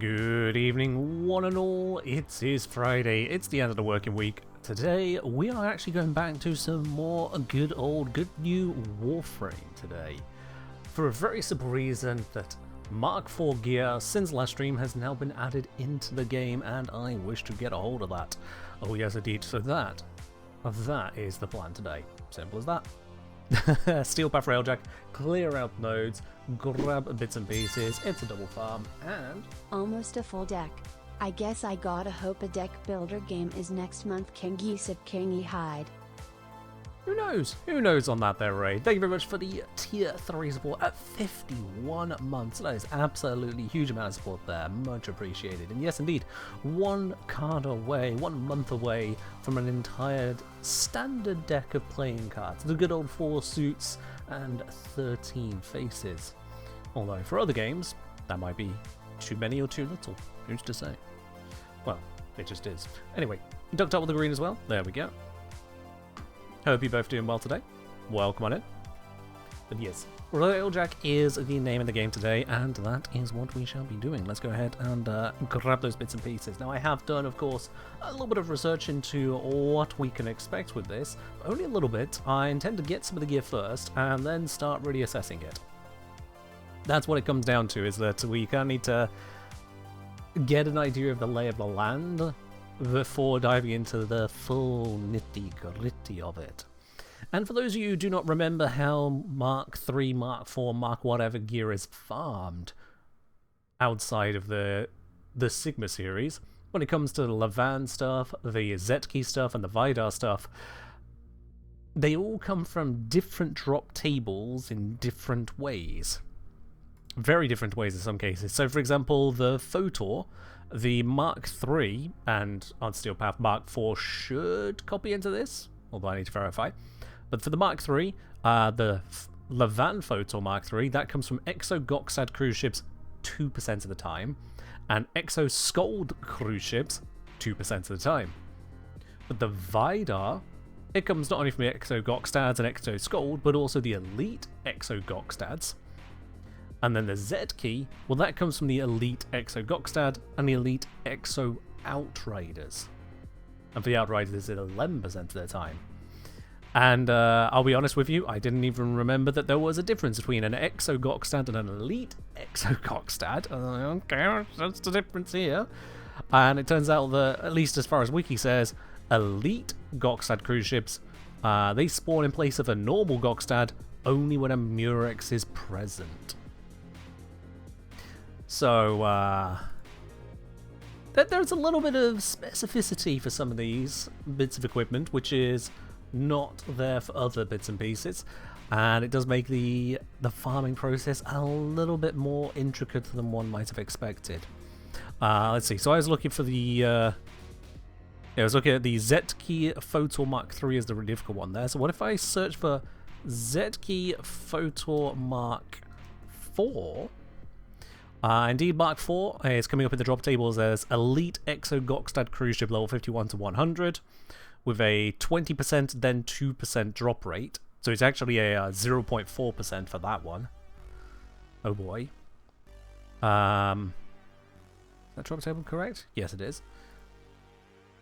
Good evening, one and all. It is Friday. It's the end of the working week. Today, we are actually going back to some more good new Warframe today. For a very simple reason that Mk4 gear since last stream has now been added into the game, and I wish to get a hold of that. Oh yes indeed, so that is the plan today. Simple as that. Steal path Railjack, clear out nodes, grab bits and pieces, it's a double farm, and... Almost a full deck. I guess I gotta hope a deck builder game is next month. King Yusuf Kingy Hyde. Who knows? Who knows on that there, Ray? Thank you very much for the tier 3 support at 51 months. That is absolutely huge amount of support there. Much appreciated. And yes, indeed, 1 card away, 1 month away from an entire standard deck of playing cards. The good old 4 suits and 13 faces. Although for other games, that might be too many or too little. Who's to say? Well, it just is. Anyway, ducked up with the green as well. There we go. Hope you're both doing well today. Welcome on in. But yes, Railjack is the name of the game today, and that is what we shall be doing. Let's go ahead and grab those bits and pieces. Now, I have done, of course, a little bit of research into what we can expect with this. Only a little bit. I intend to get some of the gear first, and then start really assessing it. That's what it comes down to, is that we kind of need to get an idea of the lay of the land before diving into the full nitty-gritty of it. And for those of you who do not remember how Mark 3, Mark 4, Mark whatever gear is farmed outside of the Sigma series, when it comes to the Levan stuff, the Zetki stuff, and the Vidar stuff, they all come from different drop tables in different ways. Very different ways in some cases. So, for example, the Photor, the Mark 3 and on Steel Path Mark 4 should copy into this, although I need to verify. But for the Mark 3, the Levan Photor Mark 3, that comes from Exo Gokstad cruise ships 2% of the time, and Exo Skold cruise ships 2% of the time. But the Vidar, it comes not only from the Exo Gokstads and Exo Skold, but also the Elite Exo Gokstads. And then the Z-Key, well, that comes from the Elite Exo Gokstad and the Elite Exo Outriders. And for the Outriders, it's 11% of their time. And I'll be honest with you, I didn't even remember that there was a difference between an Exo Gokstad and an Elite Exo Gokstad. Okay, that's the difference here. And it turns out that, at least as far as Wiki says, Elite Gokstad cruise ships, they spawn in place of a normal Gokstad only when a Murex is present. So, there's a little bit of specificity for some of these bits of equipment, which is not there for other bits and pieces, and it does make the farming process a little bit more intricate than one might have expected. Let's see, so I was looking for the... I was looking at the Zetki Photor Mark 3 as the really difficult one there, so what if I search for Zetki Photor Mark 4? Indeed, Mark 4 is coming up in the drop tables as Elite Exo Gokstad cruise ship level 51 to 100 with a 20% then 2% drop rate. So it's actually a 0.4% for that one. Oh boy. Is that drop table correct? Yes, it is.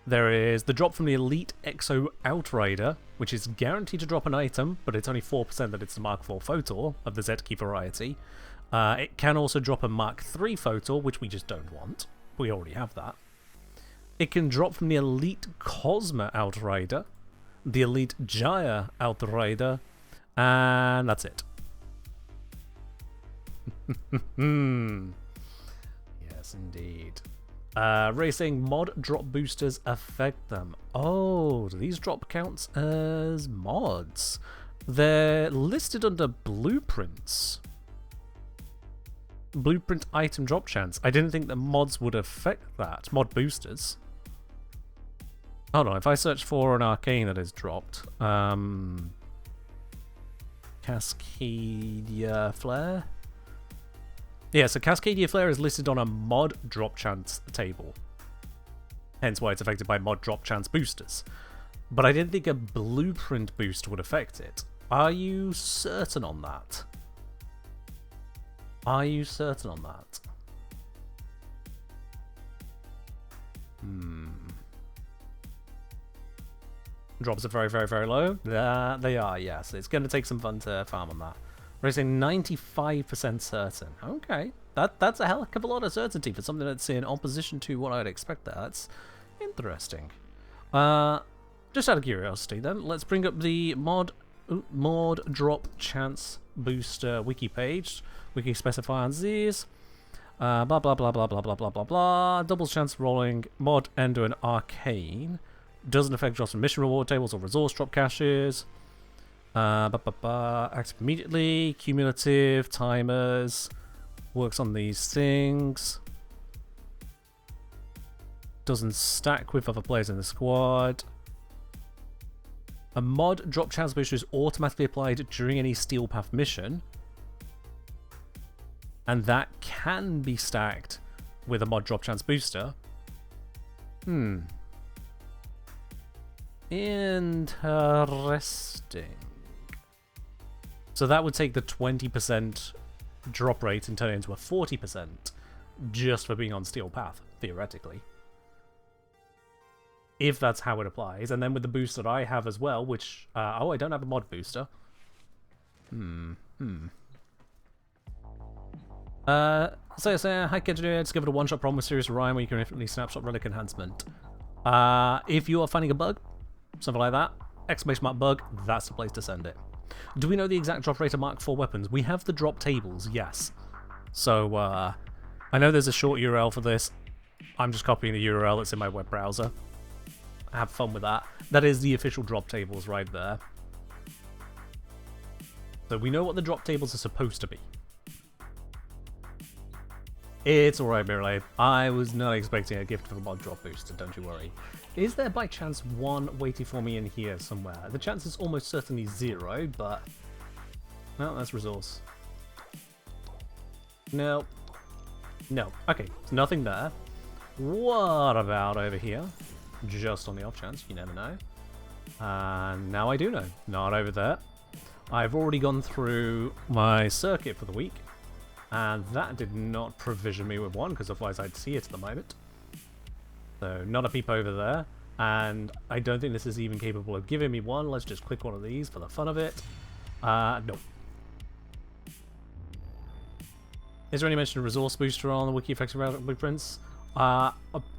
There is the drop from the Elite Exo Outrider, which is guaranteed to drop an item, but it's only 4% that it's the Mark 4 Photor of the Z-Key variety. It can also drop a Mark 3 Photor, which we just don't want. We already have that. It can drop from the Elite Cosma Outrider, the Elite Jaya Outrider, and that's it. Yes, indeed. Racing mod drop boosters affect them. Oh, do these drop counts as mods? They're listed under blueprints. Blueprint item drop chance. I didn't think that mods would affect that. Mod boosters. Hold on, if I search for an arcane that is dropped. Cascadia Flare? Yeah, so Cascadia Flare is listed on a mod drop chance table. Hence why it's affected by mod drop chance boosters. But I didn't think a blueprint boost would affect it. Are you certain on that? Are you certain on that? Drops are very, very, very low. There they are, yes. It's going to take some fun to farm on that. We're saying 95% certain. Okay. That's a hell of a lot of certainty for something that's in opposition to what I'd expect there. That's interesting. Just out of curiosity then, let's bring up the mod drop chance booster wiki page. Wiki specify on these. Blah blah blah blah blah blah blah blah blah. Double chance rolling mod endo and arcane. Doesn't affect drops from mission reward tables or resource drop caches. Active immediately. Cumulative timers. Works on these things. Doesn't stack with other players in the squad. A mod drop chance booster is automatically applied during any Steel Path mission. And that can be stacked with a mod drop chance booster. Interesting. So that would take the 20% drop rate and turn it into a 40% just for being on Steel Path, theoretically. If that's how it applies. And then with the boost that I have as well, which... oh, I don't have a mod booster. Hi Engineer, discovered a one-shot problem with Serious Orion where you can infinitely snapshot relic enhancement. If you are finding a bug, something like that, exclamation mark bug, that's the place to send it. Do we know the exact drop rate of Mk4 weapons? We have the drop tables, yes. So, I know there's a short URL for this. I'm just copying the URL that's in my web browser. Have fun with that. That is the official drop tables right there. So we know what the drop tables are supposed to be. It's alright, Mirrorlade. I was not expecting a gift for the mod drop booster, don't you worry. Is there by chance one waiting for me in here somewhere? The chance is almost certainly 0, but... no, that's resource. No. No. Okay, there's nothing there. What about over here? Just on the off chance, you never know. And now I do know. Not over there. I've already gone through my circuit for the week. And that did not provision me with one, because otherwise I'd see it at the moment. So, not a peep over there. And I don't think this is even capable of giving me one. Let's just click one of these for the fun of it. No. Is there any mention of resource booster on the wiki affected blueprints? I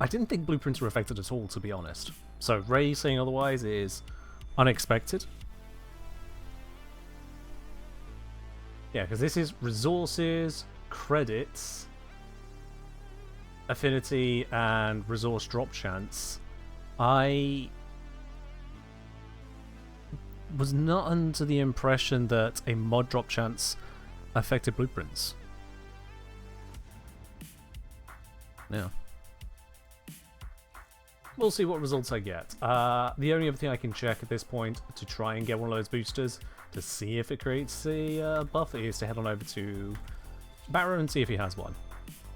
didn't think blueprints were affected at all, to be honest. So, Ray saying otherwise is unexpected. Yeah, because this is resources, credits, affinity, and resource drop chance. I was not under the impression that a mod drop chance affected blueprints. Yeah. We'll see what results I get. The only other thing I can check at this point to try and get one of those boosters to see if it creates a buff is to head on over to Barrow and see if he has one.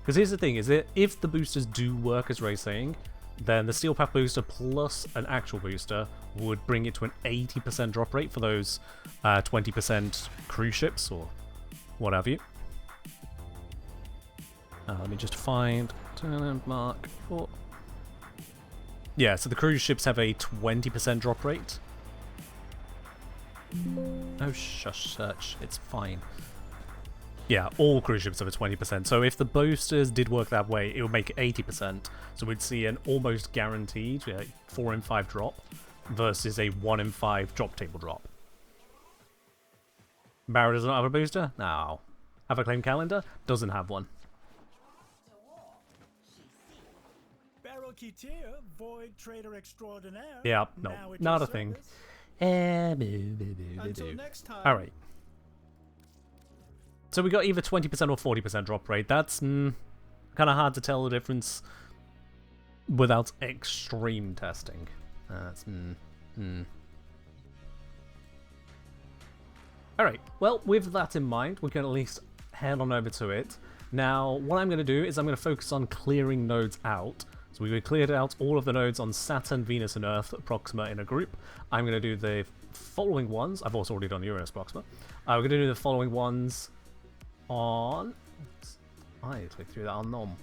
Because here's the thing, is that if the boosters do work as Ray's saying, then the Steel Path booster plus an actual booster would bring it to an 80% drop rate for those 20% cruise ships or what have you. Let me just find Mk4. Yeah, so the cruise ships have a 20% drop rate. Oh, shush, search. It's fine. Yeah, all cruise ships have a 20%. So if the boosters did work that way, it would make it 80%. So we'd see an almost guaranteed 4 in 5 drop versus a 1 in 5 drop table drop. Barrow does not have a booster? No. Have a claim calendar? Doesn't have one. Void trader extraordinaire. Yeah, no, not a thing. Alright. So we got either 20% or 40% drop rate. That's kind of hard to tell the difference without extreme testing. That's Alright, well, with that in mind, we can at least head on over to it. Now, what I'm going to do is I'm going to focus on clearing nodes out. So we've cleared out all of the nodes on Saturn, Venus, and Earth, Proxima in a group. I'm going to do the following ones. I've also already done Uranus, Proxima. We're going to do the following ones on... I clicked through that on Nom.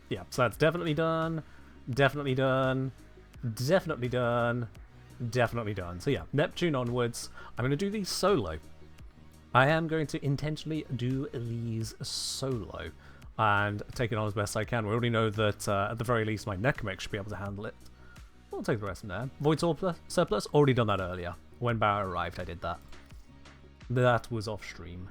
Yeah, so that's definitely done, definitely done, definitely done, definitely done. So yeah, Neptune onwards. I'm going to do these solo. I am going to intentionally do these solo and take it on as best I can. We already know that at the very least my Necromech should be able to handle it. We'll take the rest from there. Void Surplus, already done that earlier. When Barrow arrived, I did that. That was off stream.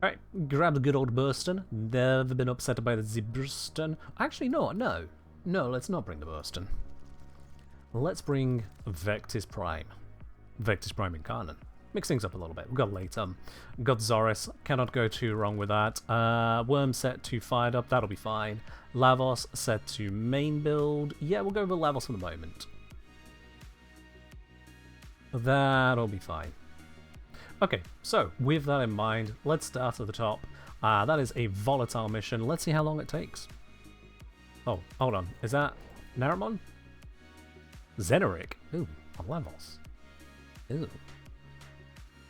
Alright, grab the good old Burston. Never been upset by the Burston. Actually, no, let's not bring the Burston. Let's bring Vectis Prime. Vectis Prime Incarnate. Mix things up a little bit. We've got Latum. We've got Zoris. Cannot go too wrong with that. Worm set to fired up. That'll be fine. Lavos set to main build. Yeah, we'll go with Lavos for the moment. That'll be fine. Okay, so with that in mind, let's start at the top. That is a volatile mission. Let's see how long it takes. Oh, hold on. Is that Naramon? Xenoric. Ooh, on Lavos. Ooh.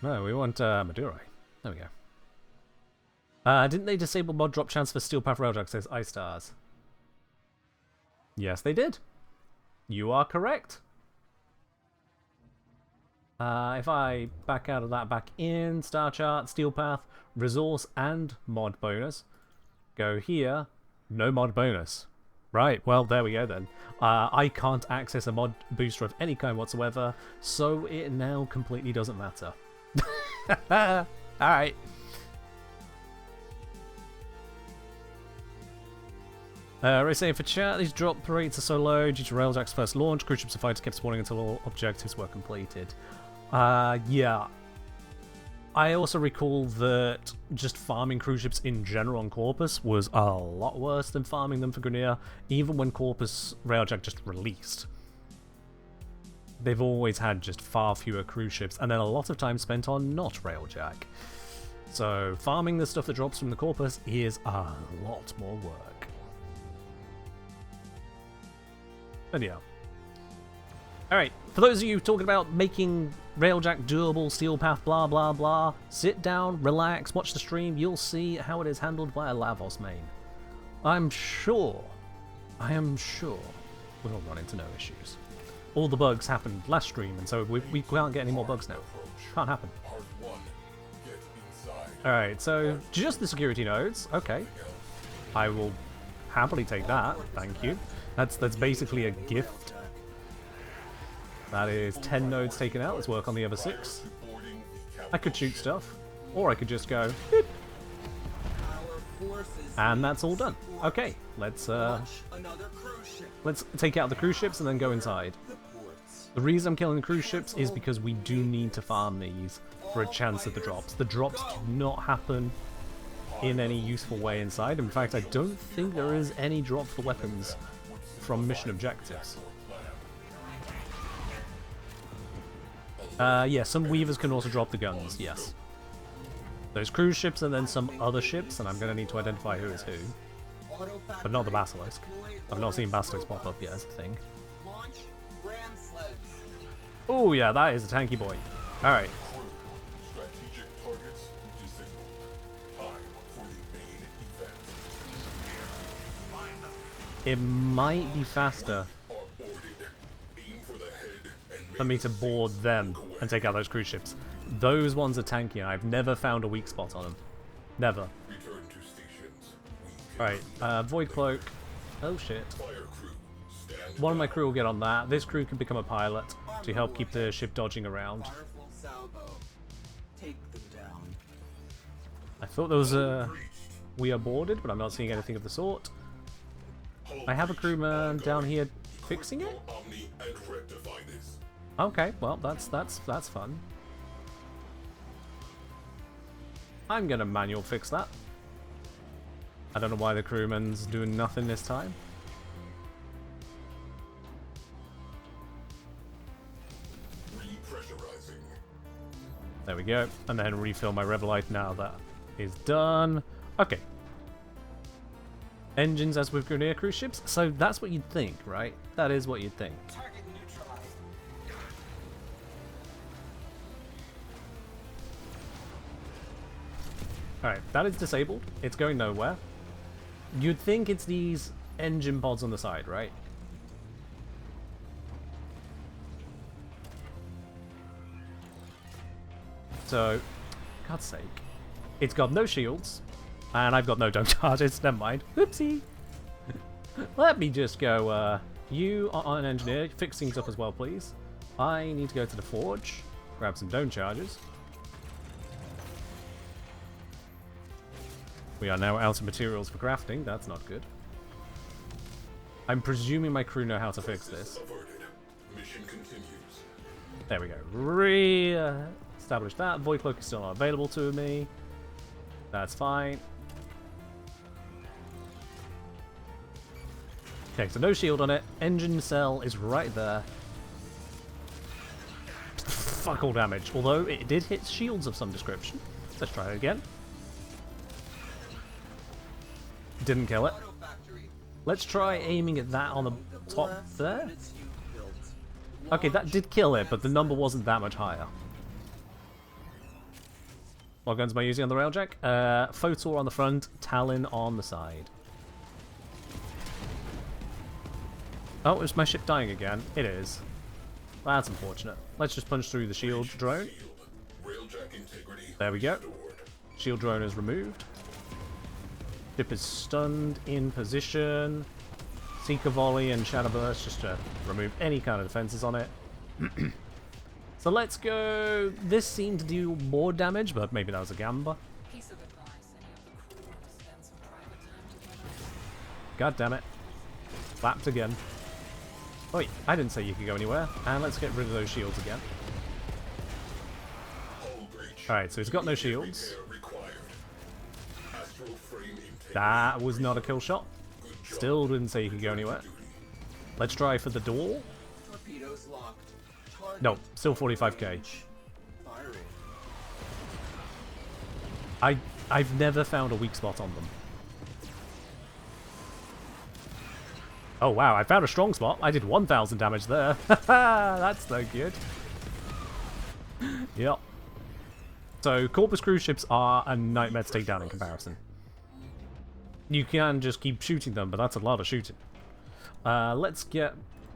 No, we want Madurai. There we go. Didn't they disable mod drop chance for Steel Path Railjack, says iStars? Yes, they did. You are correct. If I back out of that, back in, Star Chart, Steel Path, Resource, and mod bonus. Go here, no mod bonus. Right, well, there we go then. I can't access a mod booster of any kind whatsoever, so it now completely doesn't matter. Alright. We're saying for chat, these drop rates are so low due to Railjack's first launch. Cruise ships and fighters kept spawning until all objectives were completed. Yeah. I also recall that just farming cruise ships in general on Corpus was a lot worse than farming them for Grineer, even when Corpus Railjack just released. They've always had just far fewer cruise ships, and then a lot of time spent on not Railjack. So farming the stuff that drops from the Corpus is a lot more work. Anyhow. Alright, for those of you talking about making Railjack doable, Steel Path, blah blah blah, sit down, relax, watch the stream, you'll see how it is handled by a Lavos main. I am sure we'll run into no issues. All the bugs happened last stream, and so we can't get any more bugs now. Can't happen. Alright, so just the security nodes, okay. I will happily take that, thank you. That's basically a gift. That is 10 nodes taken out. Let's work on the other 6. I could shoot stuff, or I could just go, beep. And that's all done. Okay, let's take out the cruise ships and then go inside. The reason I'm killing the cruise ships is because we do need to farm these for a chance at the drops. The drops do not happen in any useful way inside. In fact, I don't think there is any drop for weapons from mission objectives. Yeah, some weavers can also drop the guns, yes. Those cruise ships and then some other ships, and I'm going to need to identify who is who. But not the Basilisk. I've not seen Basilisk pop up yet as a thing. Oh yeah, that is a tanky boy. Alright. It might be faster for me to board them and take out those cruise ships. Those ones are tanky, and I've never found a weak spot on them. Never. Right, Void Cloak. Oh shit. One of my crew will get on that. This crew can become a pilot to help keep the ship dodging around. I thought there was a... We are boarded, but I'm not seeing anything of the sort. I have a crewman down here fixing it? Okay, well, that's fun. I'm gonna manual fix that. I don't know why the crewman's doing nothing this time. There we go, and then refill my Revelite now that is done. Okay. Engines as with Grineer cruise ships, so that's what you'd think, right? That is what you'd think. Alright, that is disabled. It's going nowhere. You'd think it's these engine pods on the side, right? So, God's sake. It's got no shields, and I've got no dome charges. Never mind. Oopsie. Let me just go, you are an engineer. Fix things up as well, please. I need to go to the forge, grab some dome charges. We are now out of materials for crafting. That's not good. I'm presuming my crew know how to fix this. Mission continues. There we go. Re-establish that. Void Cloak is still not available to me. That's fine. Okay, so no shield on it. Engine cell is right there. Fuck all damage. Although it did hit shields of some description. Let's try it again. Didn't kill it. Let's try aiming at that on the top there. Okay, that did kill it, but the number wasn't that much higher. What guns am I using on the Railjack? Photor on the front, Talon on the side. Oh, is my ship dying again? It is. That's unfortunate. Let's just punch through the shield drone. There we go. Shield drone is removed. Ship is stunned in position. Seeker volley and shadow burst just to remove any kind of defenses on it. So let's go. This seemed to do more damage, but maybe that was a gamble. God damn it. Flapped again. Oh, wait, I didn't say you could go anywhere. And let's get rid of those shields again. Alright, so he's got no shields. That was not a kill shot. Still didn't say you could go anywhere. Let's try for the door. No, still 45k. I've never found a weak spot on them. Oh wow, I found a strong spot. I did 1,000 damage there. That's no good. Yep. So Corpus cruise ships are a nightmare to take down in comparison. You can just keep shooting them, but that's a lot of shooting. Let's get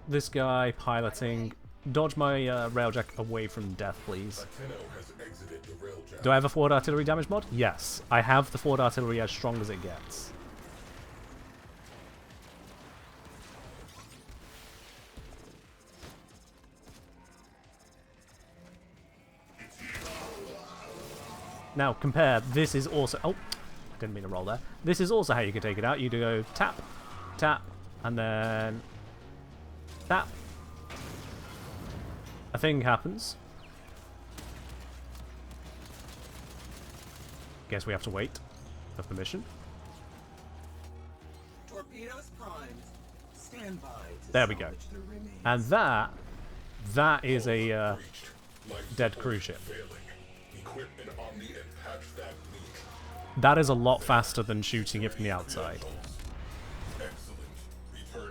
this guy piloting. Dodge my Railjack away from death, please. Do I have a forward artillery damage mod? Yes. I have the forward artillery as strong as it gets. Now compare, this is also... Oh, I didn't mean to roll there. This is also how you can take it out. You do go tap, tap, and then tap. A thing happens. Guess we have to wait for permission. Torpedoes primed. Stand by to there we go. And that is a dead cruise ship. That is a lot faster than shooting it from the outside.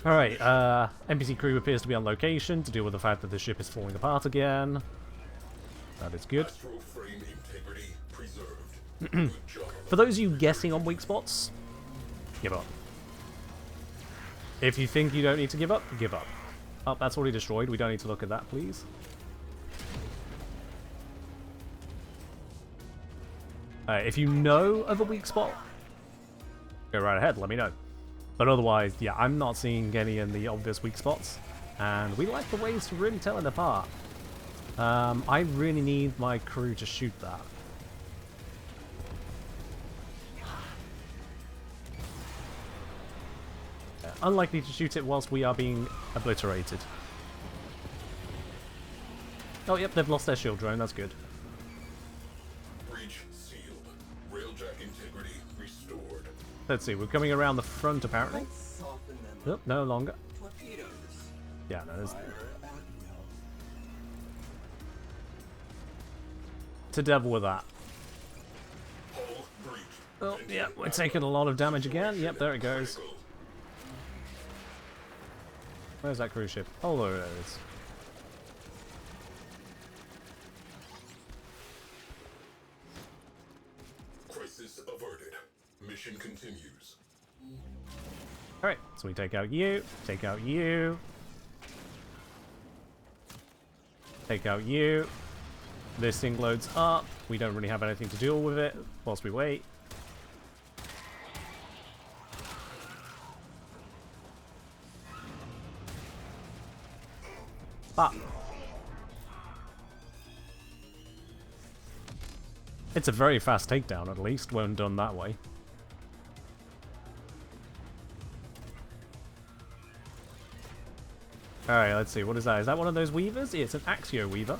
Alright, NPC crew appears to be on location to deal with the fact that the ship is falling apart again. That is good. For those of you guessing on weak spots, give up. If you think you don't need to give up, give up. Oh, that's already destroyed. We don't need to look at that, please. If you know of a weak spot, go right ahead, let me know. But otherwise, yeah, I'm not seeing any in the obvious weak spots. And we like the ways to really tell it apart. I really need my crew to shoot that. Yeah, unlikely to shoot it whilst we are being obliterated. Oh, yep, they've lost their shield drone, that's good. Let's see, we're coming around the front apparently. Nope, no longer. Yeah, no, there's... To devil with that. Oh, yeah, we're taking a lot of damage again. Yep, there it goes. Where's that cruise ship? Oh, there it is. Crisis averted. Mission continues. Alright, so we take out you, take out you, take out you, This thing loads up. We don't really have anything to deal with it whilst we wait. But it's a very fast takedown, at least, when done that way. Alright, let's see. What is that? Is that one of those weavers? Yeah, it's an Axio weaver.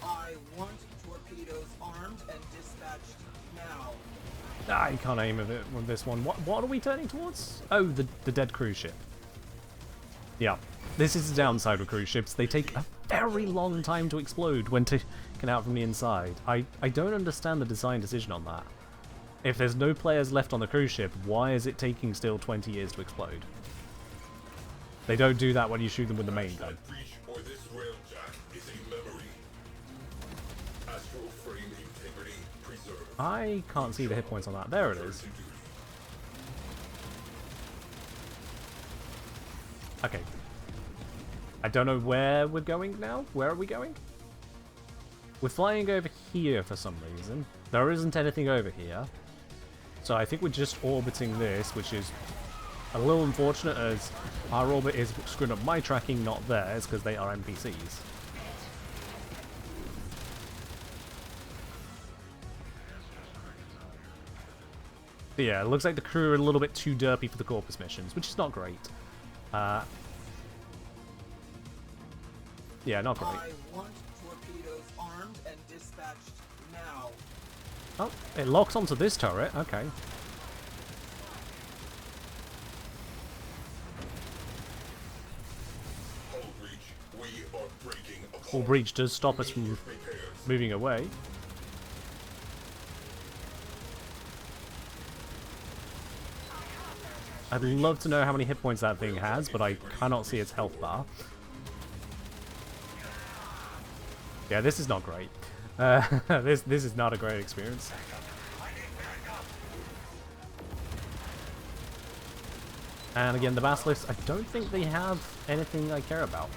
I want torpedoes armed and dispatched now. Ah, you can't aim with it with this one. What are we turning towards? Oh, the dead cruise ship. Yeah. This is the downside with cruise ships. They take a very long time to explode when taken out from the inside. I don't understand the design decision on that. If there's no players left on the cruise ship, why is it taking still 20 years to explode? They don't do that when you shoot them with the main gun. Breach or this Railjack is a memory. Astral frame integrity preserved. I can't see the hit points on that. There it is. Okay. I don't know where we're going now. Where are we going? We're flying over here for some reason. There isn't anything over here. So I think we're just orbiting this, which is a little unfortunate as our orbit is screwing up my tracking, not theirs, because they are NPCs. But yeah, it looks like the crew are a little bit too derpy for the Corpus missions, which is not great. Yeah, not great. I want torpedoes armed and dispatched now. Oh, it locks onto this turret. Okay. Hull breach does stop us from moving away. I'd love to know how many hit points that thing has, but I cannot see its health bar. Yeah, this is not great. This is not a great experience. And again, the Basilisk, I don't think they have anything I care about.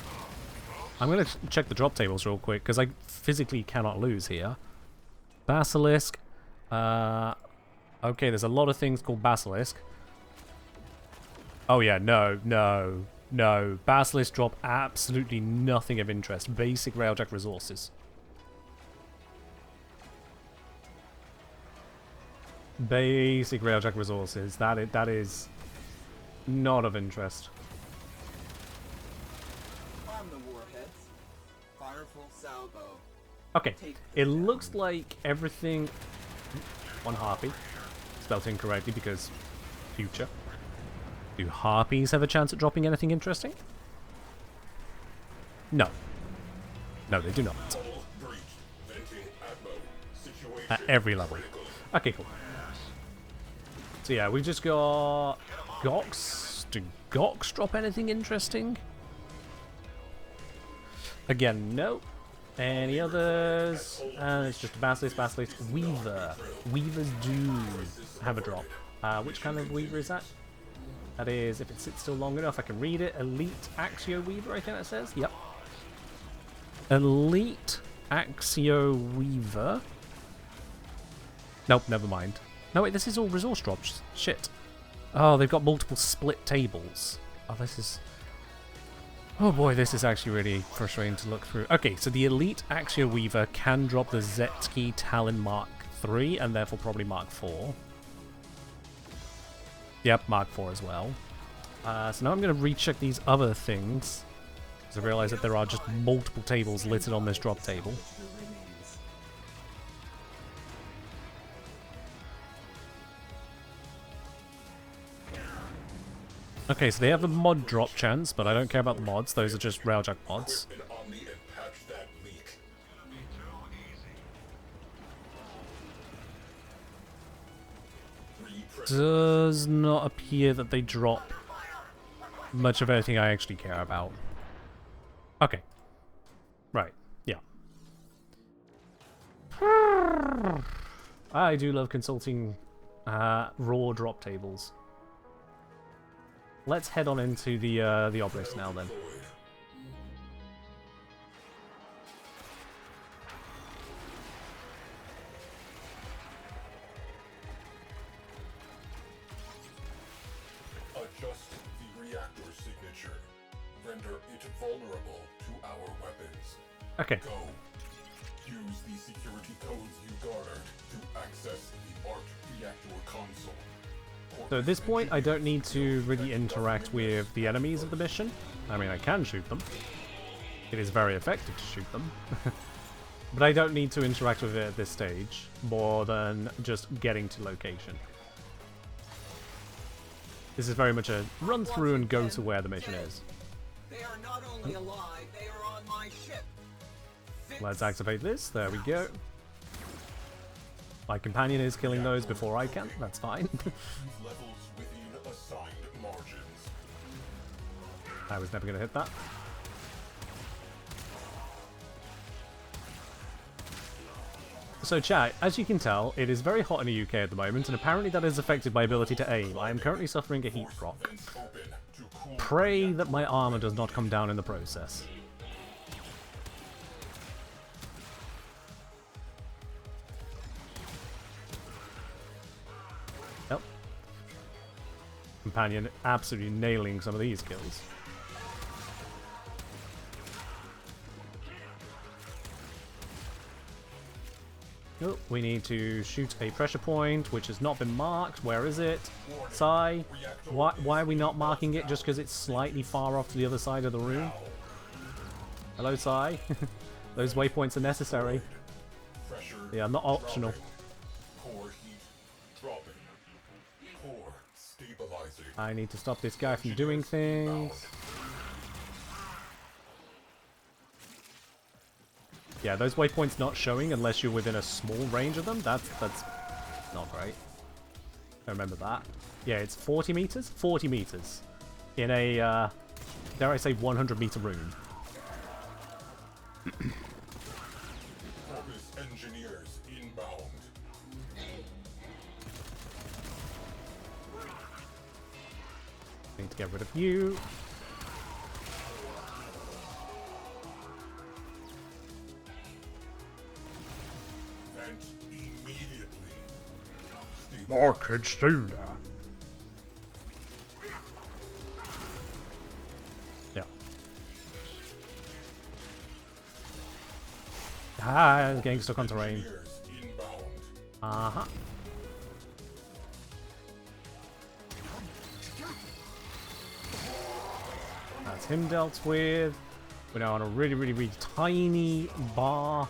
I'm going to check the drop tables real quick, because I physically cannot lose here. Basilisk. Okay, there's a lot of things called Basilisk. Oh yeah, no. Basilisk drop absolutely nothing of interest. Basic Railjack resources. Basic Railjack resources. That is not of interest. On the warheads. Fireful salvo. Okay, it looks like everything... One harpy. Spelled incorrectly because... future. Do harpies have a chance at dropping anything interesting? No. No, they do not. At every level. Okay, cool. So yeah, we've just got... Gox? Do Gox drop anything interesting? Again, no. Any others? And it's just Basilisk, Weaver. Weavers do have a drop. Which kind of Weaver is that? That is, if it sits still long enough, I can read it. Elite Axio Weaver, I think it says. Yep. Elite Axio Weaver. Nope, never mind. No, wait, this is all resource drops. Shit. Oh, they've got multiple split tables. Oh, this is... Oh boy, this is actually really frustrating to look through. Okay, so the Elite Axio Weaver can drop the Zetsky Talon Mark III, and therefore probably Mark IV. Yep, Mark IV as well. So now I'm going to recheck these other things, because I realise that there are just multiple tables littered on this drop table. Okay, so they have a mod drop chance, but I don't care about the mods. Those are just Railjack mods. Does not appear that they drop much of anything I actually care about. Okay. Right. Yeah. I do love consulting raw drop tables. Let's head on into the obelisk now then. Adjust the reactor signature. Render it vulnerable to our weapons. Okay. Go. Use the security codes you garnered to access the ARC reactor console. So at this point, I don't need to really interact with the enemies of the mission. I mean, I can shoot them. It is very effective to shoot them. But I don't need to interact with it at this stage, more than just getting to location. This is very much a run through and go to where the mission is. They are not only alive, they are on my ship. Let's activate this. There we go. My companion is killing those before I can. That's fine. Levels within assigned margins. I was never going to hit that. So chat, as you can tell, it is very hot in the UK at the moment, and apparently that is affected my ability to aim. I am currently suffering a heat rock. Pray that my armor does not come down in the process. Yep. Companion absolutely nailing some of these kills. Oh, we need to shoot a pressure point, which has not been marked. Where is it? Sai? Why are we not marking it just because it's slightly far off to the other side of the room? Hello, Sai. Those waypoints are necessary. They are not optional. Core heat dropping. Core stabilizing. I need to stop this guy from doing things. Yeah, those waypoints not showing unless you're within a small range of them. That's not great. I remember that. Yeah, it's 40 meters? 40 meters. In a, dare I say, 100-meter room. Focus engineers inbound. Need to get rid of you. More kids do that. Yeah. Ah, getting stuck on terrain. Uh-huh. That's him dealt with. We're now on a really, really, really tiny bar.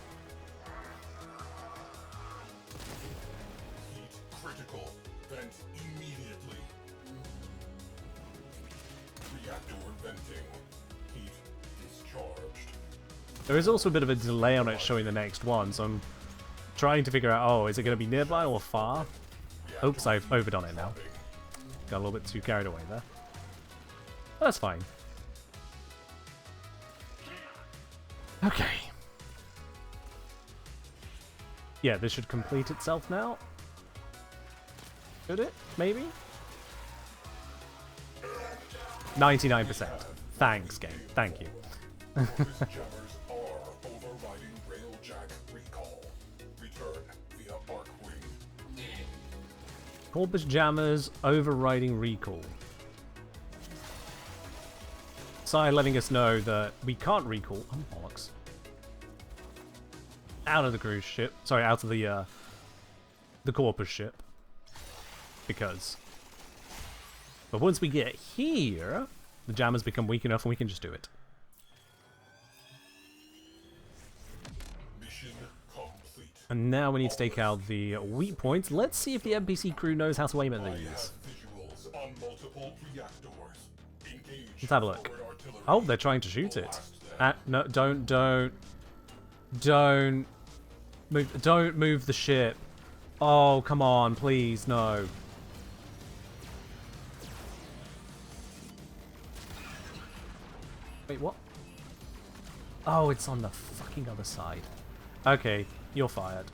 There is also a bit of a delay on it showing the next one, so I'm trying to figure out, oh, is it going to be nearby or far? Oops, I've overdone it now. Got a little bit too carried away there. But that's fine. Okay. Yeah, this should complete itself now. Should it? Maybe? 99%. Thanks, game. Thank you. Jammers are overriding Railjack recall. Return via Arcwing. Corpus Jammers overriding recall. Sai letting us know that we can't recall. Oh, bollocks. Out of the cruise ship. Sorry, out of the Corpus ship. Because. But once we get here, the Jammers become weak enough and we can just do it. And now we need to take out the weak points. Let's see if the NPC crew knows how to aim at these. Let's have a look. Oh, they're trying to shoot it. No, don't move the ship. Oh, come on, please, no. Wait, what? Oh, it's on the fucking other side. Okay. You're fired.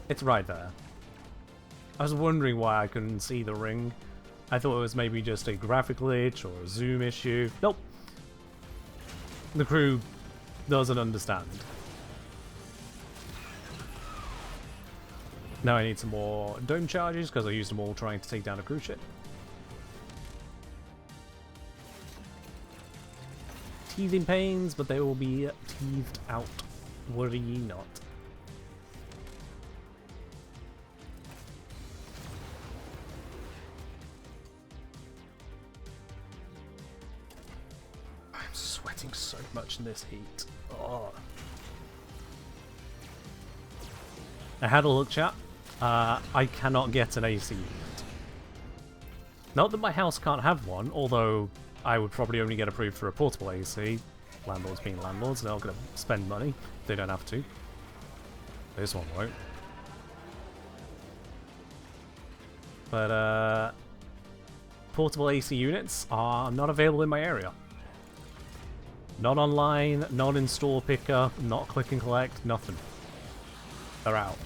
It's right there. I was wondering why I couldn't see the ring. I thought it was maybe just a graphic glitch or a zoom issue. Nope. The crew doesn't understand. Now I need some more dome charges because I used them all trying to take down a cruise ship. Teething pains, but they will be teethed out. Worry ye not. I'm sweating so much in this heat. Oh. I had a look, chat. I cannot get an AC unit. Not that my house can't have one, although I would probably only get approved for a portable AC. Landlords being landlords, they're not going to spend money if they don't have to. This one won't. But, portable AC units are not available in my area. Not online, not in store pickup, not click and collect, nothing. They're out.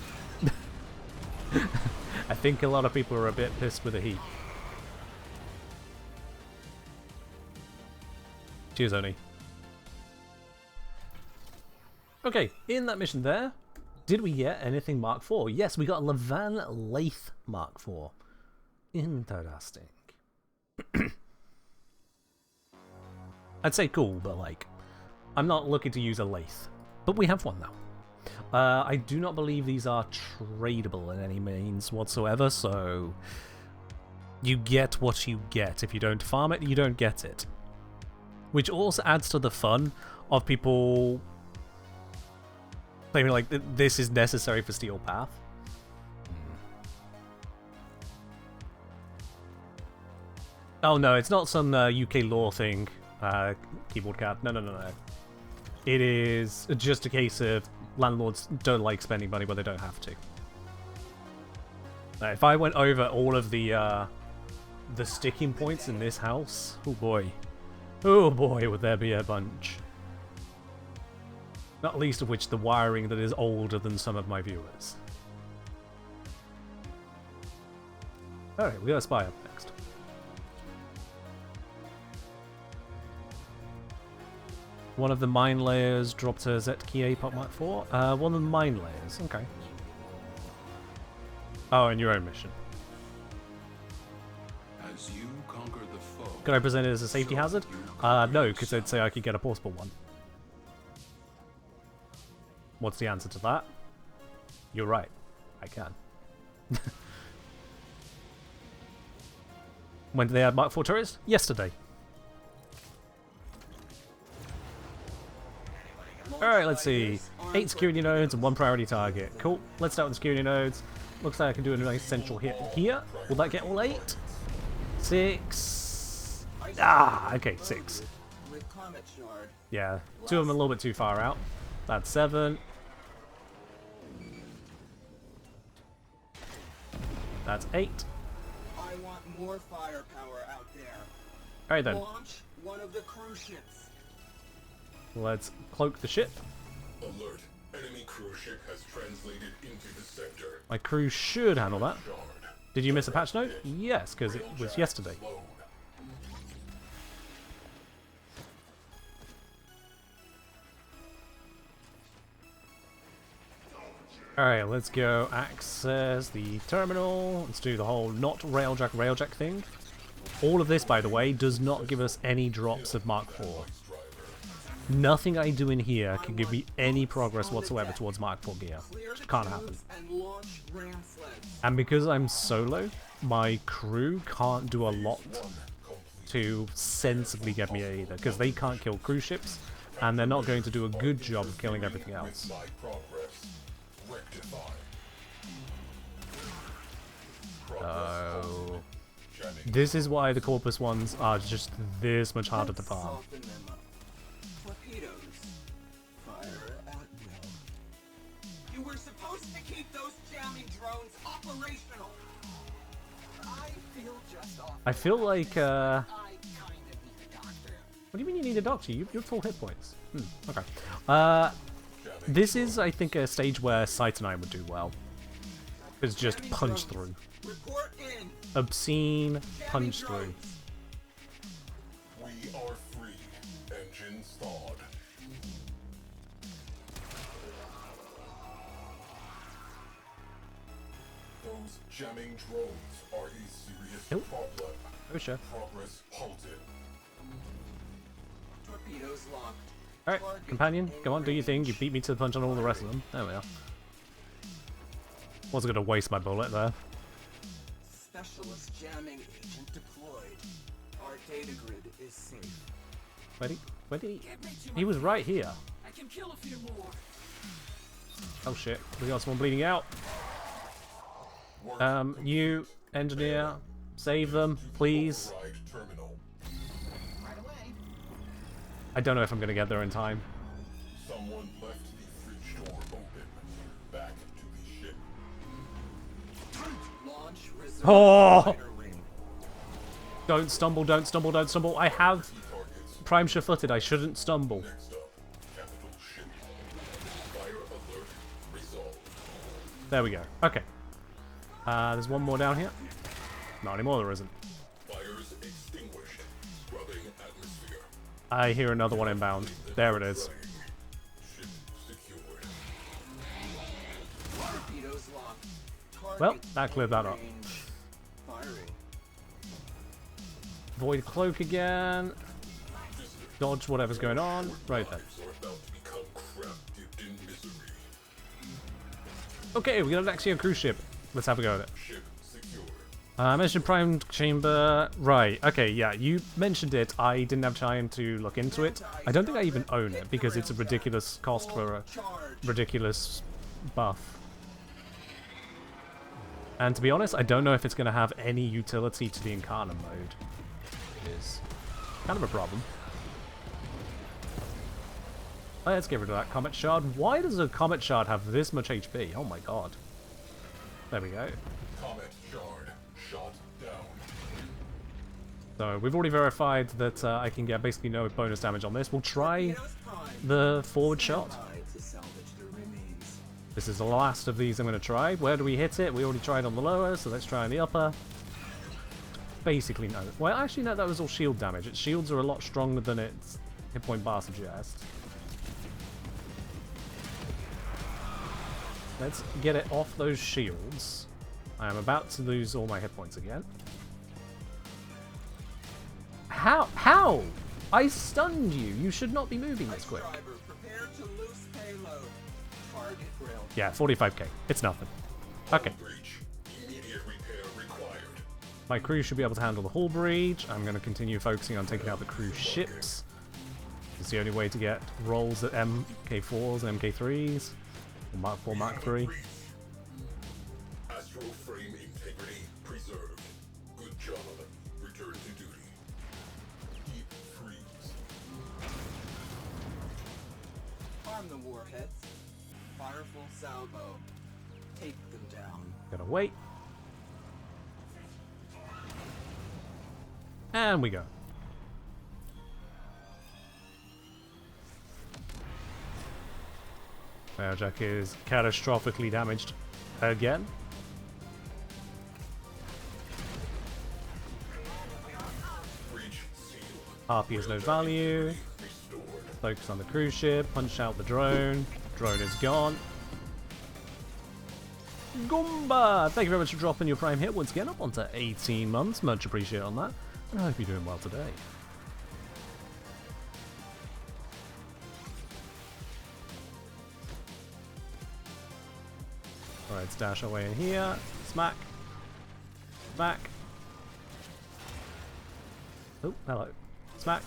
I think a lot of people are a bit pissed with the heat. Cheers, Oni. Okay, in that mission there, did we get anything Mark IV? Yes, we got Levan Lathe Mark IV. Interesting. I'd say cool, but like, I'm not looking to use a lathe. But we have one now. I do not believe these are tradable in any means whatsoever, so you get what you get. If you don't farm it, you don't get it. Which also adds to the fun of people claiming like this is necessary for Steel Path. Oh no, it's not some UK law thing, keyboard cat. No. It is just a case of landlords don't like spending money when they don't have to. If I went over all of the sticking points in this house, oh boy, would there be a bunch. Not least of which the wiring that is older than some of my viewers. Alright, we got a spy up next. One of the mine layers dropped a Zetki Pop Mark 4. One of the mine layers, okay. Oh, and your own mission. As you conquer the foe, Could I present it as a safety hazard? No, because I'd say I could get a portable one. What's the answer to that? You're right. I can. When did they add Mark 4 turrets? Yesterday. Alright, let's see. 8 security nodes and 1 priority target. Cool. Let's start with the security nodes. Looks like I can do a nice central hit here. Will that get all 8? 6. Ah, okay, 6. Yeah, 2 of them a little bit too far out. That's 7. That's 8. I want more firepower out there. Alright then. Launch one of the cruise ships. Let's cloak the ship. alert. Enemy cruise ship has translated into the sector. My crew should handle that. Shard. Did you miss a patch note? Yes, because it was yesterday. Load. Alright, let's go access the terminal. Let's do the whole not Railjack thing. All of this, by the way, does not give us any drops of Mark IV. Nothing I do in here can give me any progress whatsoever towards Mark IV gear. Just can't happen. And because I'm solo, my crew can't do a lot to sensibly get me either, because they can't kill cruise ships, and they're not going to do a good job of killing everything else. My progress. Rectify. Oh. This is why the Corpus ones are just this much harder to farm. Torpedoes. Fire at will. You were supposed to keep those jamming drones operational. I feel just off. I feel like, I kinda need a doctor. what do you mean you need a doctor? You're full hit points. Okay. This is, I think, a stage where Sight and I would do well. It's just punch through. Report in. Obscene punch through. We are free. Engines thawed. Those jamming drones are a serious Nope. problem. Oh, sure. Progress halted. Torpedoes locked. Alright, Target companion, in go on, do your thing. You range. beat me to the punch on all the rest of them. There we are. Wasn't going to waste my bullet there. Specialist jamming agent deployed. Our data grid is safe. Where did he? He was right here. I can kill a few more. Oh shit, we got someone bleeding out. You, engineer, save them, please. Override terminal. Right away. I don't know if I'm going to get there in time. Someone left the fridge door open. Back to the ship. Launch reserve Oh! fighter wing. Don't stumble, don't stumble, don't stumble. I have Key targets. prime sure-footed, I shouldn't stumble. Next up, capital ship. Fire alert resolved. There we go. Okay. There's one more down here. Not anymore, there isn't. Fires extinguished. Scrubbing atmosphere. I hear another one inbound. There it is. Ship secured. Torpedoes locked. Target Well, that cleared that up. range. Firing. Void cloak again. Dodge whatever's going on. Right then. Lives are about to become crap dipped in misery. Okay, we got an Axiom cruise ship. Let's have a go at it. Ship secured. I mentioned Prime Chamber. Right, okay, yeah, you mentioned it. I didn't have time to look into it. I don't think I even own it because it's a ridiculous cost for a Charge. ridiculous buff. And to be honest, I don't know if it's going to have any utility to the Incarna mode. It is kind of a problem. Let's get rid of that Comet Shard. Why does a Comet Shard have this much HP? Oh my god. There we go. Comet shard shot down. So we've already verified that I can get basically no bonus damage on this. We'll try the forward shot. To salvage the remains. This is the last of these I'm going to try. Where do we hit it? We already tried on the lower, so let's try on the upper. Basically no. Well, actually no, that was all shield damage. Its shields are a lot stronger than its hit point bar suggests. Let's get it off those shields. I am about to lose all my hit points again. How? How? I stunned you. You should not be moving this quick. Driver, prepare to loose payload. Target rail. Yeah, 45k. It's nothing. Okay. Breach. Immediate repair required. My crew should be able to handle the hull breach. I'm going to continue focusing on taking out the cruise ships. It's the only way to get rolls at Mk4s and Mk3s. Or Mark 4, Mark 3. Astral frame integrity preserved. Good job. Return to duty. Deep freeze. Arm the warheads. Fire full salvo. Take them down. Gotta wait. And we go. Railjack is catastrophically damaged again. Breach sealed. Harpy has no value. Restored. Focus on the cruise ship. Punch out the drone. Drone is gone. Goomba! Thank you very much for dropping your prime hit once again up onto 18 months. Much appreciated on that. And I hope you're doing well today. Alright, let's dash our way in here. Smack. Smack. Oh, hello. Smack.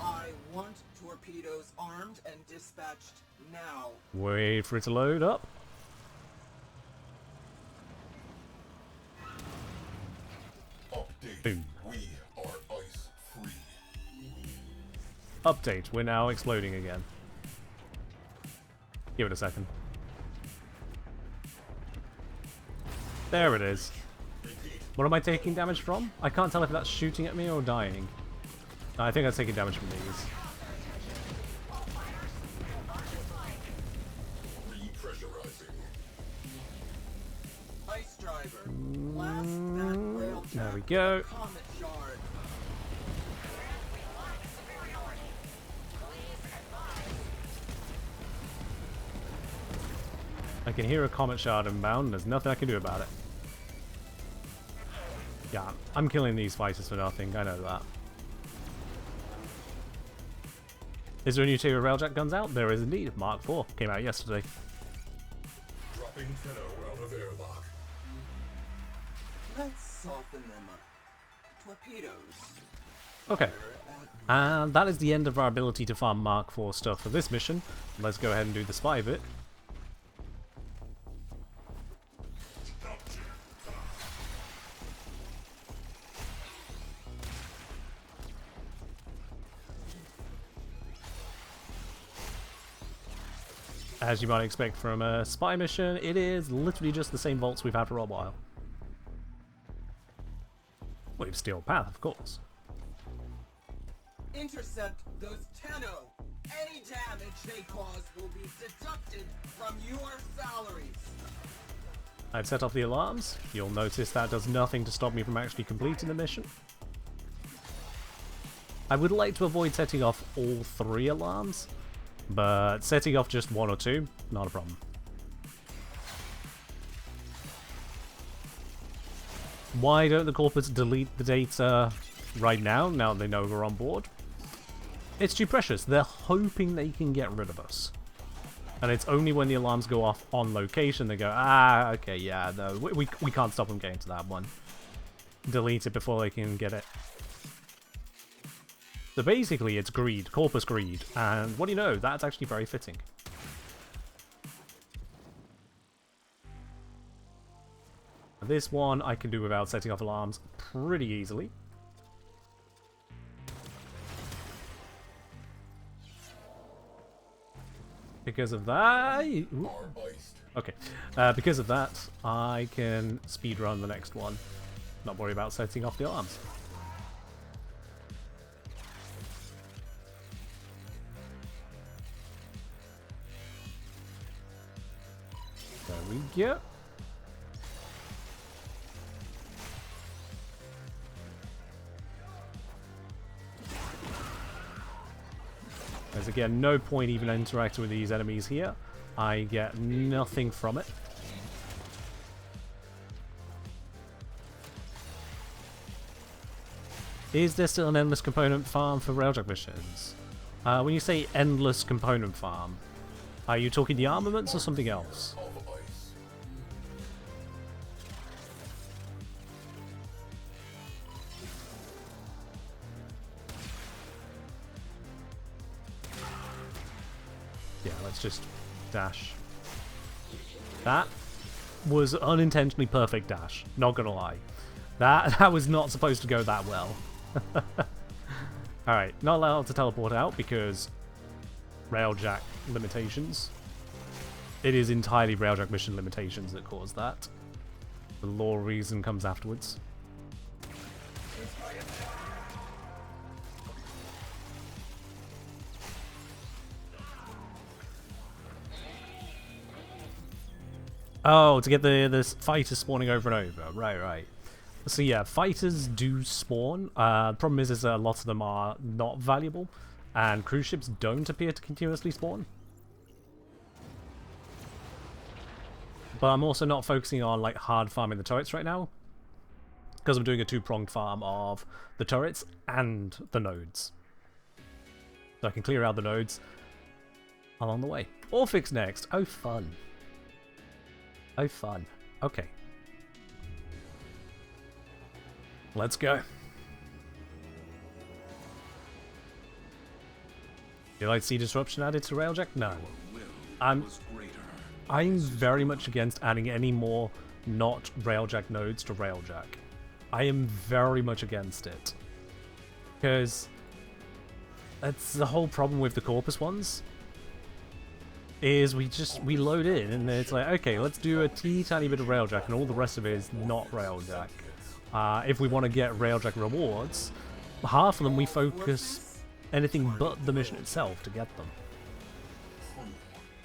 I want torpedoes armed and dispatched now. Wait for it to load up. Update. Boom. We are ice free. Update. We're now exploding again. Give it a second. There it is. What am I taking damage from? I can't tell if that's shooting at me or dying. No, I think that's taking damage from these. Repressurizing. Ice driver. Blast that railjack. There we go. Comet shard. I can hear a comet shard inbound, and there's nothing I can do about it. Yeah, I'm killing these fighters for nothing, I know that. Is there a new tier of Railjack guns out? There is indeed. Mk4 came out yesterday. Dropping Tenno out of airlock. Let's soften them up. Torpedoes. Okay. And that is the end of our ability to farm Mk4 stuff for this mission. Let's go ahead and do the spy bit. As you might expect from a spy mission, it is literally just the same vaults we've had for a while. With steel path, of course. Intercept those Tenno. Any damage they cause will be deducted from your salaries. I've set off the alarms. You'll notice that does nothing to stop me from actually completing the mission. I would like to avoid setting off all 3 alarms, but setting off just 1 or 2, not a problem. Why don't the corporates delete the data right now that they know we're on board? It's too precious. They're hoping they can get rid of us. And it's only when the alarms go off on location they go, ah, okay, yeah, no, we can't stop them getting to that one. Delete it before they can get it. So basically it's greed, corpus greed, and what do you know, that's actually very fitting. This one I can do without setting off alarms pretty easily. Because of that... Ooh. Okay, because of that, I can speedrun the next one. Not worry about setting off the alarms. There we go. There's again no point even interacting with these enemies here. I get nothing from it. Is there still an endless component farm for Railjack missions? When you say endless component farm, are you talking the armaments or something else? Yeah, let's just dash. That was unintentionally perfect dash, not gonna lie. That was not supposed to go that well. Alright, not allowed to teleport out because Railjack limitations. It is entirely Railjack mission limitations that cause that. The lore reason comes afterwards. Oh, to get the fighters spawning over and over. Right. So yeah, fighters do spawn. The problem is that a lot of them are not valuable, and cruise ships don't appear to continuously spawn. But I'm also not focusing on like hard farming the turrets right now, because I'm doing a 2-pronged farm of the turrets and the nodes. So I can clear out the nodes along the way. Orphix next. Oh, fun. Oh, fun. Okay. Let's go. Did I see disruption added to Railjack? No. I'm very much against adding any more not Railjack nodes to Railjack. I am very much against it. Because that's the whole problem with the Corpus ones. Is we load in and it's like, okay, let's do a tiny bit of Railjack and all the rest of it is not Railjack. If we want to get Railjack rewards, half of them we focus anything but the mission itself to get them.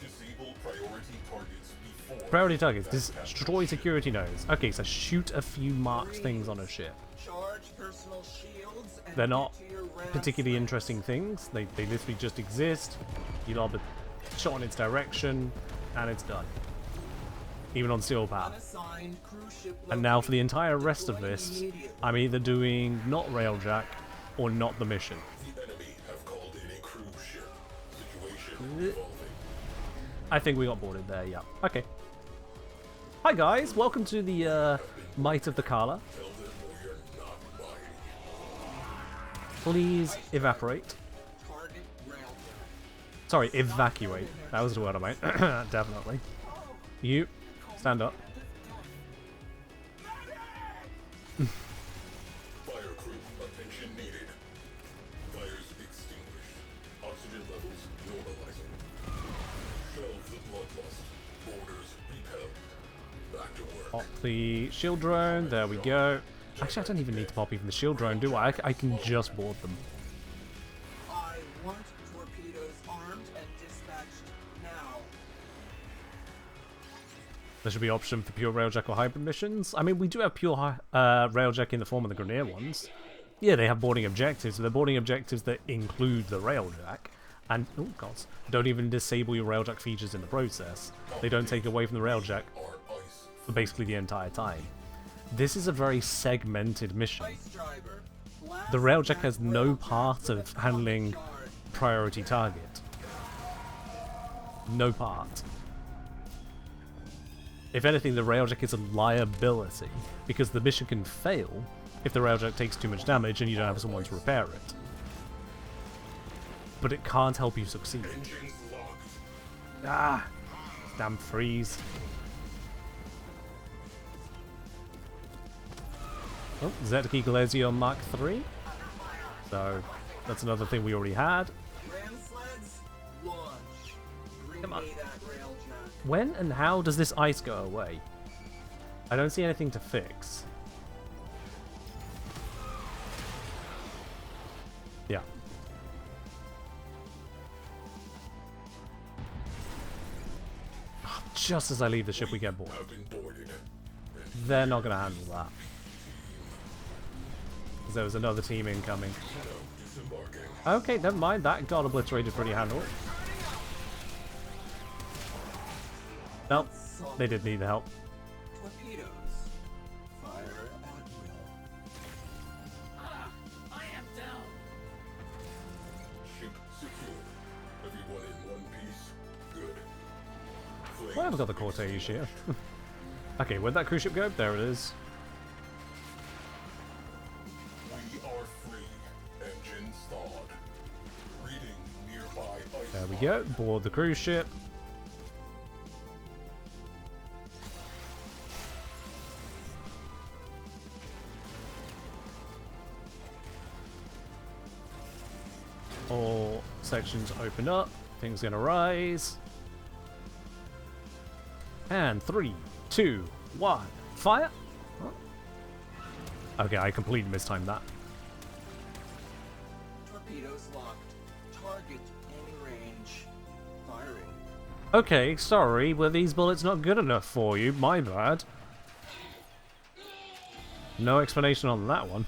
Disable priority targets before Priority targets, destroy security nodes. Okay, so shoot a few marked things on a ship. Charge personal shields and They're not get to your ramp particularly site. interesting things. They literally just exist. You lob a shot in its direction, and it's done. even on Steel Power. Unassigned cruise ship And now for the entire rest of deployed this, immediately. I'm either doing not Railjack or not the mission. The enemy have called in a cruise ship. Situation evolving. I think we got boarded there, yeah. Okay. Hi guys, welcome to the Might of the Kala. Tell them we are not mighty. Please evaporate. Target Railjack. Sorry, evacuate. That was the word I meant. Definitely. You, stand up. Fire crew, attention needed. Fires extinguished. Oxygen levels normalizing. Shelves the bloodlust. Borders repelled. Back to work. Pop the shield drone. There we go. Actually, I don't even need to pop even the shield drone, do I? I can just board them. I want torpedoes armed and dispatched now. There should be option for pure Railjack or hybrid missions. I mean, we do have pure Railjack in the form of the Grenier ones. Yeah, they have boarding objectives. So they're boarding objectives that include the Railjack. And, oh gods, don't even disable your Railjack features in the process. They don't take away from the Railjack Our ice. for basically the entire time. This is a very segmented mission. Ice driver. Blast The Railjack that has no Railjack part to the of handling top yard. priority target. No part. If anything, the Railjack is a liability, because the mission can fail if the Railjack takes too much damage and you don't have someone to repair it. But it can't help you succeed. Engines locked. Ah! Damn freeze. Oh, Zetki Glazio Mark 3. So, that's another thing we already had. Ram sleds, launch. Bring Come on. me that Railjack. When and how does this ice go away? I don't see anything to fix. Yeah. Just as I leave the ship, we get bored. Have been boarded. They're not going to handle that. 'Cause there was another team incoming. Disembarking. Okay, never mind. That got obliterated pretty handily. Nope. They did need the help. Torpedoes. Fire at will. Ship secure. Everyone in one piece. Good. Why have I got the Cortege here? Okay, where'd that cruise ship go? There it is. We are free. Engine thawed. Reading nearby ice. There we go. Board the cruise ship. All sections open up. Things gonna rise. And 3, 2, 1, fire! Okay, I completely mistimed that. Torpedoes locked. Target in range. Firing. Okay, sorry, were these bullets not good enough for you? My bad. No explanation on that one.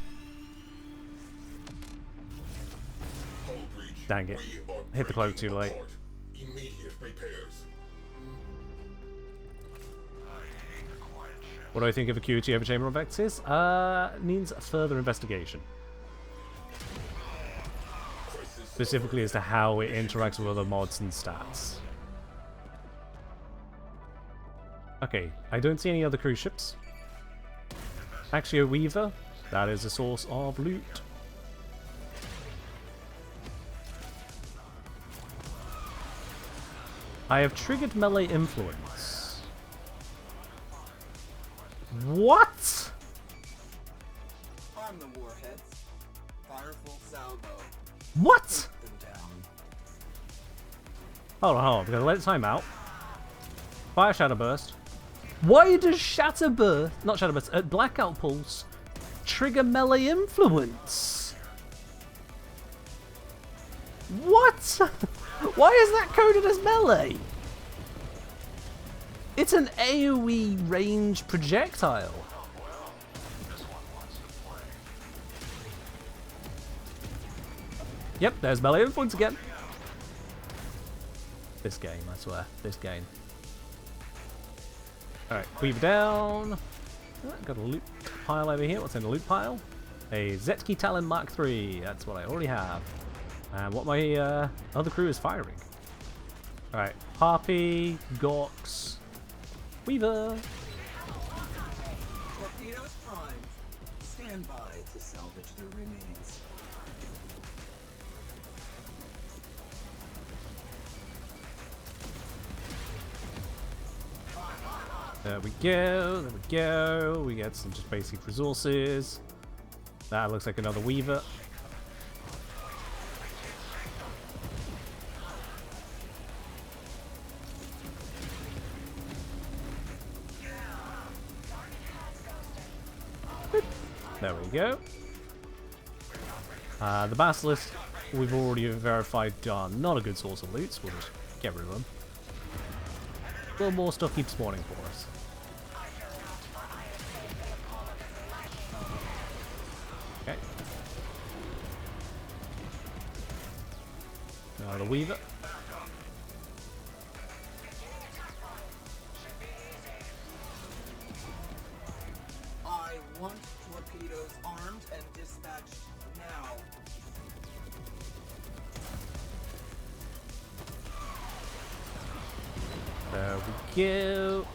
Hull breach. Dang it. We are Hit the cloak breaking too late. apart. Immediate repairs. What do I think of Acuity over Chamber of Vexes? Needs further investigation. Crisis. Specifically as to how it interacts with other mods and stats. Okay, I don't see any other cruise ships. Axio Weaver, that is a source of loot. I have triggered melee influence. What? Arm the warheads. Fire full salvo. What? Them down. Hold on, I'm gonna let it time out. Fire Shadow Burst. Why does Shatter Burst, not Shadow Burst, Blackout Pulse trigger melee influence? What? Why is that coded as melee? It's an AoE range projectile. Yep, there's melee influence again. This game, I swear. This game. Alright, Weaver down. Oh, got a loot pile over here. What's in the loot pile? A Zetki Talon Mark III. That's what I already have. And what my other crew is firing. Alright, Harpy, Gox, Weaver. Torpedoes primed. Stand by to salvage the remains. There we go, there we go. We get some just basic resources. That looks like another Weaver. There we go. The Basilisk, we've already verified, not a good source of loot, so we'll just get rid of them. A little more stuff keeps spawning for us. Okay. The Weaver. I want torpedoes armed and dispatched now. There we go.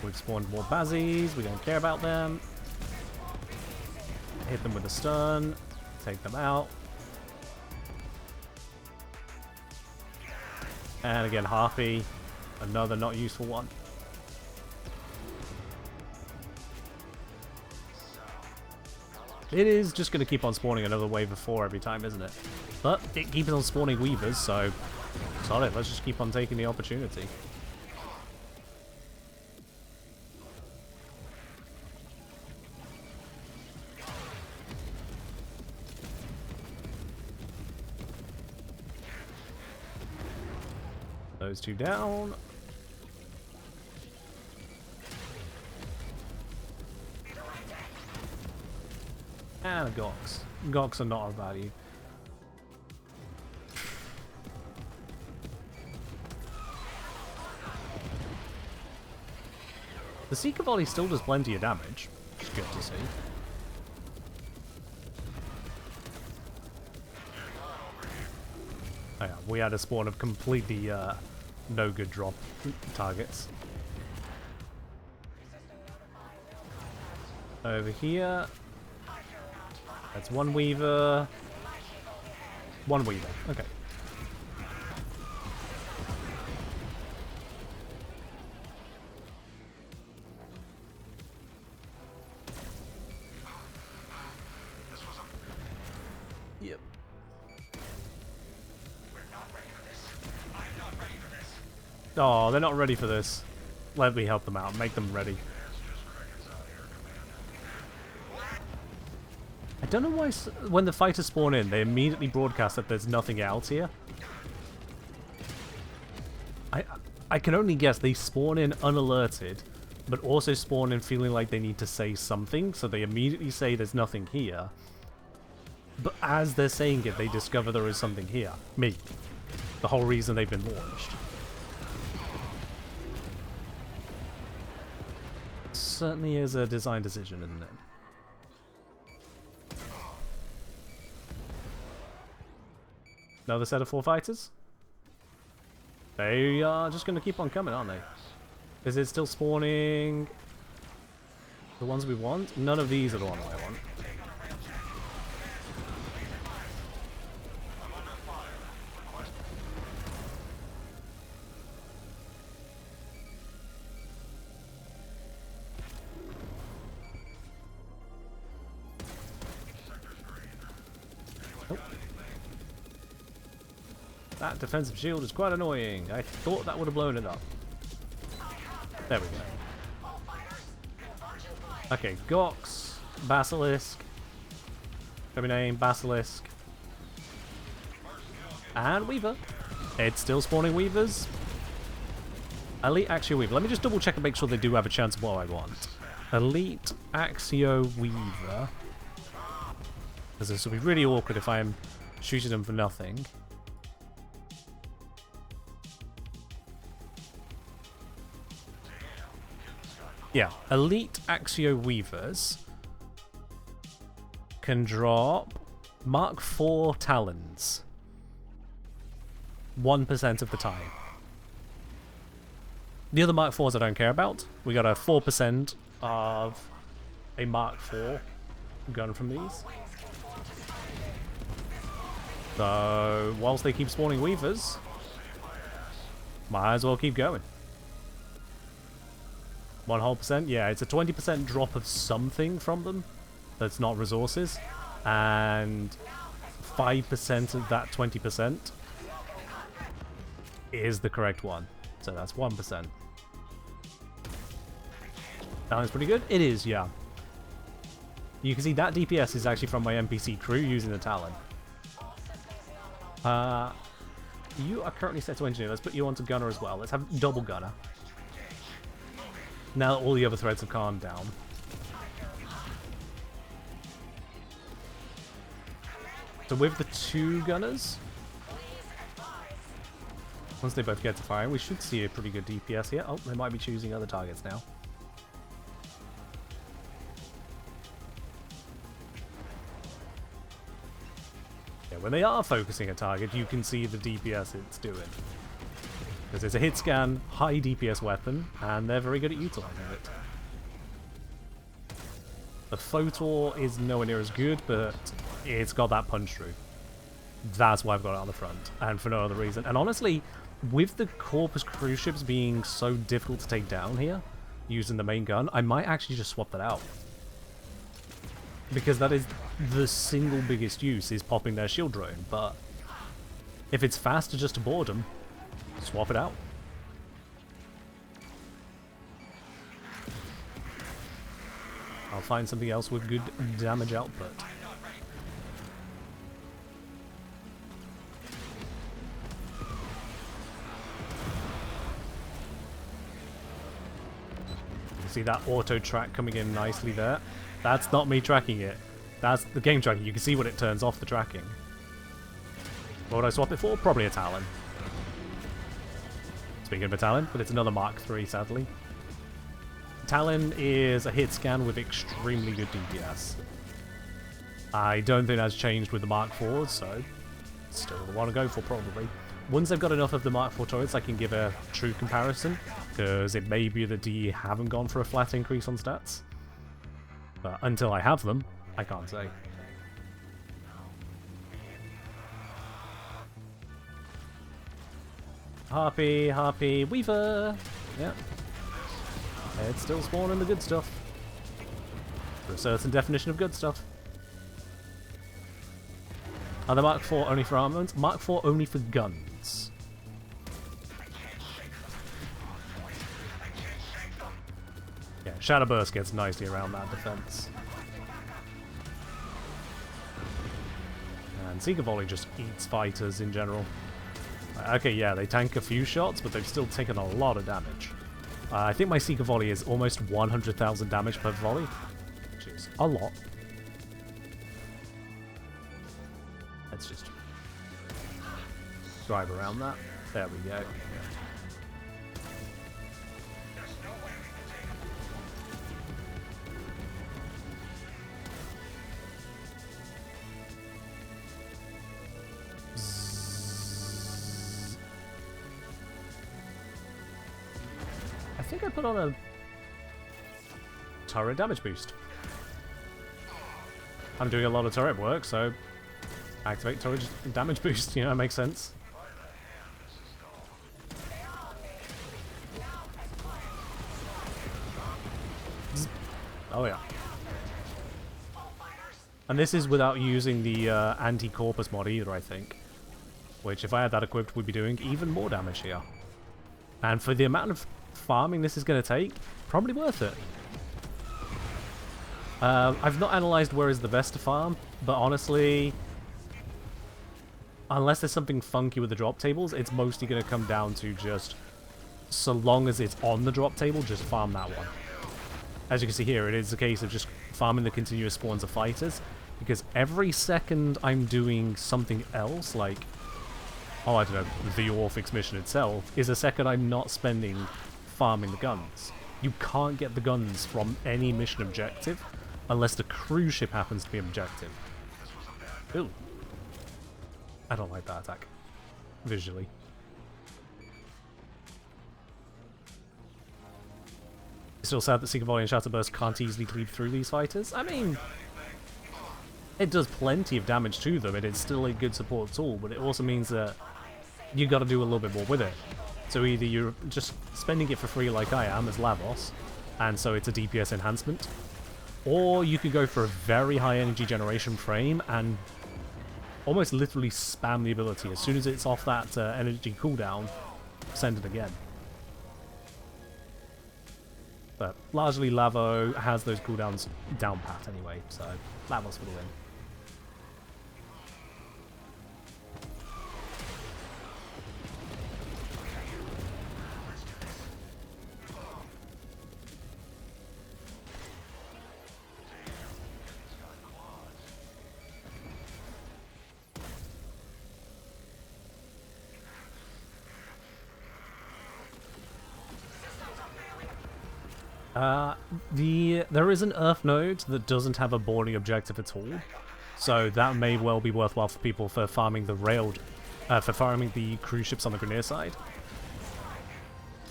We've spawned more Bazzies. We don't care about them. Hit them with a stun. Take them out. And again, Harpy. Another not useful one. It is just going to keep on spawning another wave of 4 every time, isn't it? But it keeps on spawning Weavers, so solid. Let's just keep on taking the opportunity. Those two down. And a Gox. Gox are not of value. The Seeker Volley still does plenty of damage, which is good to see. Oh yeah, we had a spawn of completely no good drop targets. Over here, that's one Weaver. One Weaver, okay. Yep. Oh, they're not ready for this. Let me help them out. Make them ready. I don't know why when the fighters spawn in, they immediately broadcast that there's nothing else here. I can only guess they spawn in unalerted, but also spawn in feeling like they need to say something, so they immediately say there's nothing here. But as they're saying it, they discover there is something here. Me. The whole reason they've been launched. Certainly is a design decision, isn't it? Another set of 4 fighters? They are just going to keep on coming, aren't they? Is it still spawning the ones we want? None of these are the ones I want. That defensive shield is quite annoying. I thought that would have blown it up. There we go. Okay, Gox, Basilisk. Show me name, Basilisk. And Weaver. It's still spawning Weavers. Elite Axio Weaver. Let me just double check and make sure they do have a chance of what I want. Elite Axio Weaver. Because this will be really awkward if I'm shooting them for nothing. Yeah, elite Axio Weavers can drop Mk4 Talons 1% of the time. The other Mk4s I don't care about. We got a 4% of a Mk4 gun from these. So, whilst they keep spawning Weavers, might as well keep going. 100%? Yeah, it's a 20% drop of something from them that's not resources, and 5% of that 20% is the correct one. So that's 1%. Sounds pretty good? It is, yeah. You can see that DPS is actually from my NPC crew using the Talon. You are currently set to Engineer. Let's put you onto Gunner as well. Let's have double Gunner. Now that all the other threads have calmed down. So with the 2 Gunners, once they both get to firing, we should see a pretty good DPS here. Oh, they might be choosing other targets now. Yeah, when they are focusing a target, you can see the DPS it's doing. Because it's a hit scan, high DPS weapon, and they're very good at utilizing it. The Photor is nowhere near as good, but it's got that punch through. That's why I've got it on the front, and for no other reason. And honestly, with the Corpus cruise ships being so difficult to take down here, using the main gun, I might actually just swap that out. Because that is the single biggest use, is popping their shield drone, but if it's faster just to board them, swap it out. I'll find something else with good damage output. You see that auto track coming in nicely there? That's not me tracking it. That's the game tracking. You can see when it turns off the tracking. What would I swap it for? Probably a Talon. Speaking of a Talon, but it's another Mk3, sadly. Talon is a hit scan with extremely good DPS. I don't think that's changed with the Mk4s, so still the one to go for, probably. Once I've got enough of the Mk4 turrets, I can give a true comparison, because it may be that DE haven't gone for a flat increase on stats. But until I have them, I can't say. Harpy, Weaver! Yeah. It's still spawning the good stuff. For a certain definition of good stuff. Are the Mk4 only for armaments? Mk4 only for guns. Yeah, Shadow Burst gets nicely around that defense. And Seeker Volley just eats fighters in general. Okay, yeah, they tank a few shots, but they've still taken a lot of damage. I think my Seeker Volley is almost 100,000 damage per volley, which is a lot. Let's just drive around that. There we go. I think I put on a turret damage boost. I'm doing a lot of turret work, so activate turret damage boost, you know, it makes sense. Oh yeah. And this is without using the anti-corpus mod either, I think. Which, if I had that equipped, would be doing even more damage here. And for the amount of farming this is going to take, probably worth it. I've not analysed where is the best to farm, but honestly, unless there's something funky with the drop tables, it's mostly going to come down to just, so long as it's on the drop table, just farm that one. As you can see here, it is a case of just farming the continuous spawns of fighters, because every second I'm doing something else, like, oh, I don't know, the Orphix mission itself, is a second I'm not spending farming the guns. You can't get the guns from any mission objective unless the cruise ship happens to be objective. Ooh. I don't like that attack. Visually. Still sad that Seeker Volley and Shatterburst can't easily cleave through these fighters. I mean, it does plenty of damage to them, and it's still a good support tool, but it also means that you got to do a little bit more with it. So either you're just spending it for free like I am as Lavos, and so it's a DPS enhancement, or you could go for a very high energy generation frame and almost literally spam the ability. As soon as it's off that energy cooldown, send it again. But largely Lavo has those cooldowns down pat anyway, so Lavos for the win. There is an Earth node that doesn't have a boarding objective at all, so that may well be worthwhile for people for farming the farming the cruise ships on the Grineer side.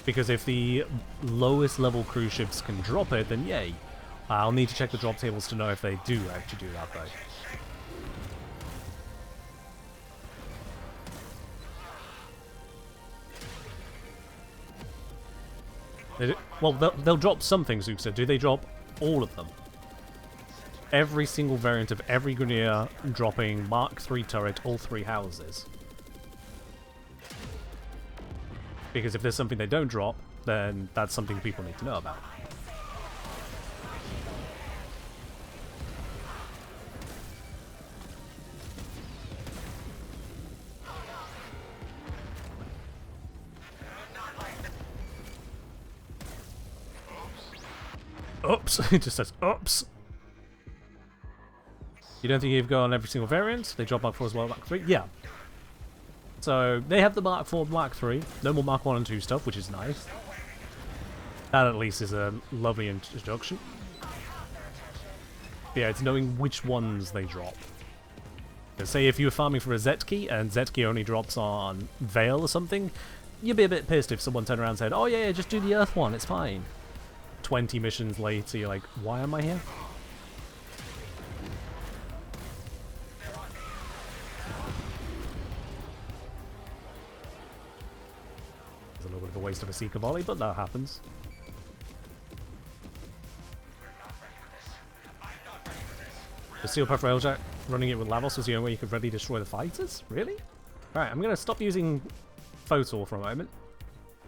Because if the lowest level cruise ships can drop it, then yay. I'll need to check the drop tables to know if they do actually do that though. Well, they'll drop something, Zuxa. Do they drop all of them? Every single variant of every Grineer dropping Mark 3 turret, all 3 houses. Because if there's something they don't drop, then that's something people need to know about. Oops, it just says oops. You don't think you've got on every single variant? They drop Mark 4 as well, Mark 3? Yeah. So, they have the Mark 4, Mark 3. No more Mark 1 and 2 stuff, which is nice. That at least is a lovely introduction. Yeah, it's knowing which ones they drop. Say if you were farming for a Zetki, and Zetki only drops on Veil or something, you'd be a bit pissed if someone turned around and said, oh yeah, just do the Earth one, it's fine. 20 missions later, you're like, why am I here? It's a little bit of a waste of a Seeker Volley, but that happens. The Steel Puff Railjack running it with Lavos was the only way you could really destroy the fighters? Really? Alright, I'm going to stop using Photor for a moment.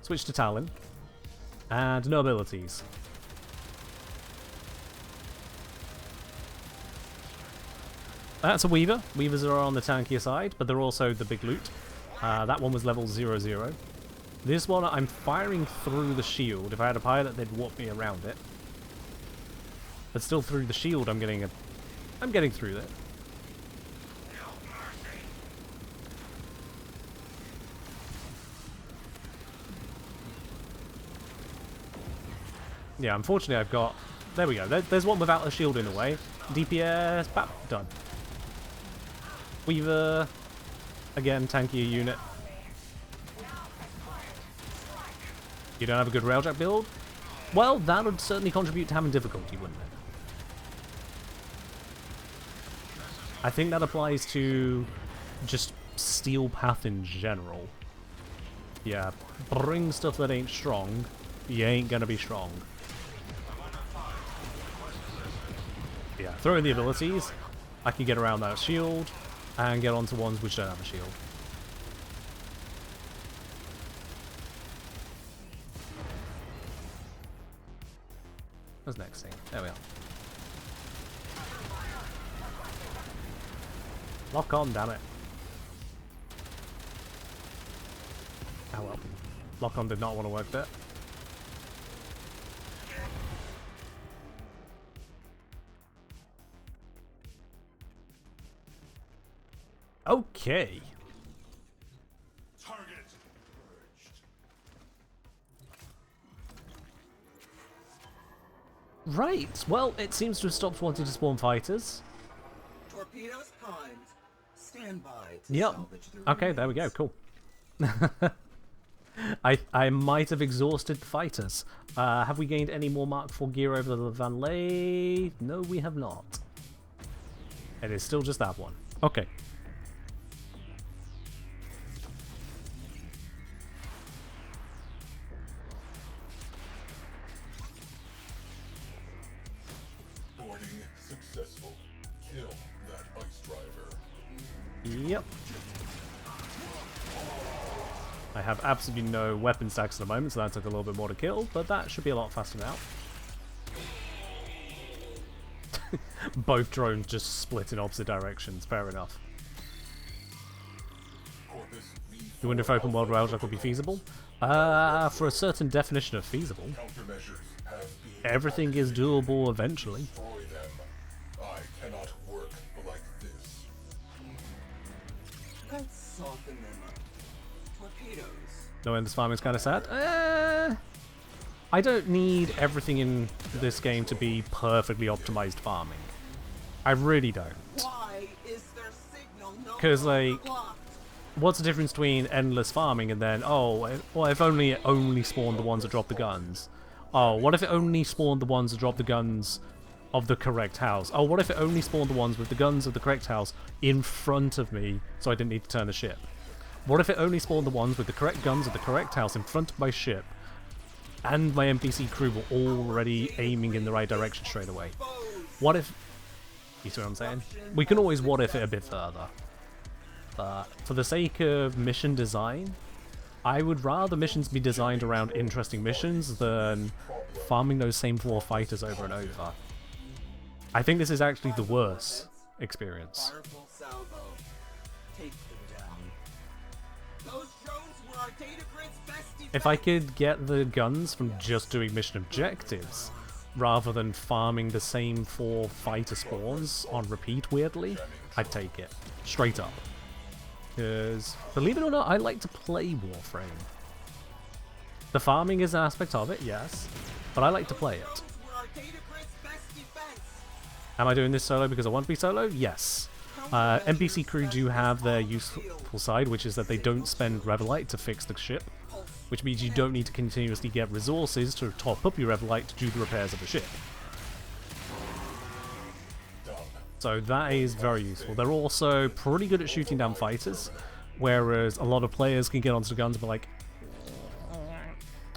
Switch to Talon. And no abilities. That's a Weaver. Weavers are on the tankier side, but they're also the big loot. That one was level 0-0. This one, I'm firing through the shield. If I had a pilot, they'd warp me around it. But still through the shield, I'm getting through it. Yeah, unfortunately I've got... There we go. There's one without a shield in the way. DPS, bap, done. Weaver, again, tankier unit. You don't have a good Railjack build? Well, that would certainly contribute to having difficulty, wouldn't it? I think that applies to just Steel Path in general. Yeah, bring stuff that ain't strong. You ain't gonna be strong. Yeah, throw in the abilities. I can get around that shield and get onto ones which don't have a shield. What's next thing? There we are. Lock on, damn it. Oh well. Lock on did not want to work there. Okay. Target purged. Right, well, it seems to have stopped wanting to spawn fighters. Torpedoes primed. Stand by to Yep. salvage the Okay, there we go, cool. I might have exhausted the fighters. Have we gained any more Mark 4 gear over the Van Lay? No, we have not. It is still just that one. Okay. Boarding successful. Kill that ice driver. Yep. I have absolutely no weapon stacks at the moment, so that took a little bit more to kill, but that should be a lot faster now. Both drones just split in opposite directions, fair enough. Corpus V4 You wonder if open world Railjack will be feasible? For a certain definition of feasible, countermeasures have been everything is doable eventually. destroy them. I cannot work like this. Let's soften them up. Torpedoes. No endless farming is kind of sad. I don't need everything in this game to be perfectly optimized farming. I really don't. Why is their signal no 'Cause, longer like, blocked? What's the difference between endless farming and then, oh, well, if only it only spawned the ones that drop the guns? Oh, what if it only spawned the ones that drop the guns of the correct house? Oh, what if it only spawned the ones with the guns of the correct house in front of me so I didn't need to turn the ship? What if it only spawned the ones with the correct guns of the correct house in front of my ship and my NPC crew were already aiming in the right direction straight away? What if... You see what I'm saying? We can always what if it a bit further. But for the sake of mission design, I would rather missions be designed around interesting missions than farming those same 4 fighters over and over. I think this is actually the worst experience. Powerful salvo. Take them down. Those drones were our data grid's best defense. If I could get the guns from just doing mission objectives, rather than farming the same 4 fighter spawns on repeat weirdly, I'd take it. Straight up. Because, believe it or not, I like to play Warframe. The farming is an aspect of it, yes, but I like to play it. Drones were our data grid's best defense. Am I doing this solo because I want to be solo? Yes. NPC crew do have their useful side, which is that they don't spend Revelite to fix the ship, which means you don't need to continuously get resources to top up your Revelite to do the repairs of the ship. So that is very useful. They're also pretty good at shooting down fighters, whereas a lot of players can get onto the guns and be like,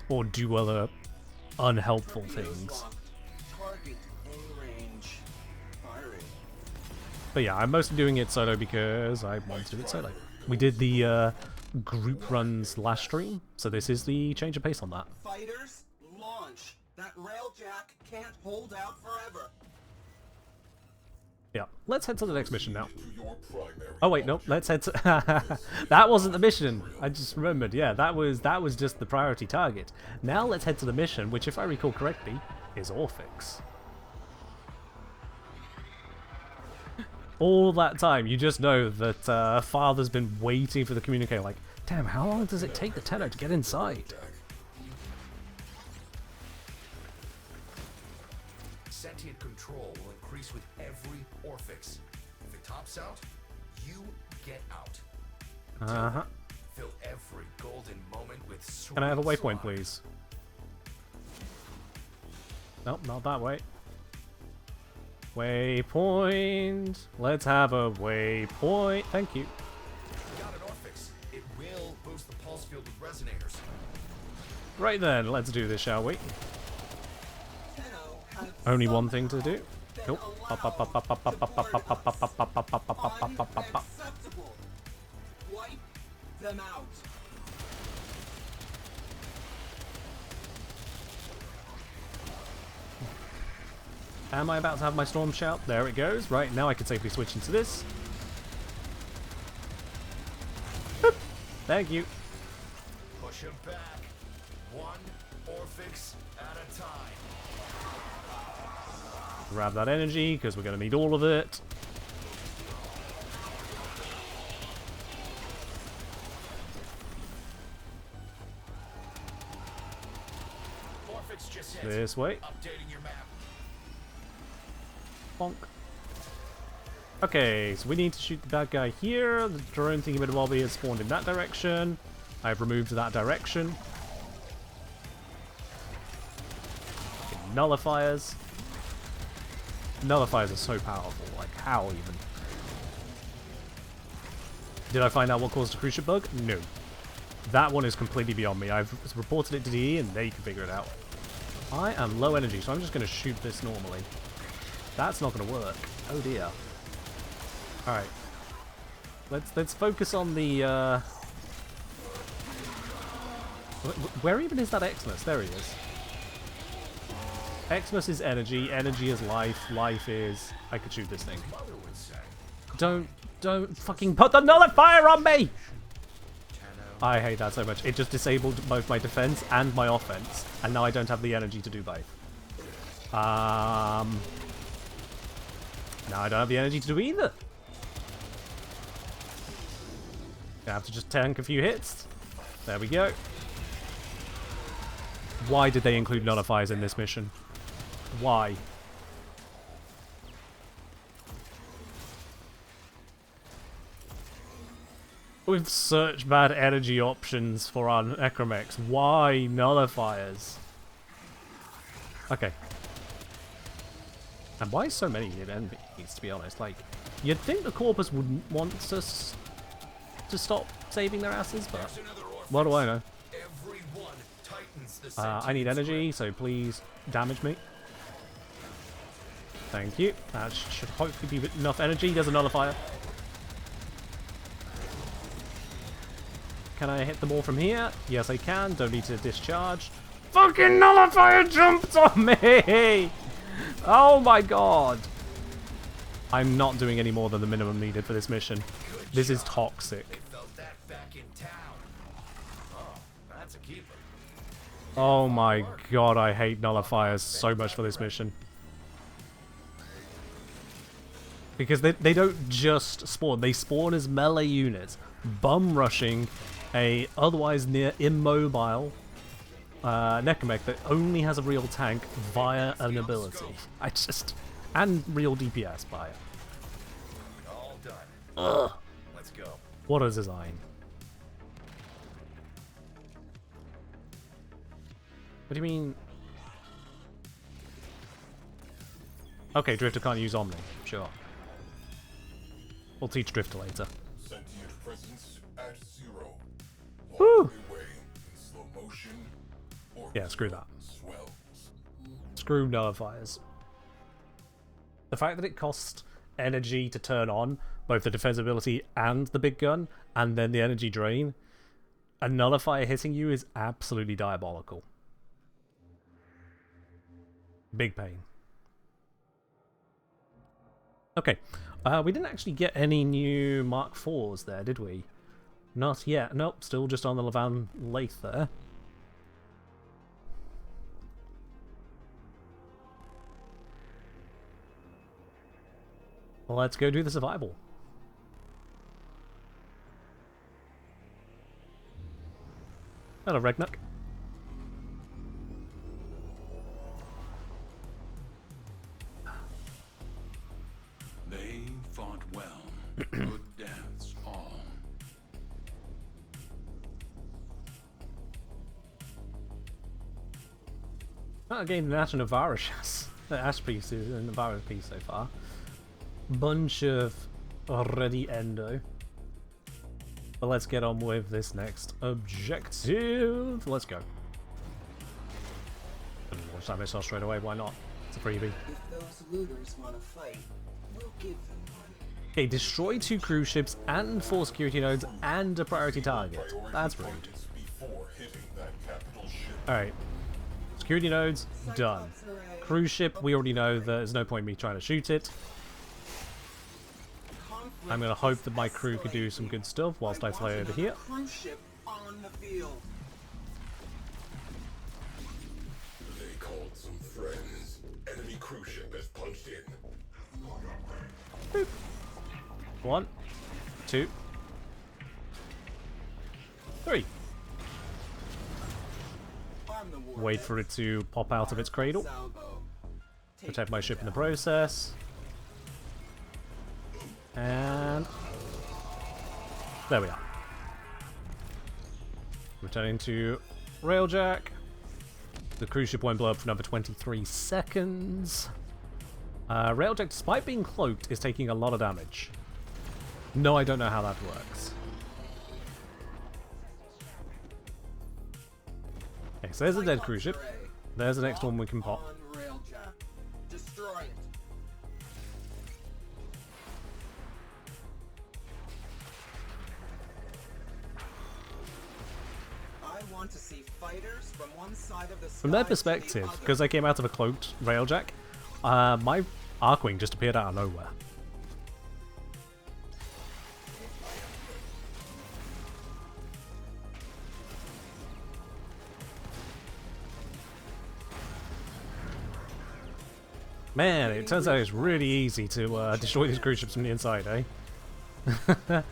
or do other unhelpful things. Target in range. Firing. But yeah, I'm mostly doing it solo because I want to do it solo. We did the group runs last stream, so this is the change of pace on that. Fighters, launch. That Railjack can't hold out forever. Yeah, let's head to the next mission now. To your primary Oh wait, nope. Let's head to. That wasn't the mission. I just remembered. Yeah, that was just the priority target. Now let's head to the mission, which, if I recall correctly, is Orphix. All that time, you just know that Father's been waiting for the communique. Like, damn, how long does it take the Tenno to get inside? Sentient control will increase with every Orphix. If it tops out, you get out. Uh-huh. Fill every golden moment with sweet Can I have a waypoint, slime. please? Nope, not that way. Waypoint. Let's have a waypoint. Thank you. Got an Orphix. It will boost the pulse field with resonators. Right then, let's do this, shall we? Tenno has Only one thing to do. been Cool. unacceptable. Wipe them out. Am I about to have my storm shout? There it goes. Right, now I can safely switch into this. Boop. Thank you. Push him back. One Orphix at a time. Grab that energy, because we're going to need all of it. Orphix just hit. This way. Updating your map. Bonk. Okay, so we need to shoot the bad guy here. The drone thingy bit of lobby has spawned in that direction. I've removed that direction. Okay, nullifiers. Nullifiers are so powerful. Like, how even? Did I find out what caused the cruise ship bug? No. That one is completely beyond me. I've reported it to DE and they can figure it out. I am low energy, so I'm just going to shoot this normally. That's not going to work. Oh dear. Alright. Let's focus on the, where even is that Xmas? There he is. Xmas is energy, energy is life, life is... I could shoot this thing. Don't fucking put the nullifier on me! I hate that so much. It just disabled both my defense and my offense, and now I don't have the energy to do both. Now I don't have the energy to do either. I have to just tank a few hits. There we go. Why did they include nullifiers in this mission? Why? With such bad energy options for our Necromex, why nullifiers? Okay. And why so many enemies, to be honest? Like, you'd think the Corpus wouldn't want us to stop saving their asses, but what do I know? I need energy, so please damage me. Thank you. That should hopefully be enough energy. There's a nullifier. Can I hit them all from here? Yes, I can. Don't need to discharge. Fucking nullifier jumped on me! Oh my god. I'm not doing any more than the minimum needed for this mission. This is toxic. Oh my god, I hate nullifiers so much for this mission. Because they don't just spawn, they spawn as melee units, bum rushing a otherwise near immobile Necromech that only has a real tank via an ability. And real DPS by it. All done. Ugh. Let's go. What a design. What do you mean? Okay, Drifter can't use Omni. Sure. We'll teach Drifter later. Sentient presence at 0. Woo! Away in slow motion. Yeah, screw that. Swells. Screw nullifiers. The fact that it costs energy to turn on both the defense ability and the big gun, and then the energy drain, a nullifier hitting you is absolutely diabolical. Big pain. Okay, we didn't actually get any new Mk4s there, did we? Not yet. Nope, still just on the Levan Lathe there. Well, let's go do the survival. Hello, Regnuck. They fought well. Good deaths all. Not again the National Navarra Ash piece and Navarra piece so far. Bunch of already endo. But let's get on with this next objective. Let's go. Launch that missile straight away, why not? It's a freebie. If those looters want to fight, we'll give them one. Okay, destroy 2 cruise ships and 4 security nodes and a priority target. That's rude. Before hitting that capital ship. Alright. Security nodes, done. Cruise ship, we already know there's no point in me trying to shoot it. I'm going to hope that my crew can do some good stuff whilst I fly over here. Cruise ship on the field. They called some friends. Enemy cruise ship has punched in. Boop. 1, 2, 3. Wait for it to pop out of its cradle. Protect my ship in the process. And there we are. Returning to Railjack. The cruise ship won't blow up for another 23 seconds. Railjack, despite being cloaked, is taking a lot of damage. No, I don't know how that works. Okay, so there's a dead cruise ship. There's the next one we can pop. Railjack. Destroy it. I want to see fighters from one side of the From their perspective, because they came out of a cloaked Railjack, my Archwing just appeared out of nowhere. Man, it turns out it's really easy to destroy these cruise ships from the inside, eh?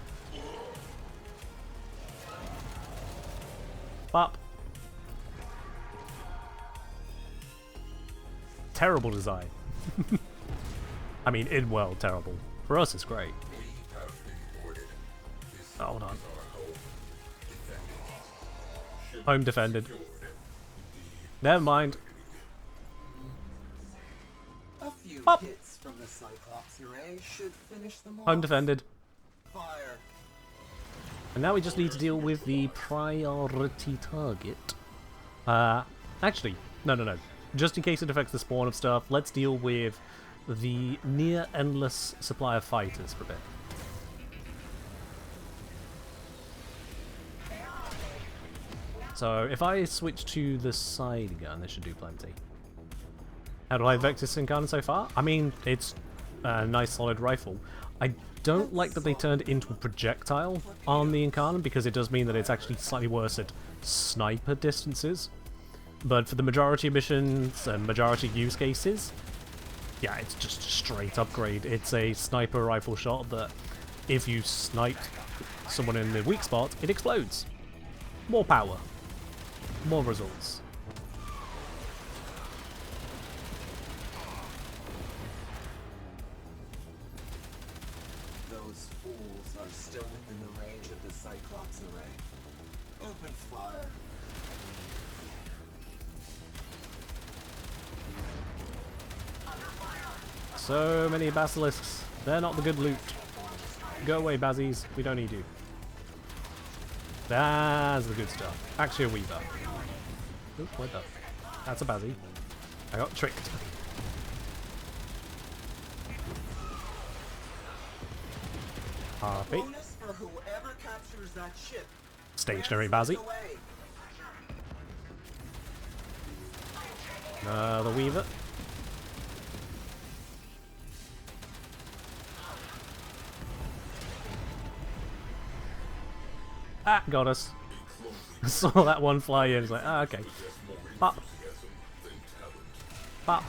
Pop. Terrible design. I mean, in world, terrible. For us, it's great. Oh, hold on. Home defended. Never mind. A few Pop. hits from the Cyclops array should finish them off. Home defended. Fire. And now we just need to deal with the priority target. Actually, no. Just in case it affects the spawn of stuff, let's deal with the near endless supply of fighters for a bit. So if I switch to the side gun, this should do plenty. How do I like Vectis Incarnate so far? I mean, it's a nice solid rifle. I don't like that they turned it into a projectile on the Incarnate, because it does mean that it's actually slightly worse at sniper distances. But for the majority of missions and majority use cases, yeah, it's just a straight upgrade. It's a sniper rifle shot that if you snipe someone in the weak spot, it explodes. More power. More results. Those fools are still within the range of the Cyclops array. Open fire. So many basilisks. They're not the good loot. Go away, Bazzies. We don't need you. That's the good stuff. Actually a Weaver. Oop, what the? That's a Bazzie. I got tricked. Harpy. Bonus for whoever captures that ship. Stationary Bazzie. The Weaver. Ah, got us. Saw that one fly in. It's like, ah, okay. Pop. Pop.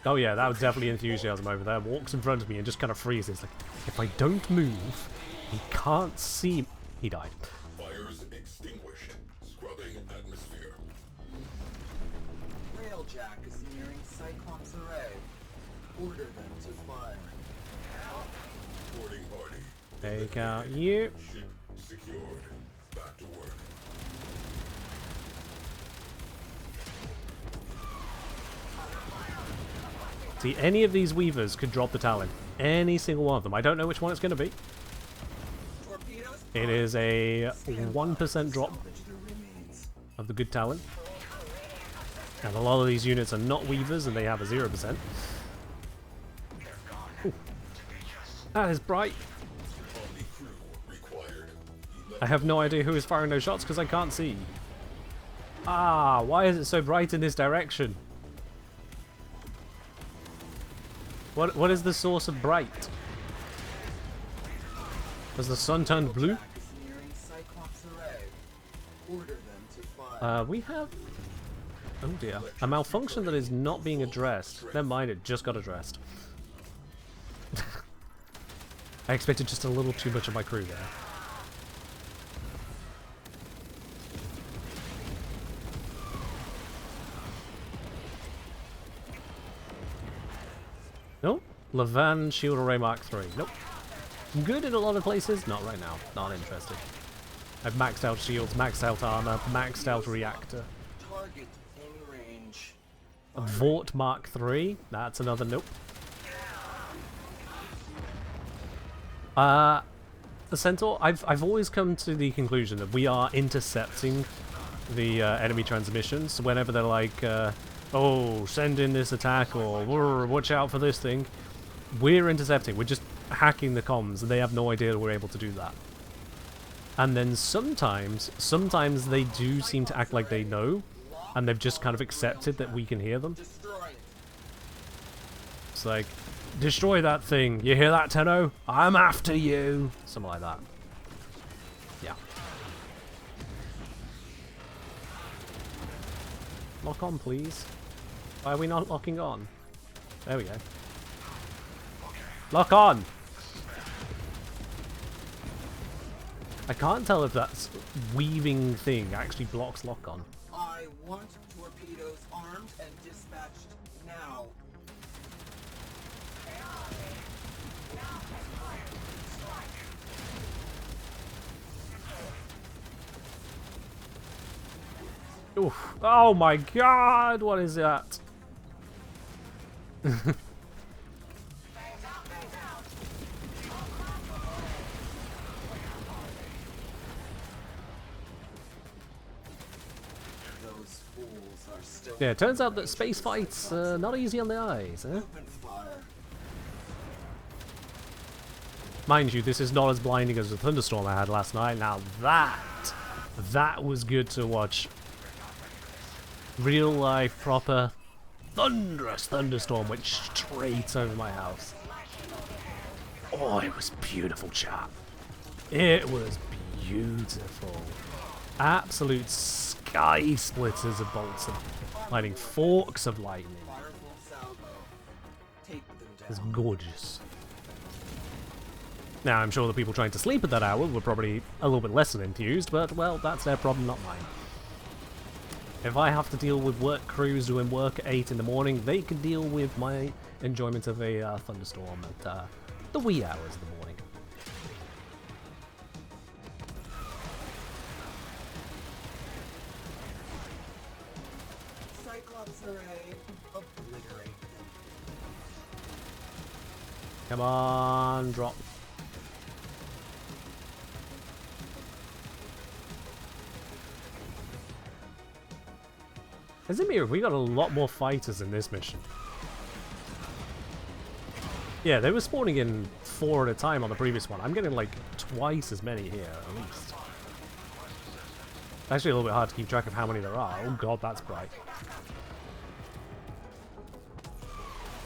Oh yeah, that was definitely enthusiasm over there. Walks in front of me and just kind of freezes. Like, if I don't move, he can't see. He died. Fires extinguished. Scrubbing atmosphere. Railjack is nearing Cyclops array. Order them to fire. Boarding party. Take out you. Ship secured. Back to work. See, any of these Weavers could drop the Talon. Any single one of them. I don't know which one it's going to be. Torpedoes. It is a 1% drop of the good Talon. And a lot of these units are not Weavers and they have a 0%. Ooh. That is bright. I have no idea who is firing those shots because I can't see. Ah, why is it so bright in this direction? What is the source of bright? Has the sun turned blue? We have... Oh dear. A malfunction that is not being addressed. Never mind, it just got addressed. I expected just a little too much of my crew there. No? Levan Shield Array Mark 3. Nope. Good in a lot of places. Not right now. Not interested. I've maxed out shields, maxed out armor, maxed out reactor. Target in range. Vort Mark 3. That's another nope. The Centaur, I've always come to the conclusion that we are intercepting the enemy transmissions whenever they're like, oh, send in this attack, or watch out for this thing. We're intercepting. We're just hacking the comms, and they have no idea that we're able to do that. And then sometimes they do seem to act like they know, and they've just kind of accepted that we can hear them. It's like, destroy that thing. You hear that, Tenno? I'm after you. Something like that. Yeah. Lock on, please. Why are we not locking on? There we go. Lock on! I can't tell if that weaving thing actually blocks lock on. I want torpedoes armed and dispatched now. Oof. Oh my god, what is that? Yeah, it turns out that space fights are not easy on the eyes, eh? Mind you, this is not as blinding as the thunderstorm I had last night. Now that was good to watch. Real life, proper, thunderous thunderstorm went straight over my house. Oh, it was beautiful, chat. It was beautiful. Absolute sky splitters of bolts of lightning, forks of lightning. It's gorgeous. Now, I'm sure the people trying to sleep at that hour were probably a little bit less than enthused, but, well, that's their problem, not mine. If I have to deal with work crews doing work at 8 in the morning, they can deal with my enjoyment of a thunderstorm at the wee hours of the morning. Cyclops array, obliterate them. Come on, drop. Isn't it? We got a lot more fighters in this mission. Yeah, they were spawning in 4 at a time on the previous one. I'm getting like twice as many here, at least. It's actually a little bit hard to keep track of how many there are. Oh god, that's bright.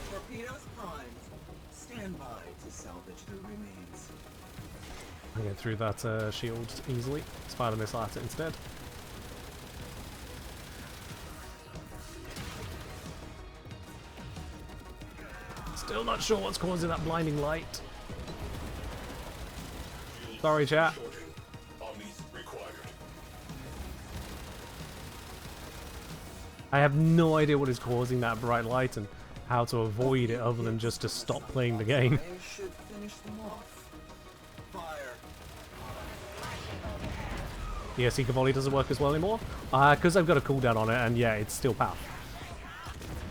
Torpedoes primed. Stand by to salvage the remains. I get through that shield easily. Spider missile at it instead. Still not sure what's causing that blinding light. Sorry, chat. I have no idea what is causing that bright light and how to avoid it other than just to stop playing the game. Should finish them off. Fire. Yeah, Seeker Volley doesn't work as well anymore. Because I've got a cooldown on it, and yeah, it's Steel Path.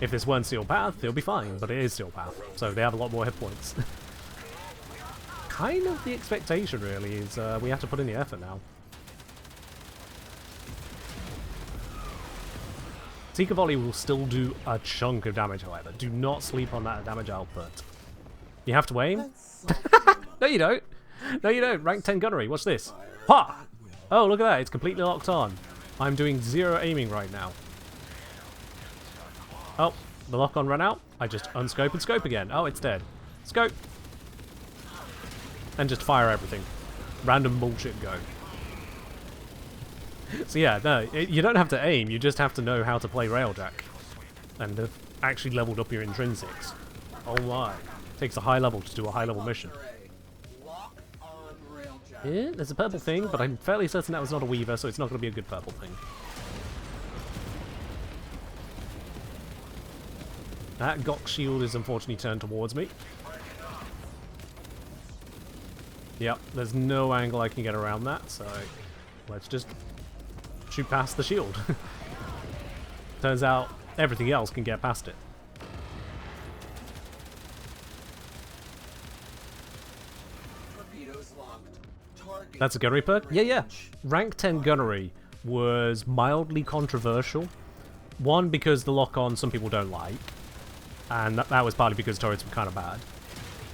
If this weren't Steel Path, it'll be fine, but it is Steel Path, so they have a lot more hit points. Kind of the expectation, really, is we have to put in the effort now. Seeker Volley will still do a chunk of damage, however. Do not sleep on that damage output. You have to aim? No, you don't. No, you don't. Rank 10 gunnery. Watch this. Ha! Oh, look at that. It's completely locked on. I'm doing 0 aiming right now. Oh, the lock-on ran out. I just unscope and scope again. Oh, it's dead. Scope. And just fire everything. Random bullshit go. So yeah, no, you don't have to aim, you just have to know how to play Railjack. And have actually leveled up your intrinsics. Oh my. Takes a high level to do a high level mission. Yeah, there's a purple thing, but I'm fairly certain that was not a Weaver, so it's not going to be a good purple thing. That Gok shield is unfortunately turned towards me. Yep, there's no angle I can get around that, so let's just shoot past the shield. Turns out everything else can get past it. Torpedoes locked. Target That's a gunnery perk? Yeah, yeah. range. Rank 10 gunnery was mildly controversial. One, because the lock-on some people don't like, and that was partly because turrets were kind of bad.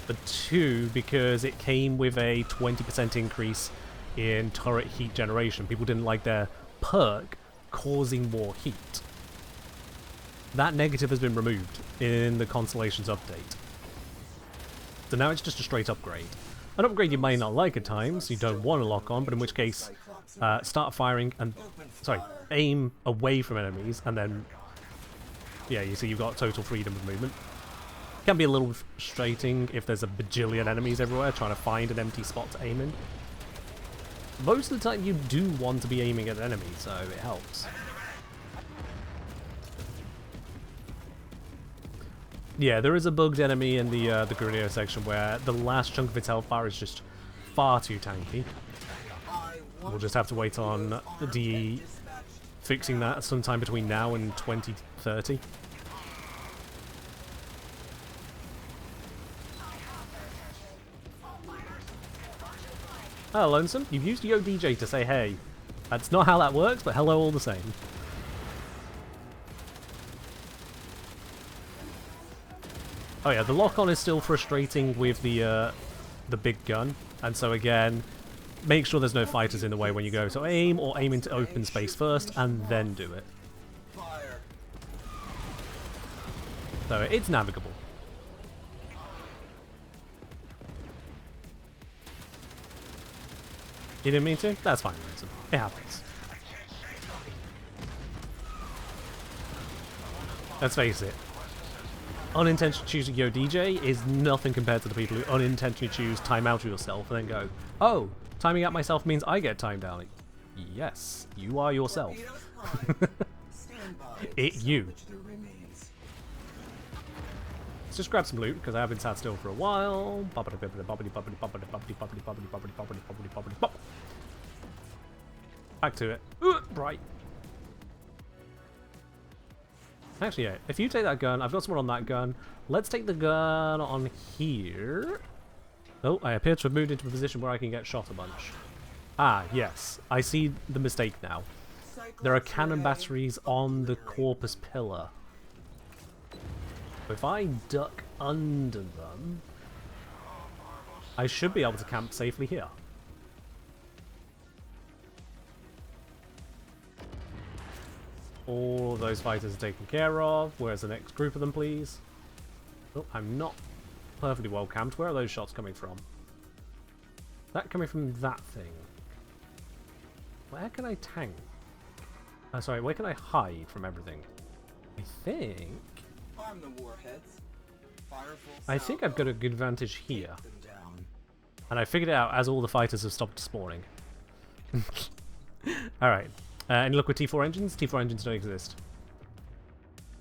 But two, because it came with a 20% increase in turret heat generation. People didn't like their perk causing more heat. That negative has been removed in the Constellations update. So now it's just a straight upgrade. An upgrade you may not like at times, you don't want to lock on, but in which case, start firing and, sorry, aim away from enemies, and then, yeah, you see you've got total freedom of movement. Can be a little frustrating if there's a bajillion enemies everywhere trying to find an empty spot to aim in. Most of the time you do want to be aiming at enemies, so it helps. Yeah, there is a bugged enemy in the Grenadier section where the last chunk of its health bar is just far too tanky. We'll just have to wait on the DE fixing that sometime between now and 2030. Oh, Lonesome, you've used Yo DJ to say hey. That's not how that works, but hello all the same. Oh yeah, the lock-on is still frustrating with the big gun, and so again, make sure there's no fighters in the way when you go. So aim or aim into open space first, and then do it. Fire. So it's navigable. You didn't mean to? That's fine, Ransom. It happens. Let's face it. Unintentionally choosing Yo DJ is nothing compared to the people who unintentionally choose time out yourself and then go, oh, timing out myself means I get timed out. Yes, you are yourself. Stand by. It you. Which there remains. Let's just grab some loot because I have been sat still for a while. Back to it. Right. Actually, yeah, if you take that gun, I've got someone on that gun. Let's take the gun on here. Oh, I appear to have moved into a position where I can get shot a bunch. Ah, yes. I see the mistake now. There are cannon batteries on the Corpus pillar. If I duck under them, I should be able to camp safely here. All those fighters are taken care of. Where's the next group of them, please? Oh, I'm not perfectly well camped. Where are those shots coming from? That coming from that thing. Where can I tank? Sorry, where can I hide from everything? I think... Arm the warheads. Fire full I think I've got a good advantage here. them down. And I figured it out as all the fighters have stopped spawning. Alright. Any look with T4 engines? T4 engines don't exist.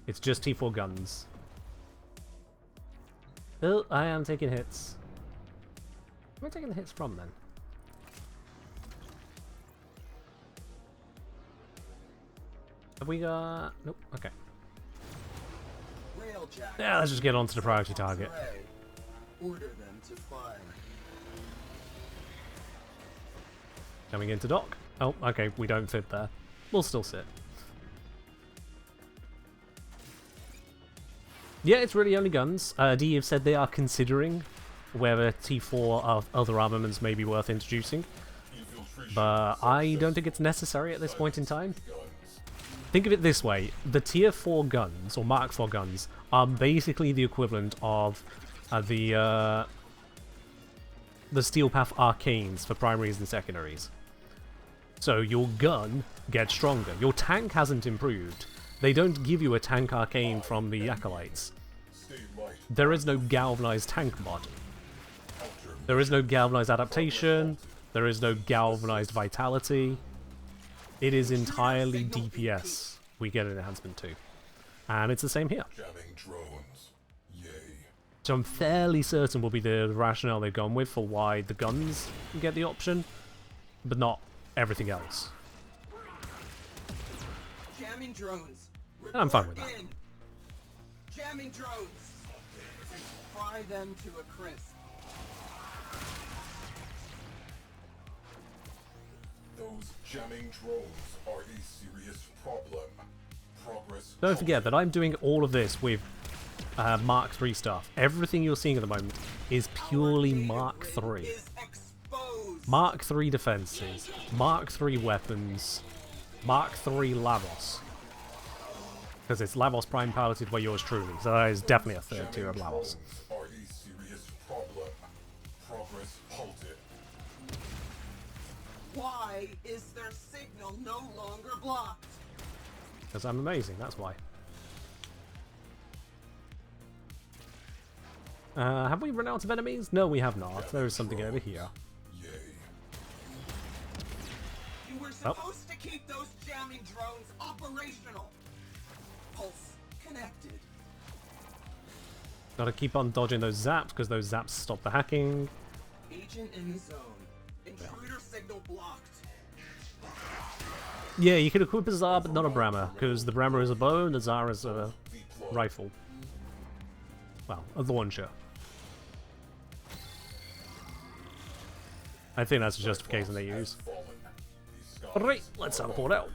It's just T4 guns. Oh, I am taking hits. Where am I taking the hits from then? Have we got... Nope, okay. Railjack. Yeah, let's just get on to the priority target. Order them to fire. Coming into dock. Oh, okay, we don't fit there. We'll still sit. Yeah, it's really only guns. DE have said they are considering whether T4 of other armaments may be worth introducing. But I don't think it's necessary at this point in time. Think of it this way. The Tier 4 guns, or Mark 4 guns, are basically the equivalent of the Steel Path Arcanes for primaries and secondaries. So your gun gets stronger. Your tank hasn't improved. They don't give you a tank arcane from the Acolytes. There is no galvanized tank mod. There is no galvanized adaptation. There is no galvanized vitality. It is entirely DPS we get an enhancement to. And it's the same here. Jamming drones. Yay. So I'm fairly certain will be the rationale they've gone with for why the guns get the option, but not everything else. Jamming drones. And I'm fine with that. In. Jamming drones. Fry them to a crisp. Those jamming drones are a serious problem. Progress. Don't forget that I'm doing all of this with Mark III stuff. Everything you're seeing at the moment is purely Mark III. Mark III defenses, Mark III weapons, Mark III Lavos. Because it's Lavos Prime piloted by yours truly, so that is definitely a third tier of Lavos. Are a serious problem. Progress halted. Why is their signal no longer blocked? Because I'm amazing, that's why. Have we run out of enemies? No, we have not. There is something over here. Yay. You were supposed to keep those jamming drones operational. Pulse connected. Gotta keep on dodging those zaps, because those zaps stop the hacking. Agent in the zone. Intruder signal blocked. Yeah, you could equip a Tsar, but not a Brammer, because the Brammer is a bow and the Tsar is a rifle. Well, a launcher. I think that's the justification they use. Alright, let's teleport out.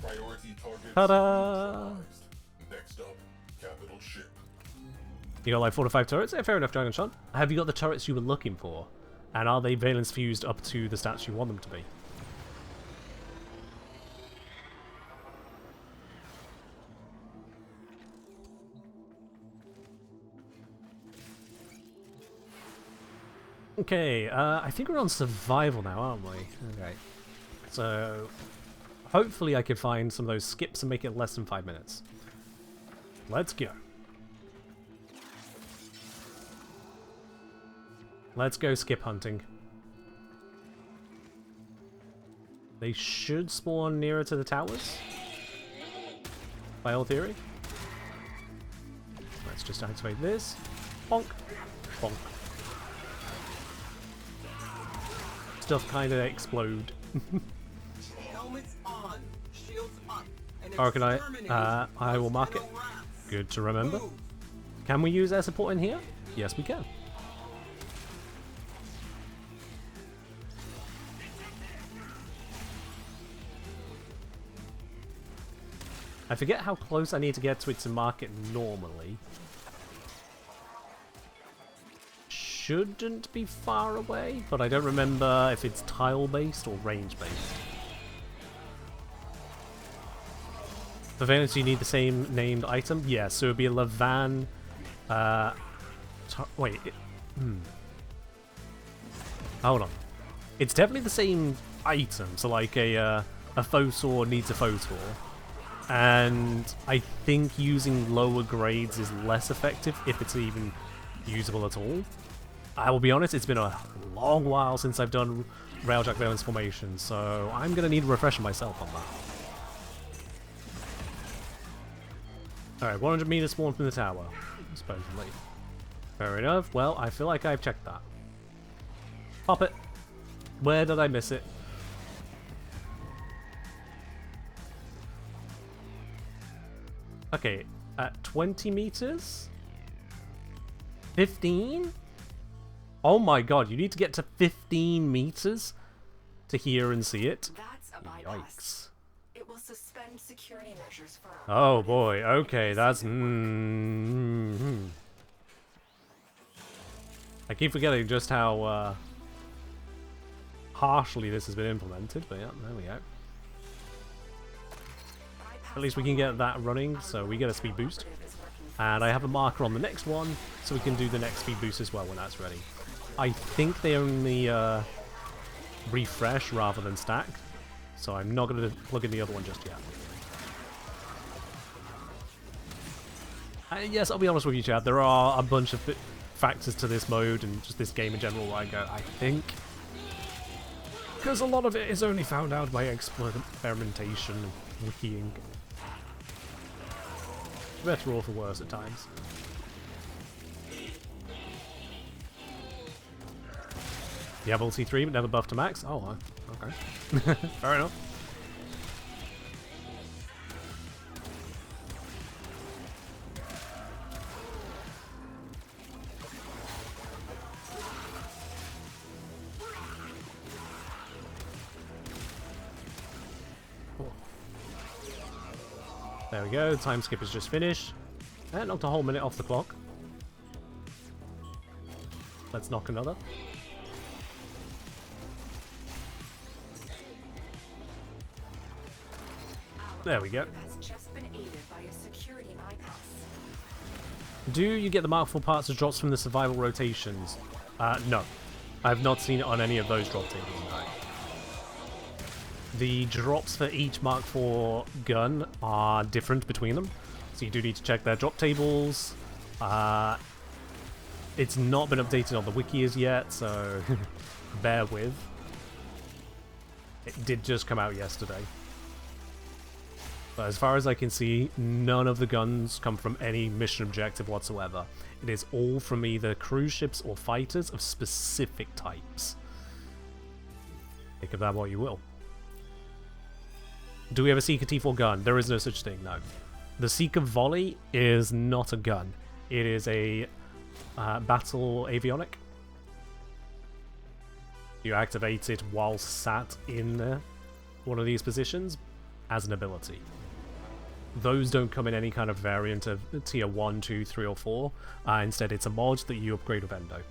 Priority targets. Ta-da! Next up, capital ship. You got like 4 to 5 turrets? Yeah, fair enough, Dragon Sean. Have you got the turrets you were looking for? And are they valence fused up to the stats you want them to be? Okay, I think we're on survival now, aren't we? Okay. So, hopefully I can find some of those skips and make it less than 5 minutes. Let's go. Let's go skip hunting. They should spawn nearer to the towers, by all theory. Let's just activate this. Bonk. Bonk. Stuff kind of explode. Helmets on, shields up, and I will mark it. Good to remember. Can we use air support in here? Yes, we can. I forget how close I need to get to it to mark it normally. Shouldn't be far away, but I don't remember if it's tile-based or range-based. For valence, you need the same named item? Yeah, so it would be a Levan... wait, hold on. It's definitely the same item, so like a Phosor needs a Phosor. And I think using lower grades is less effective, if it's even usable at all. I will be honest, it's been a long while since I've done Railjack Valence Formation, so I'm going to need a refresher myself on that. Alright, 100 meters spawn from the tower, supposedly. Fair enough. Well, I feel like I've checked that. Pop it. Where did I miss it? Okay, at 20 meters? 15? Oh my god, you need to get to 15 meters to hear and see it? That's a bypass. Yikes. It will suspend security measures for... Oh boy, okay, that's... I keep forgetting just how harshly this has been implemented, but yeah, there we go. At least we can get that running, so we get a speed boost. And I have a marker on the next one, so we can do the next speed boost as well when that's ready. I think they only refresh rather than stack, so I'm not going to plug in the other one just yet. And yes, I'll be honest with you, Chad, there are a bunch of factors to this mode and just this game in general where I go, I think. Because a lot of it is only found out by experimentation and wikiing. better or for worse at times. You have ulti 3 but never buff to max? Oh, okay. Fair enough. There we go, the time skip is just finished. And knocked a whole minute off the clock. Let's knock another. There we go. Has just been aided by a security bypass. Do you get the Mark 4 parts as drops from the survival rotations? No. I have not seen it on any of those drop tables, no. The drops for each Mark 4 gun are different between them, so you do need to check their drop tables. It's not been updated on the wiki as yet, so bear with. It did just come out yesterday. But as far as I can see, none of the guns come from any mission objective whatsoever. It is all from either cruise ships or fighters of specific types. Think of that what you will. Do we have a Seeker T4 gun? There is no such thing, no. The Seeker Volley is not a gun. It is a battle avionic. You activate it while sat in one of these positions as an ability. Those don't come in any kind of variant of tier 1, 2, 3, or 4. Instead, it's a mod that you upgrade with Endo.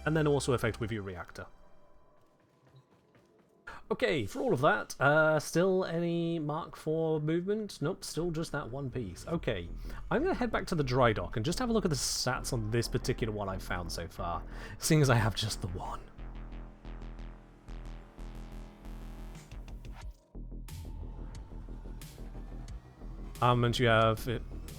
And then also affect with your reactor. Okay, for all of that, still any Mark 4 movement? Nope, still just that one piece. Okay, I'm going to head back to the dry dock and just have a look at the stats on this particular one I've found so far, seeing as I have just the one. And you have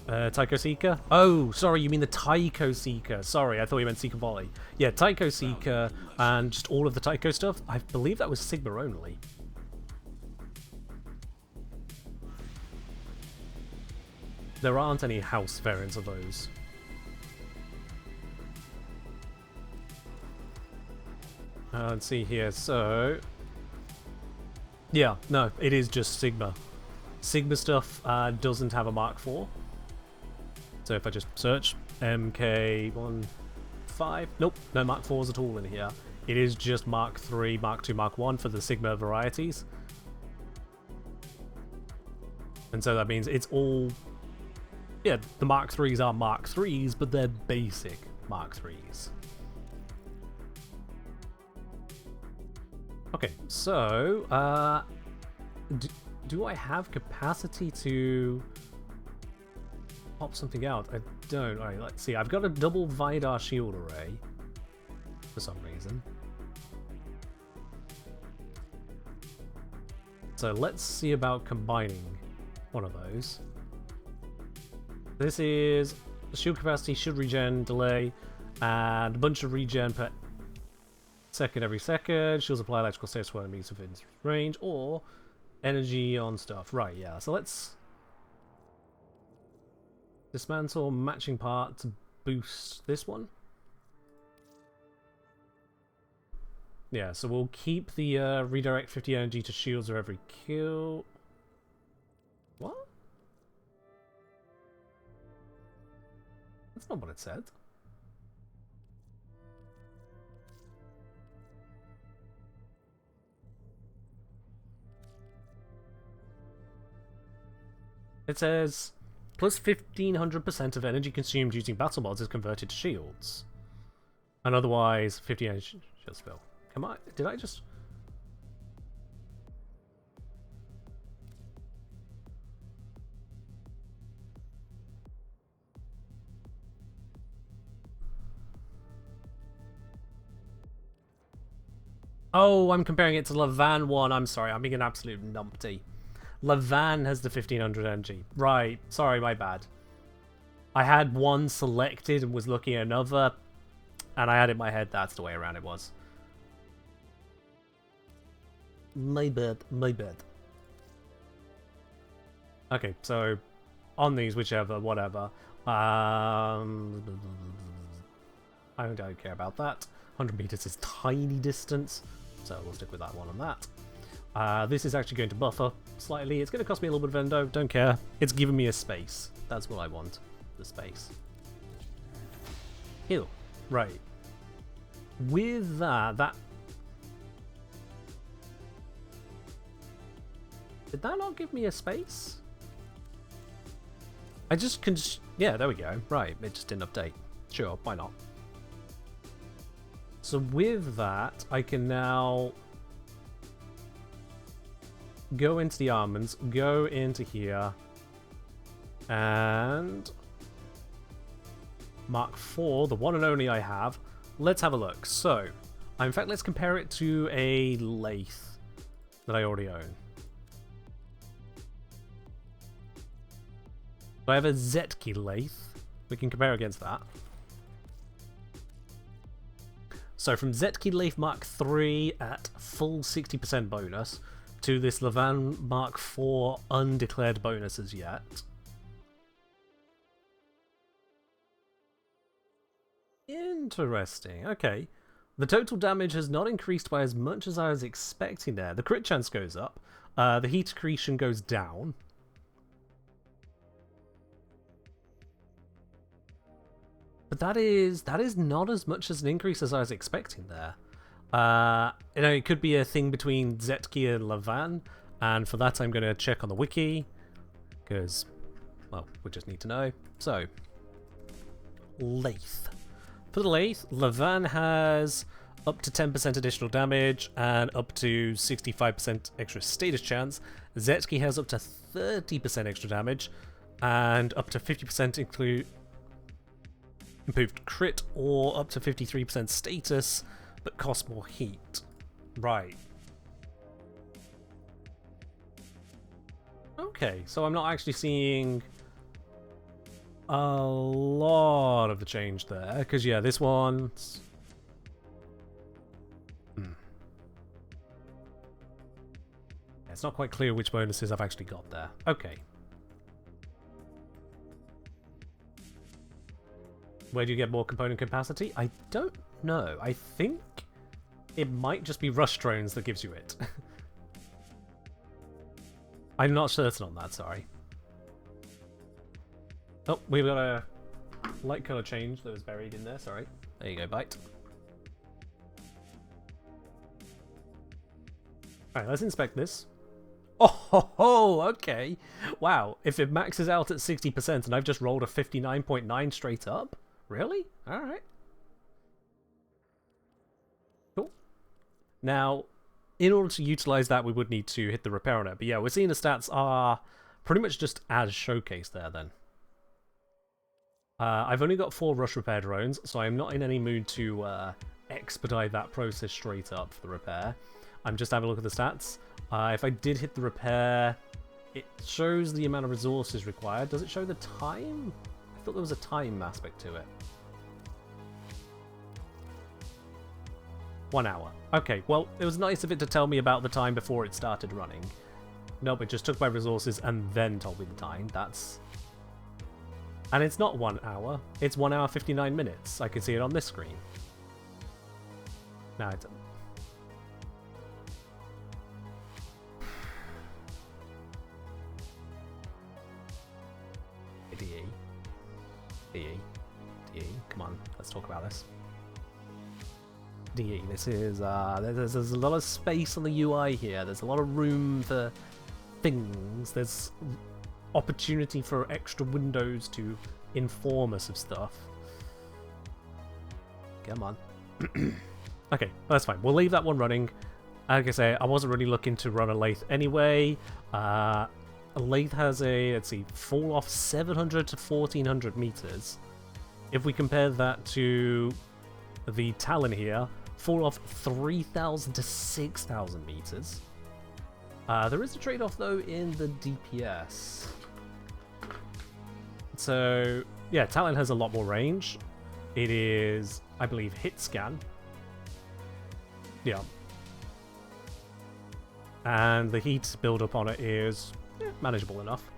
Tycho Seeker. Oh, sorry, you mean the Tycho Seeker. Sorry, I thought you meant Seeker Volley. Yeah, Tycho Seeker and just all of the Tycho stuff. I believe that was Sigma only. There aren't any house variants of those. Let's see here. So, yeah, no, it is just Sigma. Sigma stuff doesn't have a Mark 4. So if I just search Mk4, nope, no Mark 4s at all in here. It is just Mark 3, Mark 2, Mark 1 for the Sigma varieties. And so that means it's all... Yeah, the Mark 3s are Mark 3s, but they're basic Mark 3s. Okay, so... Do I have capacity to pop something out? I don't. Alright, let's see. I've got a double Vidar shield array for some reason. So let's see about combining one of those. This is shield capacity, shield regen, delay, and a bunch of regen per second every second. Shields apply electrical status for enemies within range, or energy on stuff. Right, yeah. So let's dismantle matching part to boost this one. Yeah, so we'll keep the redirect 50 energy to shields of every kill. What? That's not what it said. It says, plus 1500% of energy consumed using battle mods is converted to shields. And otherwise, 50 energy shield spell. Come on, did I just... Oh, I'm comparing it to Levan 1. I'm sorry, I'm being an absolute numpty. Levan has the 1500 energy. Right, sorry, my bad. I had one selected and was looking at another, and I had in my head that's the way around it was. My bad, my bad. Okay, so on these, whichever, whatever. I don't care about that. 100 meters is tiny distance, so we'll stick with that one on that. This is actually going to buffer slightly. It's going to cost me a little bit of endo. Don't care. It's giving me a space. That's what I want. The space. Ew. Right. With that... Did that not give me a space? I just can... Yeah, there we go. Right, it just didn't update. Sure, why not? So with that, I can now go into the armaments, go into here, and Mk4, the one and only I have. Let's have a look. So, in fact, let's compare it to a lathe that I already own. So I have a Zetki lathe. We can compare against that. So from Zetki lathe Mk3 at full 60% bonus to this Levan Mk4 undeclared bonuses yet. Interesting. Okay. The total damage has not increased by as much as I was expecting there. The crit chance goes up. The heat accretion goes down. But that is not as much as an increase as I was expecting there. You know, it could be a thing between Zetki and Levan, and for that I'm going to check on the wiki, because, well, we just need to know. So, lathe. For the lathe, Levan has up to 10% additional damage and up to 65% extra status chance. Zetki has up to 30% extra damage and up to 50% improved crit, or up to 53% status, but costs more heat. Right. Okay, so I'm not actually seeing a lot of the change there, because yeah, this one's... It's not quite clear which bonuses I've actually got there. Okay. Where do you get more component capacity? I don't know. I think it might just be rush drones that gives you it. I'm not certain on that, sorry. Oh, we've got a light color change that was buried in there, sorry. There you go, Bite. Alright, let's inspect this. Oh, ho, ho, okay. Wow, if it maxes out at 60% and I've just rolled a 59.9 straight up? Really? Alright. Cool. Now, in order to utilize that, we would need to hit the repair on it. But yeah, we're seeing the stats are pretty much just as showcased there then. I've only got 4 rush repair drones, so I'm not in any mood to expedite that process straight up for the repair. I'm just having a look at the stats. If I did hit the repair, it shows the amount of resources required. Does it show the time? I thought there was a time aspect to it. 1 hour. Okay, well, it was nice of it to tell me about the time before it started running. Nope, it just took my resources and then told me the time. That's... And it's not 1 hour. It's 1 hour 59 minutes. I can see it on this screen. No, it's... DE, come on, let's talk about this. DE, this is, there's a lot of space on the UI here, there's a lot of room for things, there's opportunity for extra windows to inform us of stuff. Come on. Okay, that's fine, we'll leave that one running. Like I say, I wasn't really looking to run a lathe anyway. A lathe has a, let's see, fall off 700 to 1400 meters. If we compare that to the Talon here, fall off 3000 to 6000 meters. There is a trade-off though in the DPS. So yeah, Talon has a lot more range. It is, I believe, hit scan. Yeah. And the heat build-up on it is manageable enough.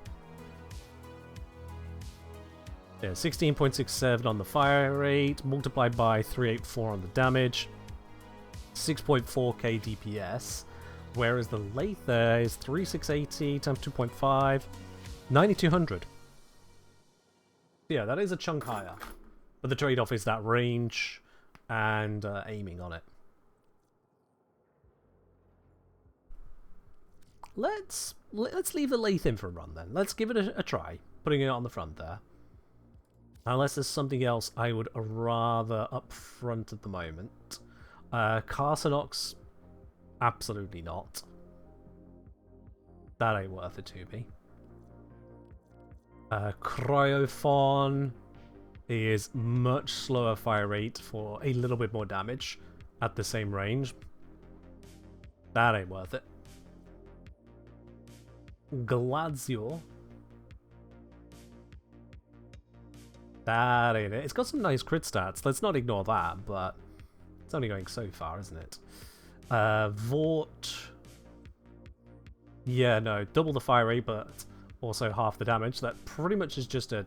Yeah, 16.67 on the fire rate, multiplied by 384 on the damage, 6.4k DPS, whereas the lathe there is 3680 times 2.5, 9200. Yeah, that is a chunk higher, but the trade-off is that range and aiming on it. Let's leave the lathe in for a run then. Let's give it a try, putting it on the front there. Unless there's something else I would rather up front at the moment. Carsonox, absolutely not. That ain't worth it to me. Cryophon is much slower fire rate for a little bit more damage at the same range. That ain't worth it. Gladio. That ain't it. It's got some nice crit stats. Let's not ignore that, but it's only going so far, isn't it? Vort. Yeah, no. Double the fire rate, but also half the damage. That pretty much is just a...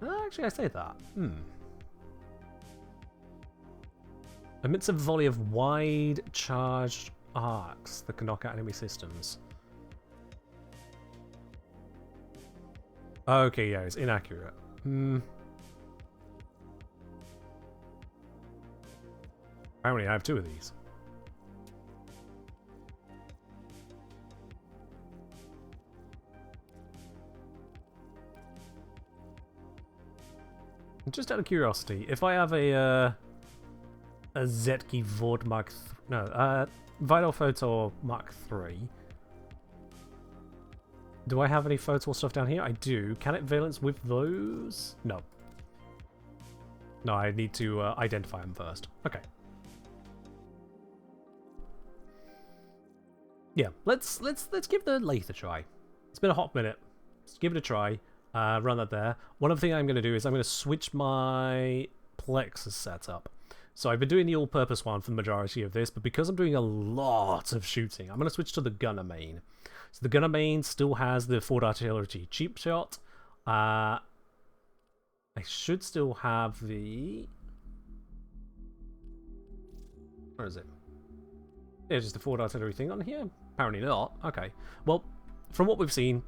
Actually, I say that. Emits a volley of wide charged arcs that can knock out enemy systems. Okay, yeah, it's inaccurate. Apparently I have two of these. Just out of curiosity, if I have a Zetki Vord Mark... Vital Photo Mark 3... Do I have any photo stuff down here? I do. Can it valence with those? No. No, I need to identify them first. Okay. Yeah, let's give the lathe a try. It's been a hot minute. Let's give it a try. Run that there. One other thing I'm going to do is I'm going to switch my Plexus setup. So I've been doing the all-purpose one for the majority of this, but because I'm doing a lot of shooting, I'm going to switch to the gunner main. So the gunner main still has the Ford Artillery cheap shot. I should still have the... Where is it? Yeah, just the Ford Artillery thing on here? Apparently not. Okay. Well, from what we've seen,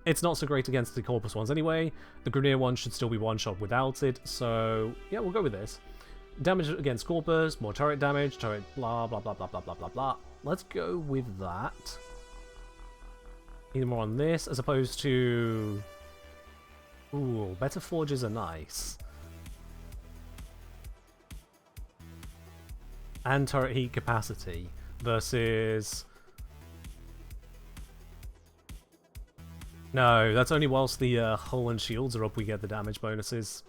it's not so great against the Corpus ones anyway. The Grenadier one should still be one-shot without it. So, yeah, we'll go with this. Damage against Corpus, more turret damage, turret blah, blah, blah, blah, blah, blah, blah, blah. Let's go with that. Either more on this, as opposed to... Ooh, better forges are nice. And turret heat capacity versus... No, that's only whilst the hull and shields are up we get the damage bonuses.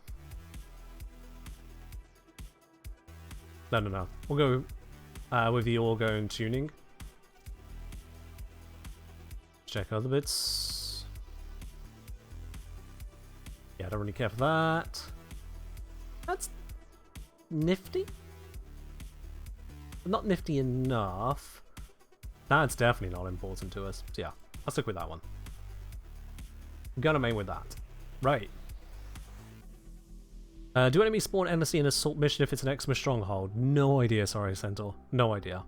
No. We'll go with the Orgo and tuning. Check other bits. Yeah, I don't really care for that. That's nifty. But not nifty enough. That's definitely not important to us. So yeah, I'll stick with that one. Gunner main with that. Right. Do enemies spawn endlessly in assault mission if it's an Xmas stronghold? No idea, sorry, Centaur. No idea.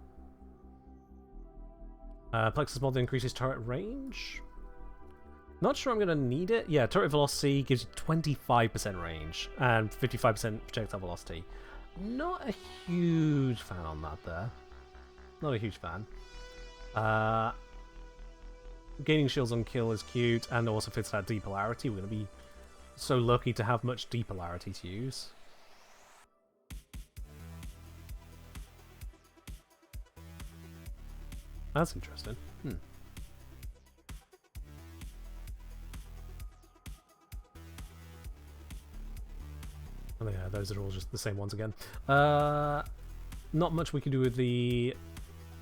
Plexus mod that increases turret range? Not sure I'm going to need it. Yeah, turret velocity gives you 25% range and 55% projectile velocity. Not a huge fan on that there. Not a huge fan. Gaining shields on kill is cute and also fits that depolarity. We're going to be so lucky to have much depolarity to use. That's interesting. Oh yeah, those are all just the same ones again. Not much we can do with the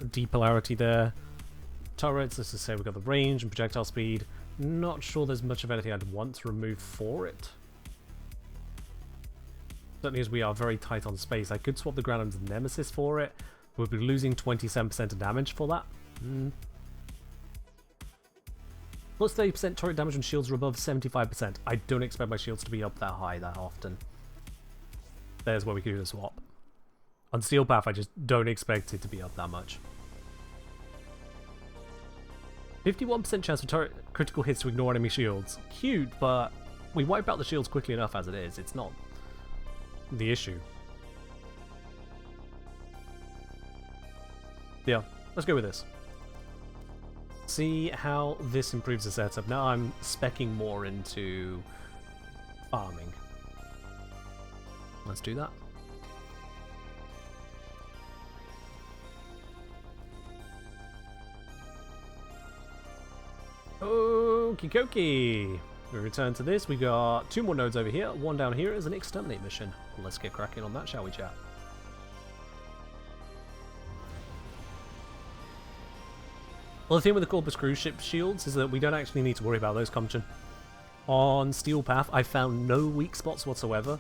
depolarity there. Turrets, let's just say we've got the range and projectile speed. Not sure there's much of anything I'd want to remove for it. Certainly as we are very tight on space. I could swap the Granum's Nemesis for it. We'll be losing 27% of damage for that. Plus 30% turret damage when shields are above 75%. I don't expect my shields to be up that high that often. There's where we can do the swap. On Steel Path, I just don't expect it to be up that much. 51% chance for turret critical hits to ignore enemy shields. Cute, but we wipe out the shields quickly enough as it is. It's not the issue. Yeah, let's go with this. See how this improves the setup. Now I'm speccing more into farming. Let's do that. Okie dokie. We return to this. We got 2 more nodes over here. One down here is an exterminate mission. Let's get cracking on that, shall we, chat? Well, the thing with the Corpus cruise ship shields is that we don't actually need to worry about those, Compton. On Steel Path, I found no weak spots whatsoever.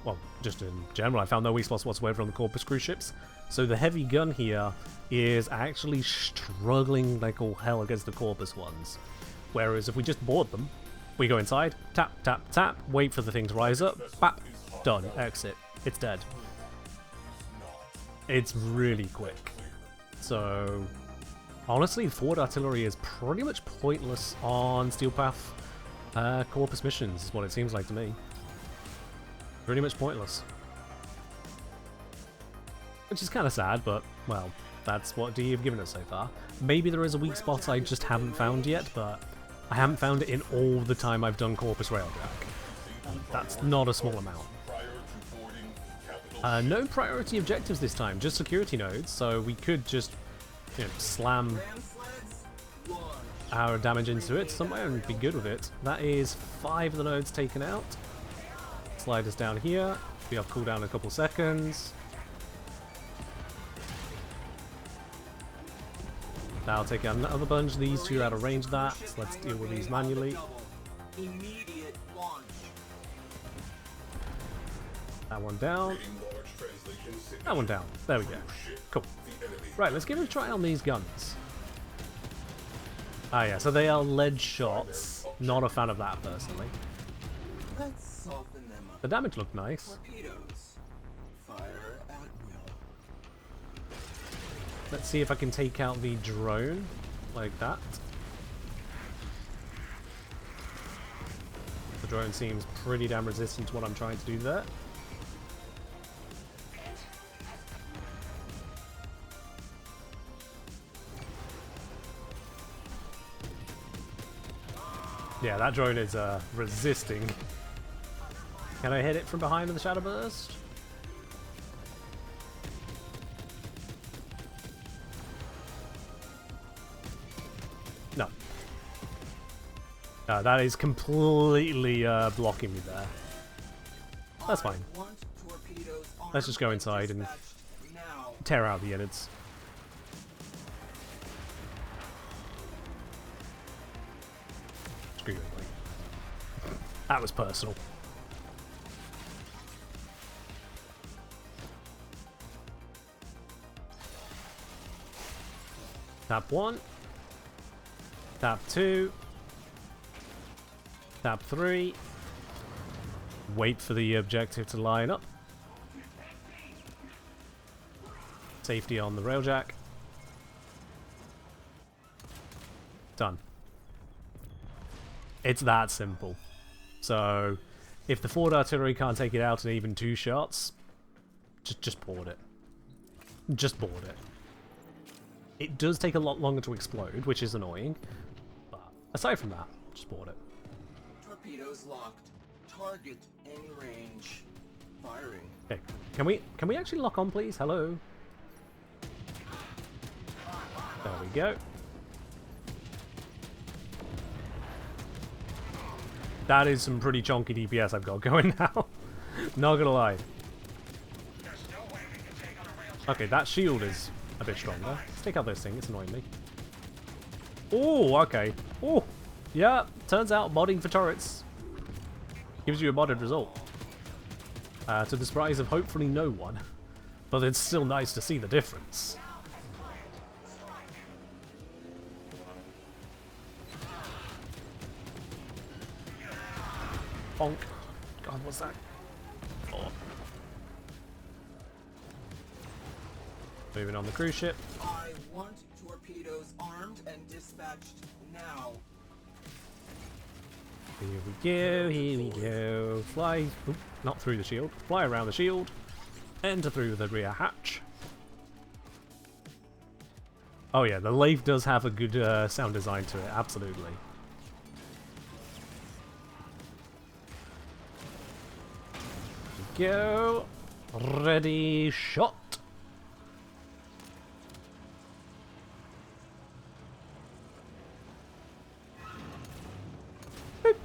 Well, just in general, I found no weak spots whatsoever on the Corpus cruise ships. So the heavy gun here is actually struggling like all hell against the Corpus ones. Whereas if we just board them, we go inside, tap, tap, tap, wait for the thing to rise up, bap, done, exit. It's dead. It's really quick. So honestly, forward artillery is pretty much pointless on Steel Path Corpus missions, is what it seems like to me. Pretty much pointless. Which is kind of sad, but, well, that's what DE have given us so far. Maybe there is a weak spot I just haven't found yet, but I haven't found it in all the time I've done Corpus Railjack. That's not a small amount. No priority objectives this time, just security nodes, so we could just, you know, slam our damage into it somewhere and be good with it. That is 5 of the nodes taken out. Slide us down here. Be off cooldown in a couple seconds. That'll take out another bunch. These 2 are out of range of that, so let's deal with these manually. That one down. That one down. There we go. Cool. Right, let's give it a try on these guns. Ah yeah, so they are lead shots. Not a fan of that personally. Let's soften them up. The damage looked nice. Torpedoes. Fire at will. Let's see if I can take out the drone like that. The drone seems pretty damn resistant to what I'm trying to do there. Yeah, that drone is resisting. Can I hit it from behind with the Shadow Burst? No. That is completely blocking me there. That's fine. Let's just go inside and tear out the innards. Screw you, anyway. That was personal. Tap 1. Tap 2. Tap 3. Wait for the objective to line up. Safety on the Railjack. Done. It's that simple. So, if the forward artillery can't take it out in even 2 shots, just board it. Just board it. It does take a lot longer to explode, which is annoying, but aside from that, just board it. Torpedoes locked. Target in range. Firing. Okay, can we actually lock on, please? Hello. There we go. That is some pretty chonky DPS I've got going now. Not gonna lie. Okay, that shield is a bit stronger. Let's take out this thing, it's annoying me. Oh, okay. Oh, yeah, turns out modding for turrets gives you a modded result. To the surprise of hopefully no one. But it's still nice to see the difference. bonk. God, what's that? Oh. Moving on the cruise ship. I want torpedoes armed and dispatched now. Here we go, here we go. Fly, oop, not through the shield. Fly around the shield. Enter through the rear hatch. Oh yeah, the lathe does have a good sound design to it, absolutely. Go. Ready, shot. Boop.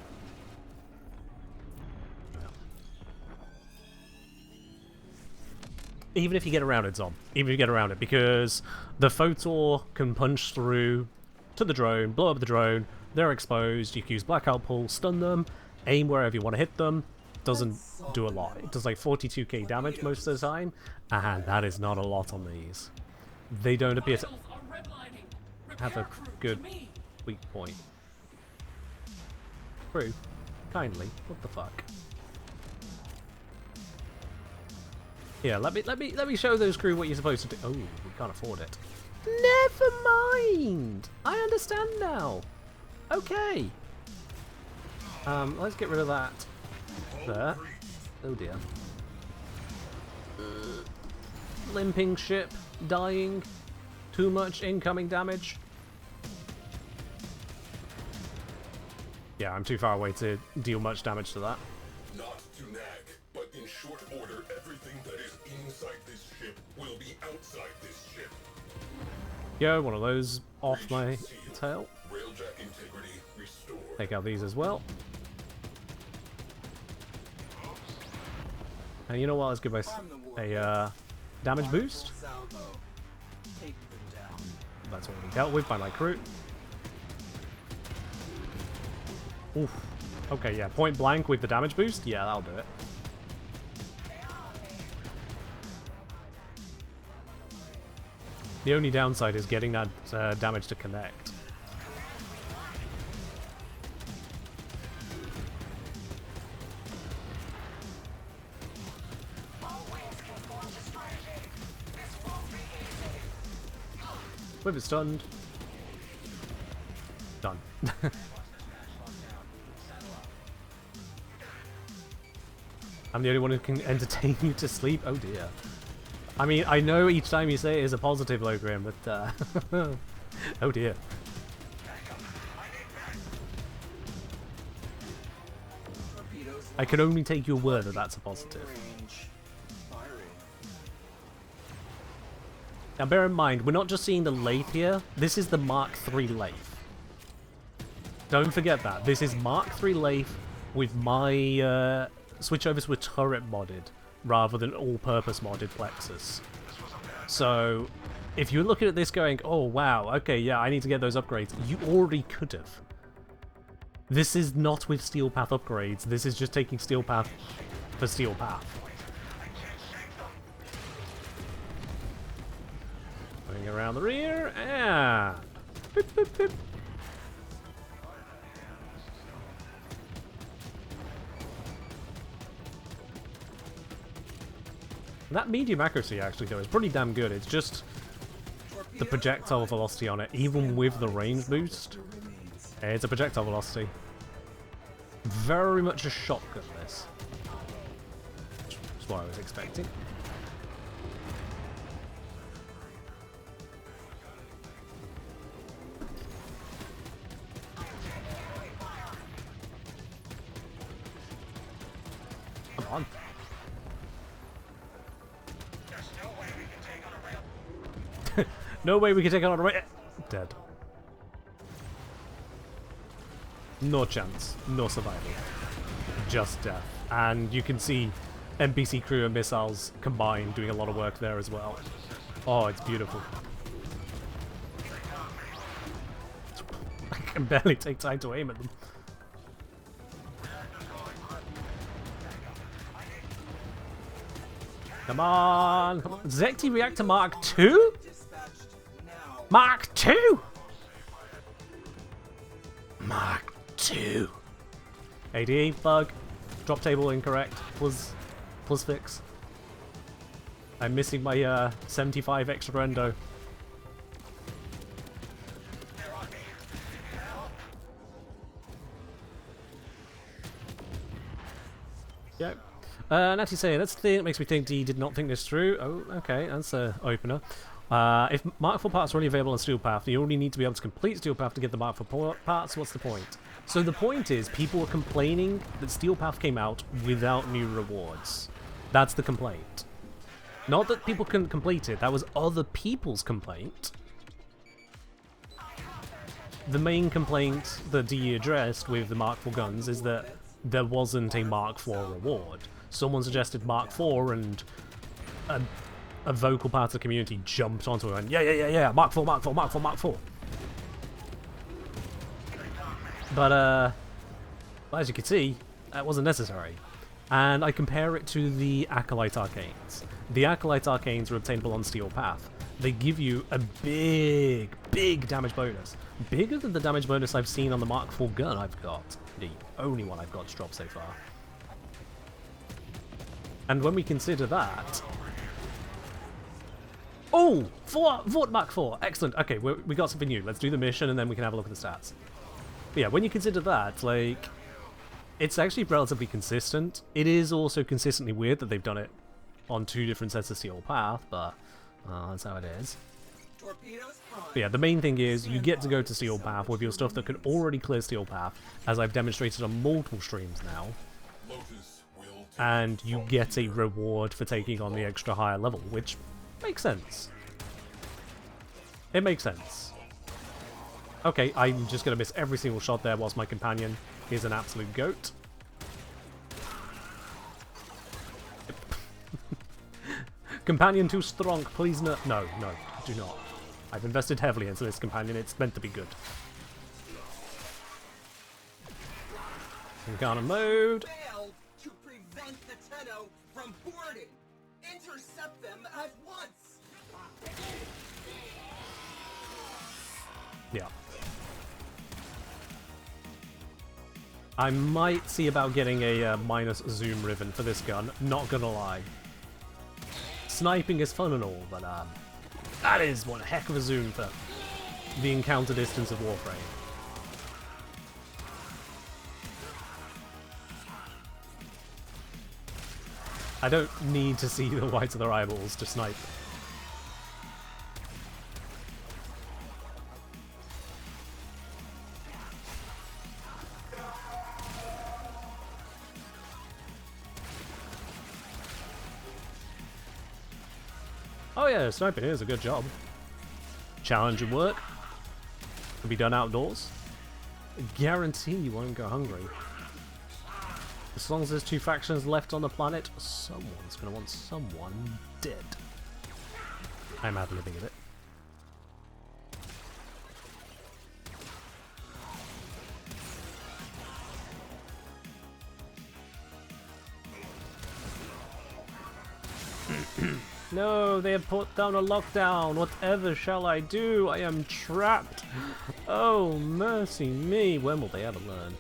Even if you get around it, Zom. Even if you get around it, because the Photor can punch through to the drone, blow up the drone, they're exposed, you can use Blackout Pull, stun them, aim wherever you want to hit them. Doesn't do a lot. It does like 42k damage most of the time, and that is not a lot on these. They don't appear to have a good weak point. Crew, kindly, what the fuck? Yeah, let me show those crew what you're supposed to do. Oh, we can't afford it. Never mind. I understand now. Okay. Let's get rid of that. There. Oh dear. Limping ship, dying, too much incoming damage. Yeah, I'm too far away to deal much damage to that. Not to nag, but in short order, everything that is inside this ship will be outside this ship. Yo, one of those off my tail. Railjack integrity restored. Take out these as well. And you know what? Let's give a damage boost. That's already dealt with by my crew. Oof. Okay, yeah, point blank with the damage boost. Yeah, that'll do it. The only downside is getting that damage to connect. With it stunned. Done. I'm the only one who can entertain you to sleep? Oh dear. I mean, I know each time you say it is a positive, Logrim, but oh dear. I can only take your word that that's a positive. Now bear in mind, we're not just seeing the lathe here, this is the Mark III lathe. Don't forget that. This is Mark III lathe with my switch over to a turret modded, rather than all-purpose modded Plexus. So, if you're looking at this going, oh wow, okay, yeah, I need to get those upgrades, you already could have. This is not with Steel Path upgrades, this is just taking Steel Path for Steel Path. Going around the rear, and... Boop, boop, boop. That medium accuracy, actually, though, is pretty damn good. It's just the projectile velocity on it, even with the range boost. It's a projectile velocity. Very much a shotgun, this. That's what I was expecting. Come on. No way we can take it on a rail. Dead. No chance. No survival. Just death. And you can see NPC crew and missiles combined doing a lot of work there as well. Oh, it's beautiful. I can barely take time to aim at them. Come on! Zekti Reactor Mark II? Mark II! Mark II. ADE bug. Drop table incorrect. Plus fix. I'm missing my 75 extra endo. Yep. Natty saying, that's the thing that makes me think D did not think this through. Oh, okay, that's an opener. If Mark 4 parts are only available on Steel Path, you only need to be able to complete Steel Path to get the Mark 4 parts, what's the point? So the point is, people are complaining that Steel Path came out without new rewards. That's the complaint. Not that people couldn't complete it, that was other people's complaint. The main complaint that DE addressed with the Mark 4 guns is that there wasn't a Mark 4 reward. Someone suggested Mark 4 and a vocal part of the community jumped onto it and yeah, Mark 4, Mark 4, Mark 4, Mark 4. But as you can see, that wasn't necessary. And I compare it to the Acolyte Arcanes. The Acolyte Arcanes are obtainable on Steel Path. They give you a big damage bonus. Bigger than the damage bonus I've seen on the Mark 4 gun I've got. The only one I've got to drop so far. And when we consider that... Oh! Vought Mark 4! Excellent. Okay, we got something new. Let's do the mission and then we can have a look at the stats. But yeah, when you consider that, like... It's actually relatively consistent. It is also consistently weird that they've done it on 2 different sets of Steel Path, but that's how it is. But yeah, the main thing is you get to go to Steel Path with your stuff that can already clear Steel Path, as I've demonstrated on multiple streams now. And you get a reward for taking on the extra higher level, which makes sense. It makes sense. Okay, I'm just going to miss every single shot there whilst my companion is an absolute goat. Companion too strong, please no. No, do not. I've invested heavily into this companion, it's meant to be good. Garner mode. Failed to prevent the Tenno from boarding. Intercept them at once. Yeah. I might see about getting a minus zoom ribbon for this gun, not gonna lie. Sniping is fun and all, but that is one heck of a zoom for the encounter distance of Warframe. I don't need to see the whites of their eyeballs to snipe. Oh yeah, sniping is a good job. Challenging work. Can be done outdoors. Guarantee you won't go hungry. As long as there's 2 factions left on the planet, someone's gonna want someone dead. I'm ad-libbing a bit. No, they have put down a lockdown. Whatever shall I do? I am trapped. Oh, mercy me. When will they ever learn?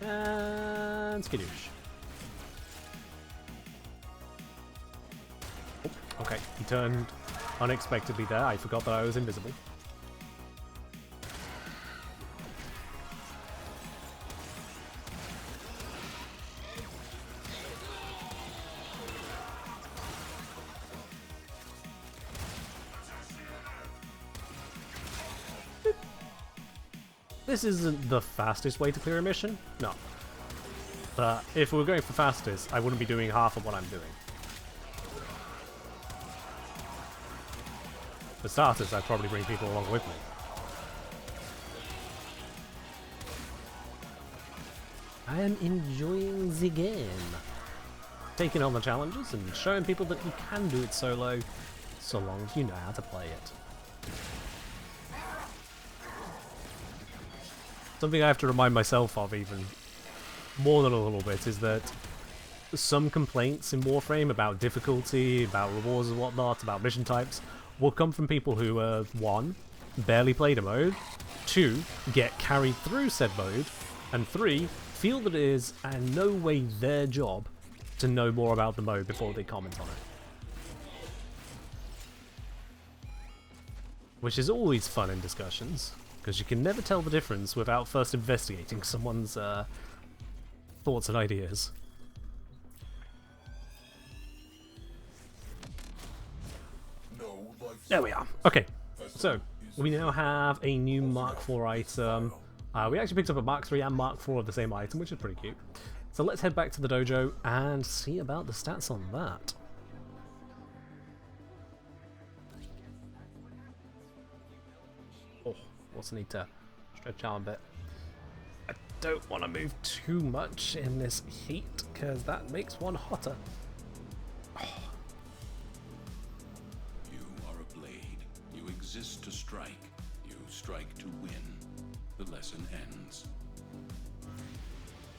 And skadoosh. Oh, okay, he turned unexpectedly there. I forgot that I was invisible. This isn't the fastest way to clear a mission, no. But if we were going for fastest, I wouldn't be doing half of what I'm doing. For starters, I'd probably bring people along with me. I am enjoying the game. Taking on the challenges and showing people that you can do it solo, so long as you know how to play it. Something I have to remind myself of even more than a little bit is that some complaints in Warframe about difficulty, about rewards and whatnot, about mission types, will come from people who have 1. Barely played a mode, 2. Get carried through said mode, And 3, feel that it is in no way their job to know more about the mode before they comment on it. Which is always fun in discussions, because you can never tell the difference without first investigating someone's thoughts and ideas. There we are. Okay, so we now have a new Mark 4 item. We actually picked up a Mark 3 and Mark 4 of the same item, which is pretty cute. So let's head back to the dojo and see about the stats on that. Oh, also need to stretch out a bit. I don't want to move too much in this heat, because that makes one hotter. You are a blade. You exist to strike. You strike to win. The lesson ends.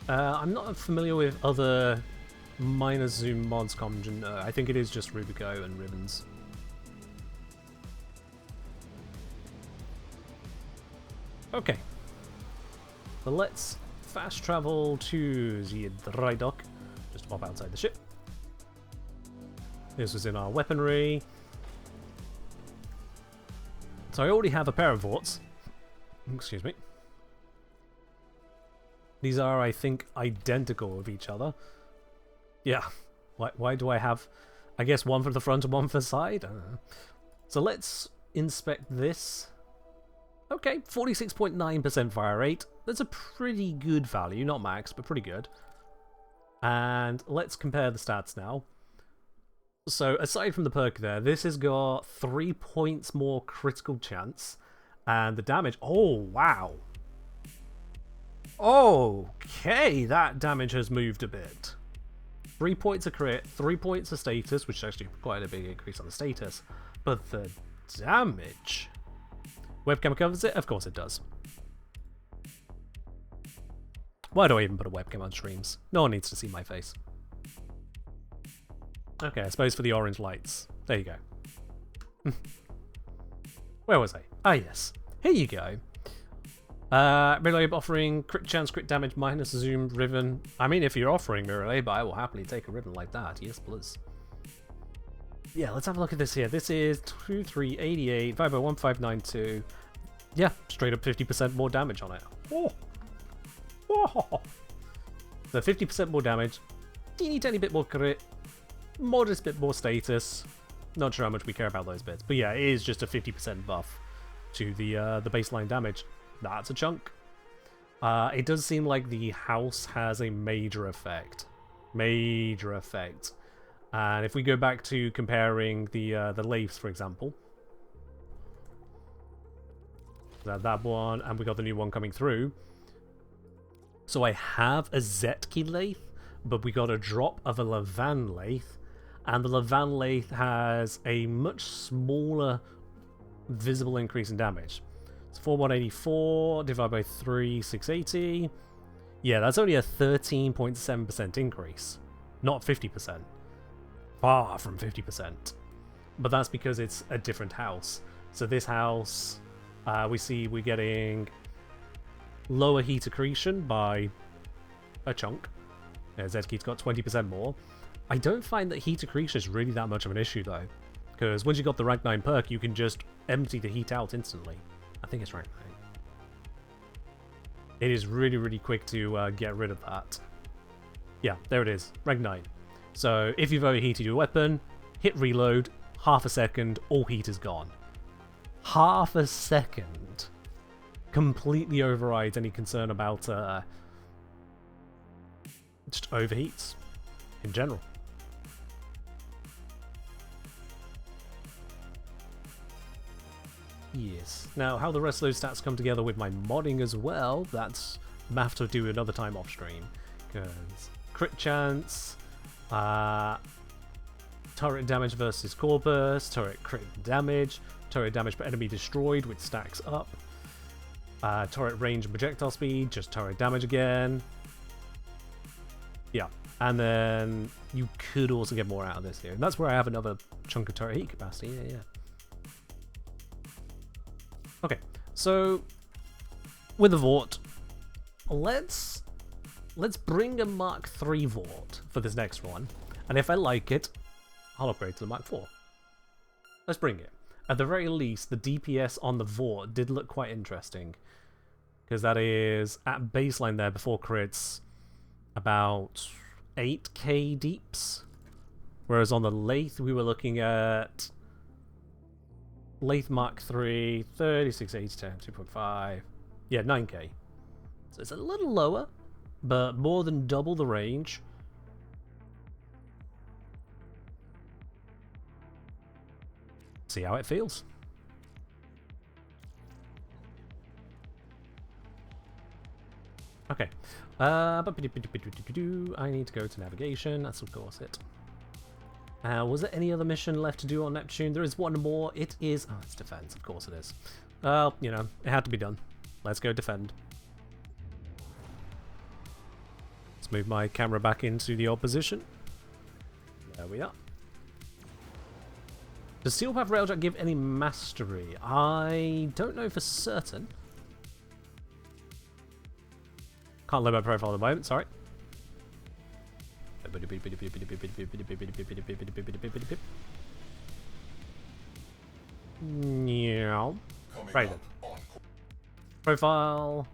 I'm not familiar with other minor zoom mods, I think it is just Rubico and Ribbons. Okay. So let's fast travel to the dry dock. Just pop outside the ship. This was in our weaponry. So I already have a pair of vorts. Excuse me. These are, I think, identical with each other. Yeah. Why do I have, I guess, one for the front and one for the side? I don't know. So let's inspect this. Okay, 46.9% fire rate. That's a pretty good value. Not max, but pretty good. And let's compare the stats now. So aside from the perk there, this has got 3 points more critical chance. And the damage... Oh, wow. Okay, that damage has moved a bit. 3 points of crit, 3 points of status, which is actually quite a big increase on the status. But the damage... Webcam covers it? Of course it does. Why do I even put a webcam on streams? No one needs to see my face. Okay, I suppose for the orange lights. There you go. Where was I? Ah, yes. Here you go. Mirror offering crit chance, crit damage, minus zoom, ribbon. I mean, if you're offering Mirror Lab, I will happily take a ribbon like that. Yes, please. Yeah, let's have a look at this here. This is 2388, 501592. Yeah, straight up 50% more damage on it. Oh. Oh. So 50% more damage, teeny tiny bit more crit, modest bit more status. Not sure how much we care about those bits, but yeah, it is just a 50% buff to the baseline damage. That's a chunk. It does seem like the house has a major effect. Major effect. And if we go back to comparing the lathes, for example, that one, and we got the new one coming through. So I have a Zetki lathe, but we got a drop of a Levan lathe, and the Levan lathe has a much smaller visible increase in damage. It's 4184 divided by 3, 680. Yeah, that's only a 13.7% increase, not 50%. Far from 50%. But that's because it's a different house. So this house, we see we're getting lower heat accretion by a chunk. Yeah, Zedki's got 20% more. I don't find that heat accretion is really that much of an issue though, because once you got the rank 9 perk, you can just empty the heat out instantly. I think it's rank 9. It is really, really quick to get rid of that. Yeah, there it is, rank 9. So if you've overheated your weapon, hit reload, half a second, all heat is gone. Half a second completely overrides any concern about just overheats in general. Yes. Now, how the rest of those stats come together with my modding as well, that's I have to do another time off stream. Because crit chance, turret damage versus core burst, turret crit damage per enemy destroyed, which stacks up. Turret range and projectile speed, just turret damage again. Yeah, and then you could also get more out of this here. And that's where I have another chunk of turret heat capacity, yeah. Okay, so with the Vort, let's bring a Mk4 Vought for this next one, and if I like it, I'll upgrade to the Mk4. Let's bring it. At the very least, the DPS on the Vought did look quite interesting, because that is at baseline there before crits about 8k deeps, whereas on the Lathe we were looking at Lathe Mk3 3680 10 2.5, yeah, 9k. So it's a little lower, but more than double the range. See how it feels. Okay. I need to go to navigation. That's of course it. Was there any other mission left to do on Neptune? There is one more. It is... Oh, it's defense. Of course it is. Well, you know, it had to be done. Let's go defend. Let's move my camera back into the opposition. There we are. Does Steel Path Railjack give any mastery? I don't know for certain. Can't load my profile at the moment, sorry. Right then. Profile.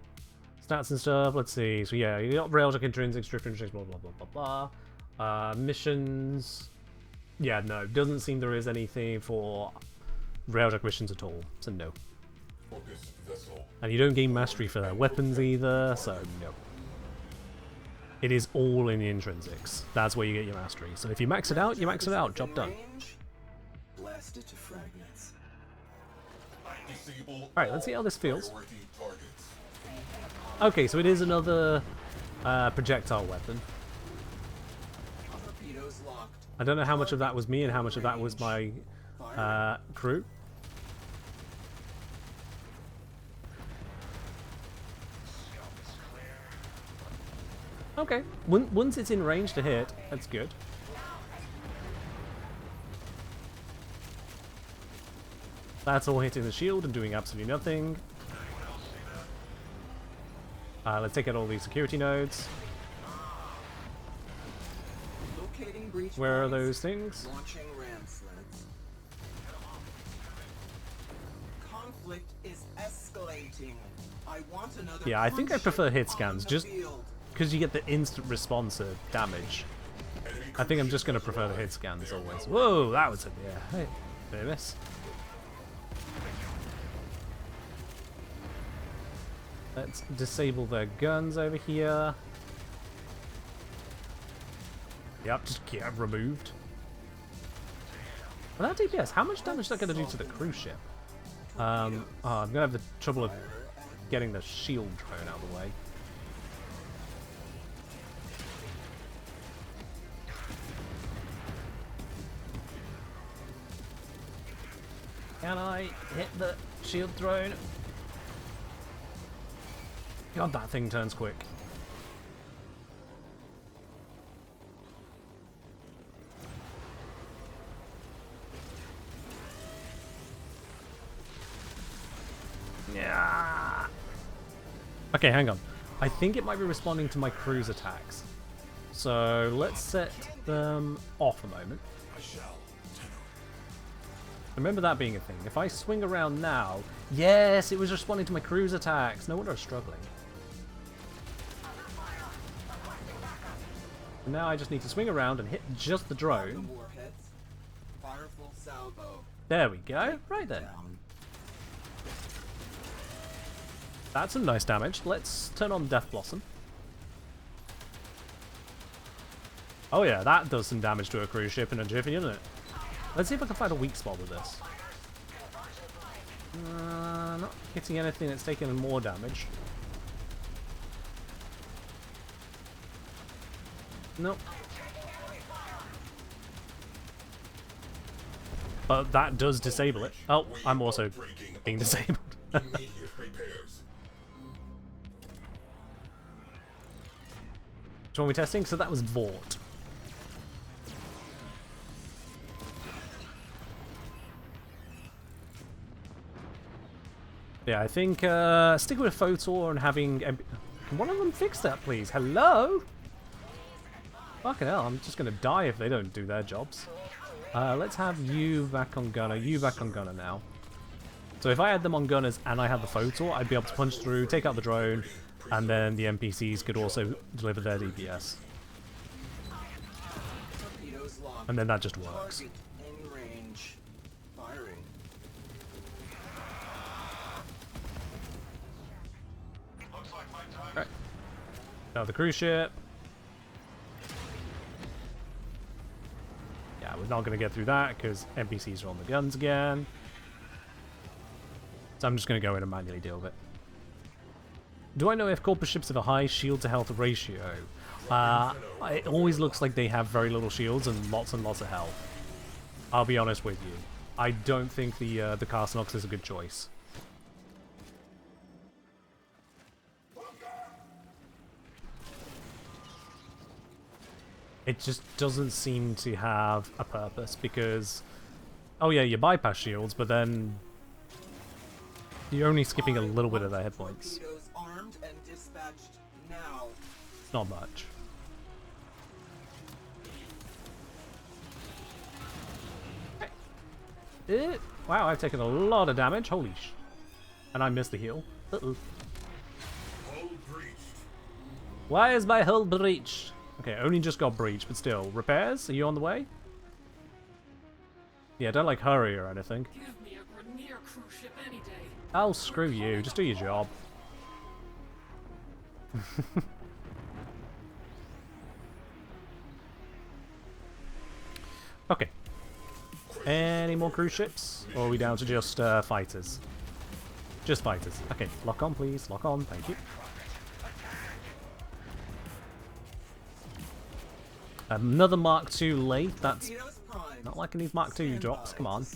Stats and stuff, let's see. So yeah, you got Railjack intrinsics, drift intrinsics, blah blah blah blah blah. Missions. Yeah, no, doesn't seem there is anything for Railjack missions at all, so no. And you don't gain mastery for their weapons either, so no. It is all in the intrinsics. That's where you get your mastery. So if you max it out, you max it out. Job done. Blast it to fragments. Alright, let's see how this feels. Okay, so it is another projectile weapon. Torpedoes locked. I don't know how much of that was me and how much of that was my crew. Okay, once it's in range to hit, that's good. That's all hitting the shield and doing absolutely nothing. Let's take out all these security nodes. Where are those things? Launching ram sleds. Conflict is escalating. I want another. Yeah, I think I prefer hit scans just because you get the instant response of damage. I think I'm just going to prefer the hit scans always. Whoa, that was a yeah. Hey, bit of miss. Let's disable their guns over here. Yep, just get removed. Without DPS, how much damage is that going to do to the cruise ship? I'm going to have the trouble of getting the shield drone out of the way. Can I hit the shield drone? God, that thing turns quick. Yeah. Okay, hang on. I think it might be responding to my cruise attacks. So let's set them off a moment. Remember that being a thing. If I swing around now... Yes, it was responding to my cruise attacks. No wonder I was struggling. And now I just need to swing around and hit just the drone. There we go. Right then. That's some nice damage. Let's turn on Death Blossom. Oh yeah, that does some damage to a cruise ship in a jiffy, doesn't it? Let's see if I can find a weak spot with this. Not hitting anything that's taking more damage. Nope. But that does disable it. Oh, I'm also being disabled. Which one are we testing? So that was Vought. Yeah, I think sticking with Photor and having Can one of them fix that, please? Hello? Fucking hell, I'm just gonna die if they don't do their jobs. Let's have you back on gunner, you back on gunner now. So if I had them on gunners and I had the photor, I'd be able to punch through, take out the drone, and then the NPCs could also deliver their DPS. And then that just works. Alright. Now the cruise ship. Yeah, we're not going to get through that because NPCs are on the guns again. So I'm just going to go in and manually deal with it. Do I know if corporate ships have a high shield to health ratio? It always looks like they have very little shields and lots of health. I'll be honest with you. I don't think the Carcinox is a good choice. It just doesn't seem to have a purpose because... Oh yeah, you bypass shields, but then... You're only skipping a little bit of their hit points. It's not much. Wow, I've taken a lot of damage. Holy sh... And I missed the heal. Uh-oh. Why is my hull breached? Okay, only just got breached, but still. Repairs? Are you on the way? Yeah, don't like hurry or anything. Give me a Grenier cruise ship any day. Oh, screw you. Just do your job. Okay. Any more cruise ships? Or are we down to just fighters? Just fighters. Okay, lock on, please. Lock on. Thank you. Another Mark II late. That's not liking these Mark II drops. Come on.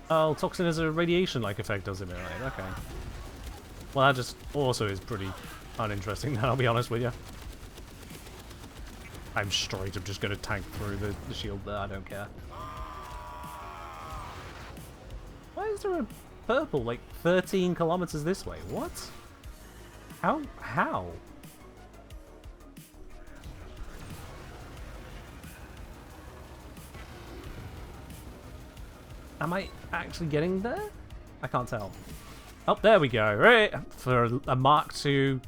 Oh, Toxin has a radiation-like effect, does it? Right? Okay. Well, that just also is pretty uninteresting, I'll be honest with you. I'm straight up just going to tank through the shield there, I don't care. Why is there a purple, like, 13 kilometers this way? What? How? How? Am I actually getting there? I can't tell. Oh, there we go. Right, for a Mark II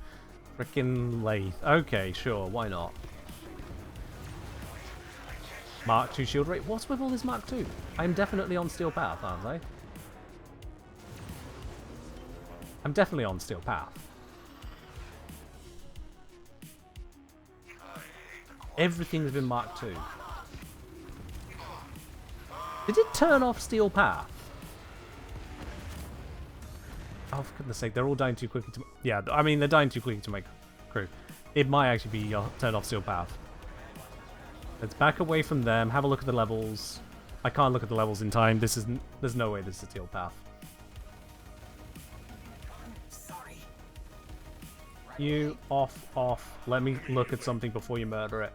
frickin' lathe. Okay, sure, why not? Mark II shield rate. What's with all this Mark II? I'm definitely on Steel Path, aren't I? I'm definitely on Steel Path. Everything's been Mark II. Did it turn off Steel Path? Oh, for goodness sake, they're all dying too quickly to... Yeah, I mean, they're dying too quickly to make crew. It might actually be turned off Steel Path. Let's back away from them, have a look at the levels. I can't look at the levels in time. This isn't... There's no way this is Steel Path. Sorry. You off. Let me look at something before you murder it.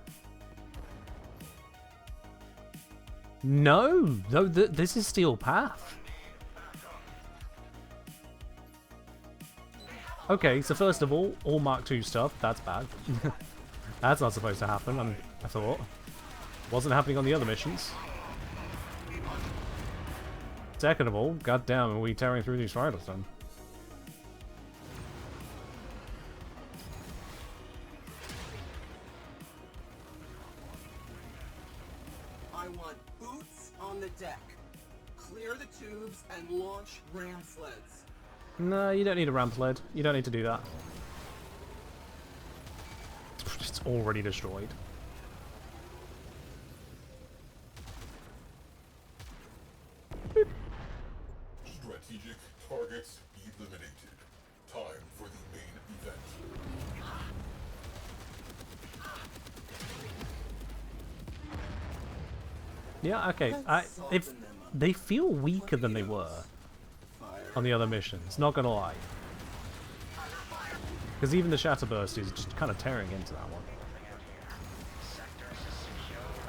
No, this is Steel Path. Okay, so first of all Mark II stuff, that's bad. That's not supposed to happen, I thought. Wasn't happening on the other missions. Second of all, goddamn, are we tearing through these fighters then? I want boots on the deck. Clear the tubes and launch ram sleds. No, you don't need a ramp sled. You don't need to do that. It's already destroyed. Strategic targets eliminated. Time for the main event. Yeah, okay. If they feel weaker than they were on the other missions, not gonna lie. Because even the Shatterburst is just kind of tearing into that one.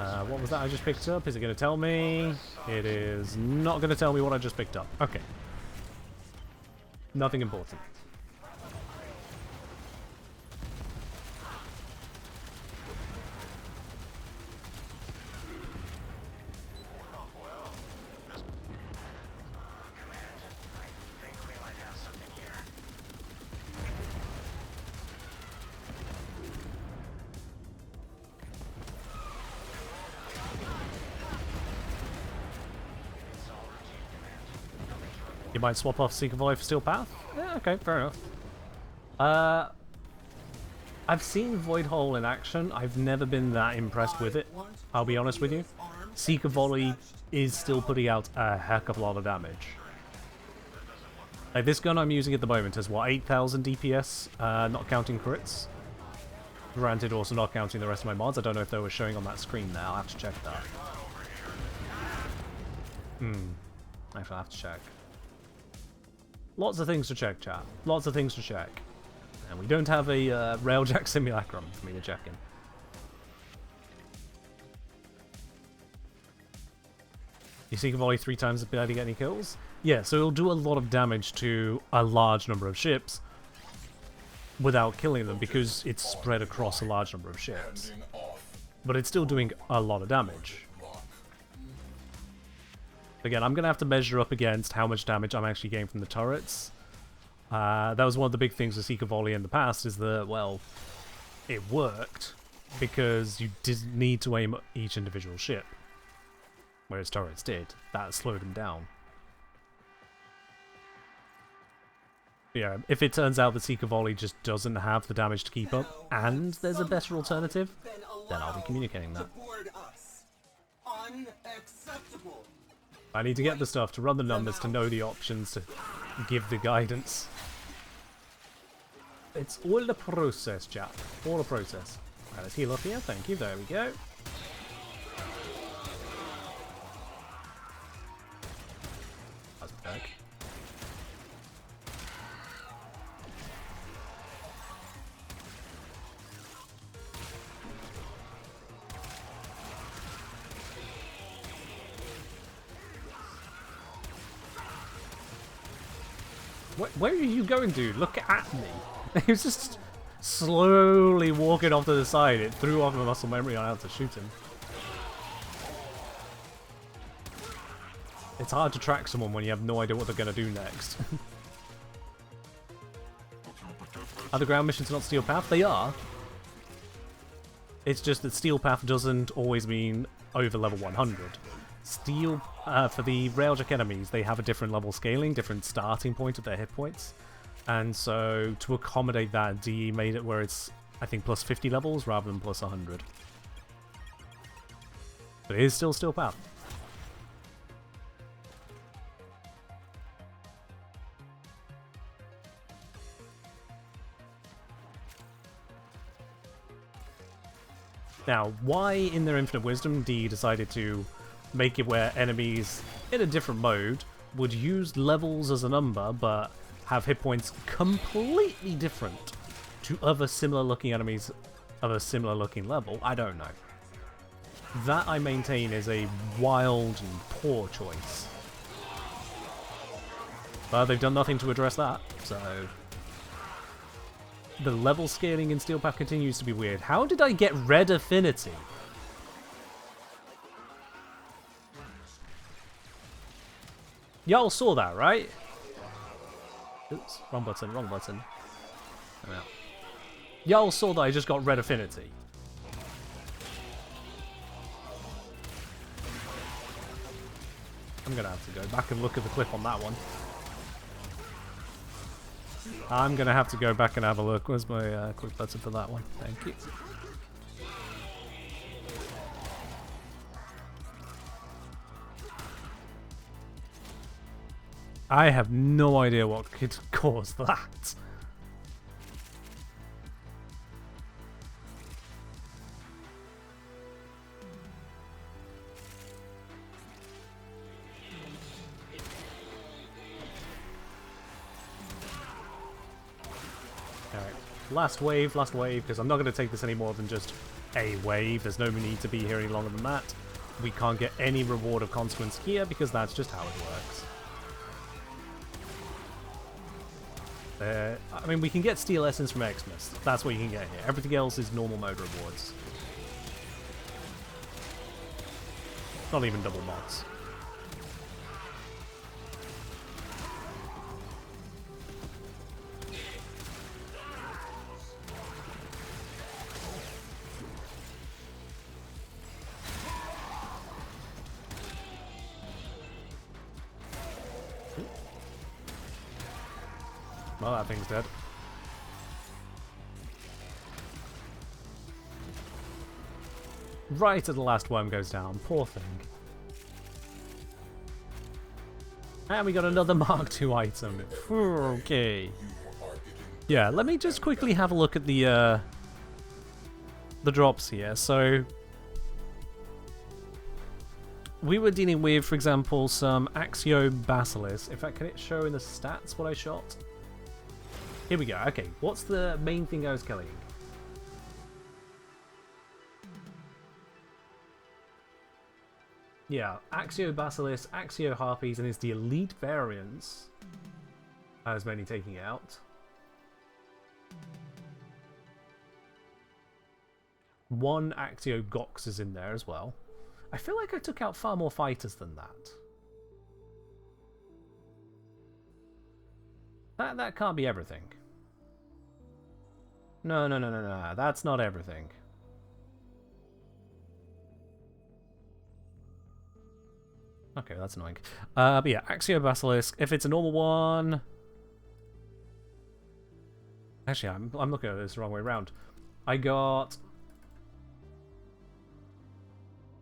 What was that I just picked up? Is it going to tell me? It is not going to tell me what I just picked up. Okay. Nothing important. You might swap off Seeker Volley for Steel Path? Yeah, okay, fair enough. I've seen Void Hole in action. I've never been that impressed with it, I'll be honest with you. Seeker Volley is still putting out a heck of a lot of damage. Like, this gun I'm using at the moment has, what, 8,000 DPS, not counting crits? Granted, also not counting the rest of my mods. I don't know if they were showing on that screen now. I'll have to check that. Actually, I'll have to check. Lots of things to check, chat. Lots of things to check. And we don't have a Railjack simulacrum for me to check in. You Seeker Volley 3 times the ability to get any kills? Yeah, so it'll do a lot of damage to a large number of ships without killing them because it's spread across a large number of ships. But it's still doing a lot of damage. Again, I'm going to have to measure up against how much damage I'm actually getting from the turrets. That was one of the big things with Seeker Volley in the past, is that, well, it worked because you didn't need to aim at each individual ship. Whereas turrets did. That slowed them down. Yeah, if it turns out that Seeker Volley just doesn't have the damage to keep up, and there's a better alternative, then I'll be communicating that. Unacceptable. I need to get the stuff to run the numbers to know the options to give the guidance. It's all a process, chat. All a process. Right, let's heal up here. Thank you. There we go. That's back. Where are you going, dude? Look at me. He was just slowly walking off to the side. It threw off my muscle memory on how to shoot him. It's hard to track someone when you have no idea what they're going to do next. Are the ground missions not Steel Path? They are. It's just that Steel Path doesn't always mean over level 100. Steel, for the Railjack enemies, they have a different level scaling, different starting point of their hit points. And so, to accommodate that, DE made it where it's, I think, plus 50 levels rather than plus 100. But it is still Steel Path. Now, why in their infinite wisdom DE decided to make it where enemies in a different mode would use levels as a number, but have hit points completely different to other similar looking enemies of a similar looking level, I don't know. That, I maintain, is a wild and poor choice. But they've done nothing to address that, so... The level scaling in Steel Path continues to be weird. How did I get red affinity? Y'all saw that, right? Oops, wrong button, wrong button. Y'all saw that I just got red affinity. I'm gonna have to go back and look at the clip on that one. I'm gonna have to go back and have a look. Where's my quick button for that one? Thank you. I have no idea what could cause that. Alright, last wave, because I'm not going to take this any more than just a wave. There's no need to be here any longer than that. We can't get any reward of consequence here because that's just how it works. I mean, we can get Steel Essence from Xmas. That's what you can get here. Everything else is normal mode rewards. Not even double mods. Well, that thing's dead. Right as the last worm goes down. Poor thing. And we got another Mark II item. Okay. Yeah, let me just quickly have a look at the drops here. So we were dealing with, for example, some Axio Basilisk. In fact, can it show in the stats what I shot? Here we go. Okay, what's the main thing I was killing? Yeah, Axio Basilisk, Axio Harpies, and it's the elite variants I was mainly taking out. One Axio Gox is in there as well. I feel like I took out far more fighters than that. That can't be everything. No, that's not everything. Okay, that's annoying. But yeah, Axio Basilisk. If it's a normal one... Actually, I'm looking at this the wrong way around. I got...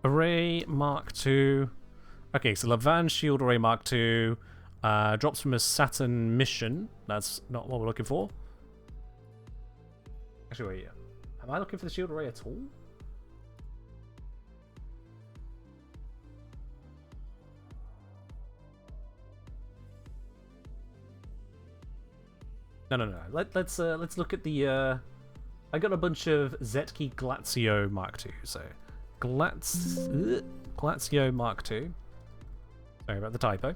Array Mark II. Okay, so Levan Shield Array Mark II. Drops from a Saturn mission. That's not what we're looking for. Actually, wait. Am I looking for the shield array at all? No. Let's look at the. I got a bunch of Zetki Glacio Mark II. So, Glacio Mark II. Sorry about the typo.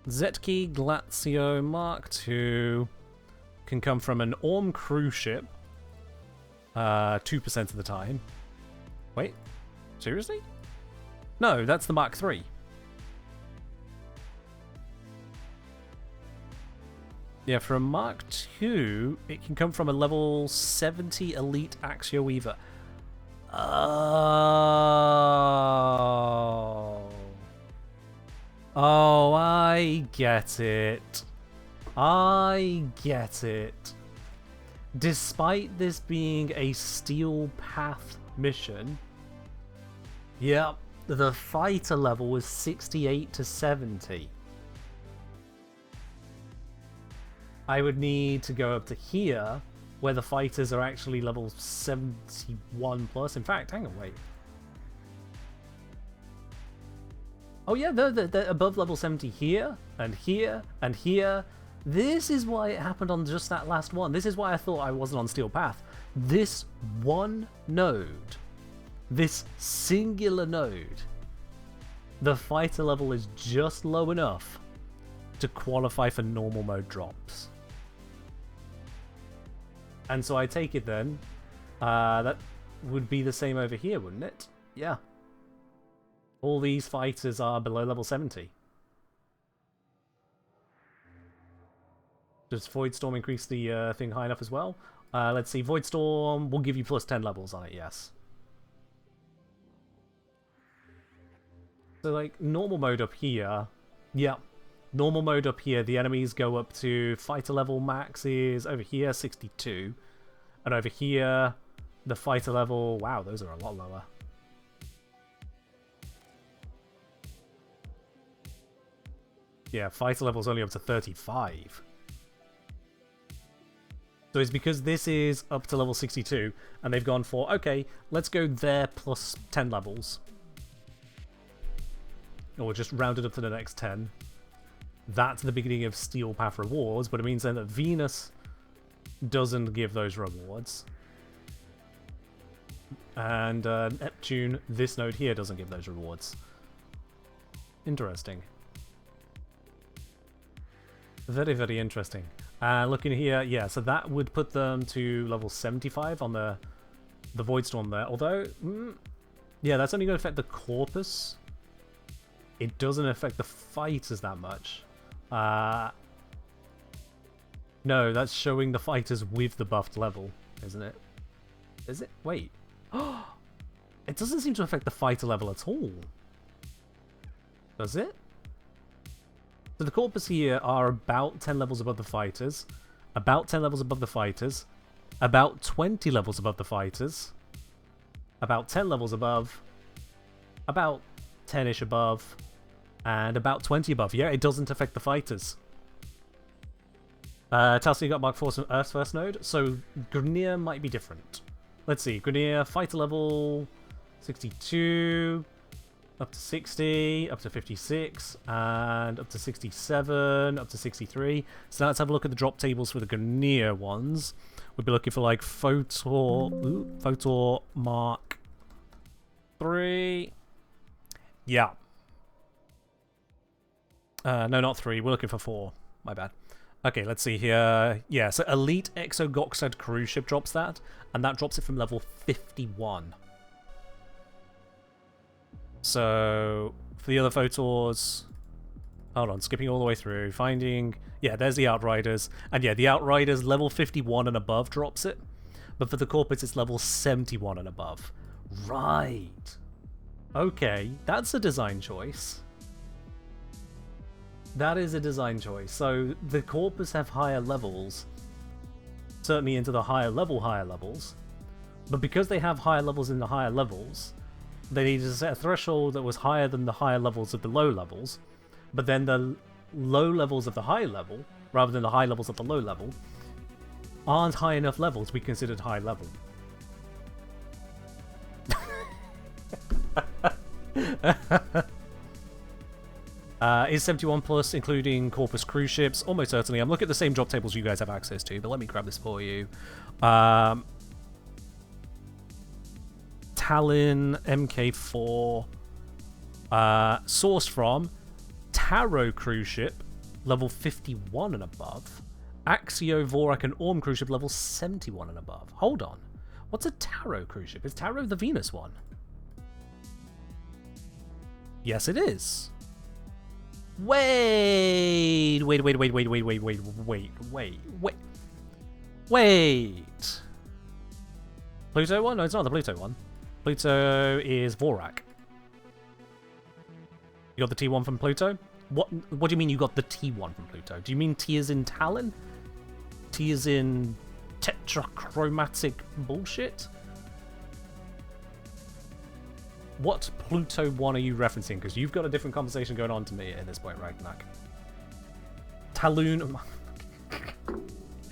Zetki Glacio Mark II can come from an Orm cruise ship 2% of the time. Wait, seriously? No, that's the Mark III. Yeah, for a Mark II, it can come from a level 70 elite Axio Weaver. Oh, I get it. I get it. Despite this being a Steel Path mission, yep, the fighter level was 68 to 70. I would need to go up to here, where the fighters are actually level 71 plus. In fact, hang on, wait. Oh yeah, they're above level 70 here, and here, and here. This is why it happened on just that last one. This is why I thought I wasn't on Steel Path. This one node, this singular node, the fighter level is just low enough to qualify for normal mode drops. And so I take it then, that would be the same over here, wouldn't it? Yeah. All these fighters are below level 70. Does Void Storm increase the thing high enough as well? Let's see, Void Storm will give you plus 10 levels on it, yes. So like, normal mode up here, yeah. Normal mode up here, the enemies go up to fighter level max is over here, 62. And over here, the fighter level, wow, those are a lot lower. Yeah, fighter level's only up to 35. So it's because this is up to level 62, and they've gone for, okay, let's go there plus 10 levels. Or just round it up to the next 10. That's the beginning of Steel Path rewards, but it means then that Venus doesn't give those rewards. And Neptune, this node here, doesn't give those rewards. Interesting. Very, very interesting. Looking here, yeah, so that would put them to level 75 on the Void Storm there. Although, yeah, that's only going to affect the Corpus. It doesn't affect the fighters that much. No, that's showing the fighters with the buffed level, isn't it? Is it? Wait. It doesn't seem to affect the fighter level at all. Does it? So the Corpus here are about 10 levels above the fighters, about 10 levels above the fighters, about 20 levels above the fighters, about 10 levels above, about 10-ish above, and about 20 above. Yeah, it doesn't affect the fighters. Talcy got Mk4 from Earth's first node, so Grineer might be different. Let's see, Grineer, fighter level 62, up to 60, up to 56, and up to 67, up to 63. So now let's have a look at the drop tables for the Grineer ones. We'll be looking for like Photor Mark 3. Yeah. No, not 3. We're looking for 4. My bad. Okay, let's see here. Yeah, so Elite Exogoxide cruise ship drops that, and that drops it from level 51. So, for the other Photors... Hold on, skipping all the way through, finding... Yeah, there's the Outriders. And yeah, the Outriders, level 51 and above drops it. But for the Corpus, it's level 71 and above. Right. Okay, that's a design choice. That is a design choice. So the Corpus have higher levels, certainly into the higher levels, but because they have higher levels in the higher levels, they needed to set a threshold that was higher than the higher levels of the low levels, but then the low levels of the high level, rather than the high levels of the low level, aren't high enough level to be considered high level. Is 71 plus including Corpus cruise ships? Almost certainly. I'm looking at the same drop tables you guys have access to, but let me grab this for you. Talon, Mk4, sourced from Tarot cruise ship, level 51 and above. Axio, Vorak, and Orm cruise ship, level 71 and above. Hold on. What's a Tarot cruise ship? Is Tarot the Venus one? Yes, it is. Wait. Pluto one? No, it's not the Pluto one. Pluto is Vorak. You got the T1 from Pluto? What do you mean you got the T1 from Pluto? Do you mean T is in Talon? T is in tetrachromatic bullshit? What Pluto 1 are you referencing? Because you've got a different conversation going on to me at this point, Ragnarok. Talon...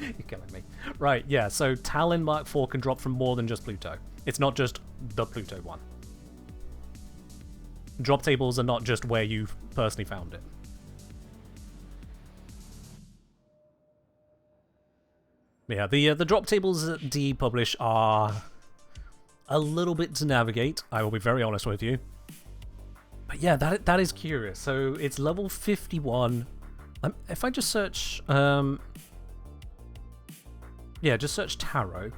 You're killing me. Right, yeah, so Talon Mark 4 can drop from more than just Pluto. It's not just the Pluto 1. Drop tables are not just where you personally found it. Yeah, the drop tables that D publish are a little bit to navigate, I will be very honest with you. But yeah, that is curious. So it's level 51. If I just search... yeah, just search Tarot.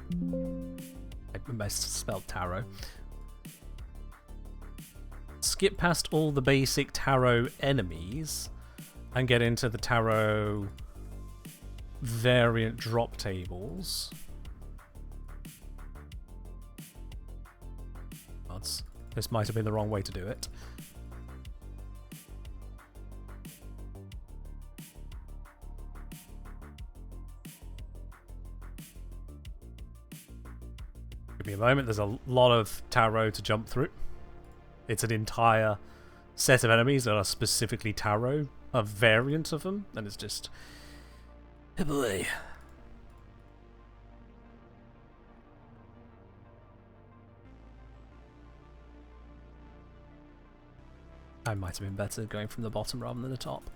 I spelled Tarot. Skip past all the basic Tarot enemies and get into the Tarot variant drop tables. This might have been the wrong way to do it. Give me a moment, there's a lot of Tarot to jump through. It's an entire set of enemies that are specifically Tarot, a variant of them, and it's just... Oh boy. I might have been better going from the bottom rather than the top.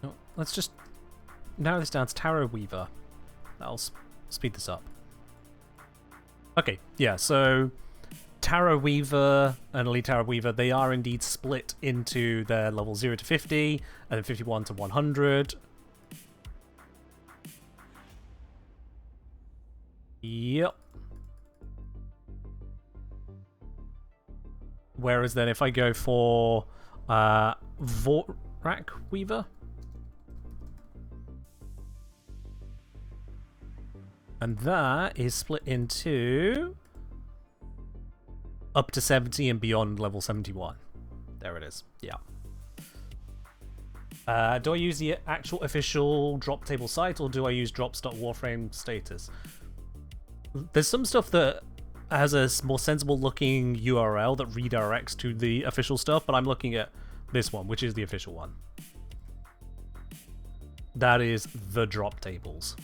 No, let's just narrow this down to Tarot Weaver. That'll speed this up. Okay, yeah, so Tarot Weaver and Elite Tarot Weaver, they are indeed split into their level 0 to 50, and then 51 to 100. Yep. Whereas then if I go for Warframe Weaver, and that is split into up to 70 and beyond level 71. There it is. Yeah. Do I use the actual official drop table site, or do I use drops.warframe status? There's some stuff that has a more sensible looking URL that redirects to the official stuff, but I'm looking at this one, which is the official one. That is the drop tables.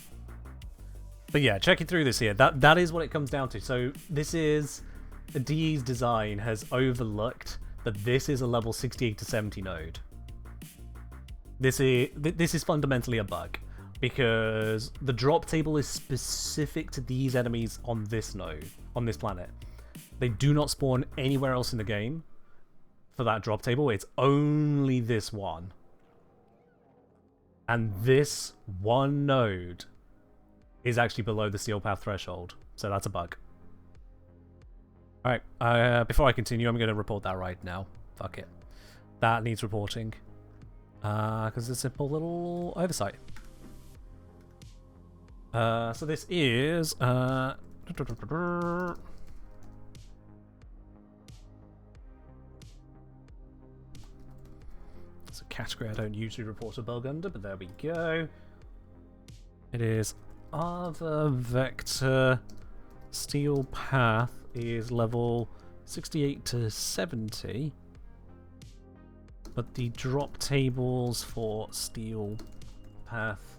But yeah, checking through this here, that is what it comes down to. So this is, DE's design has overlooked that this is a level 68 to 70 node. This is fundamentally a bug, because the drop table is specific to these enemies on this node, on this planet. They do not spawn anywhere else in the game for that drop table. It's only this one. And this one node is actually below the steel path threshold, so that's a bug. Alright, before I continue, I'm going to report that right now. Fuck it. That needs reporting. Because it's a simple little oversight. So this is... it's a category I don't usually report a bug under, but there we go. It is other vector steel path is level 68 to 70, but the drop tables for steel path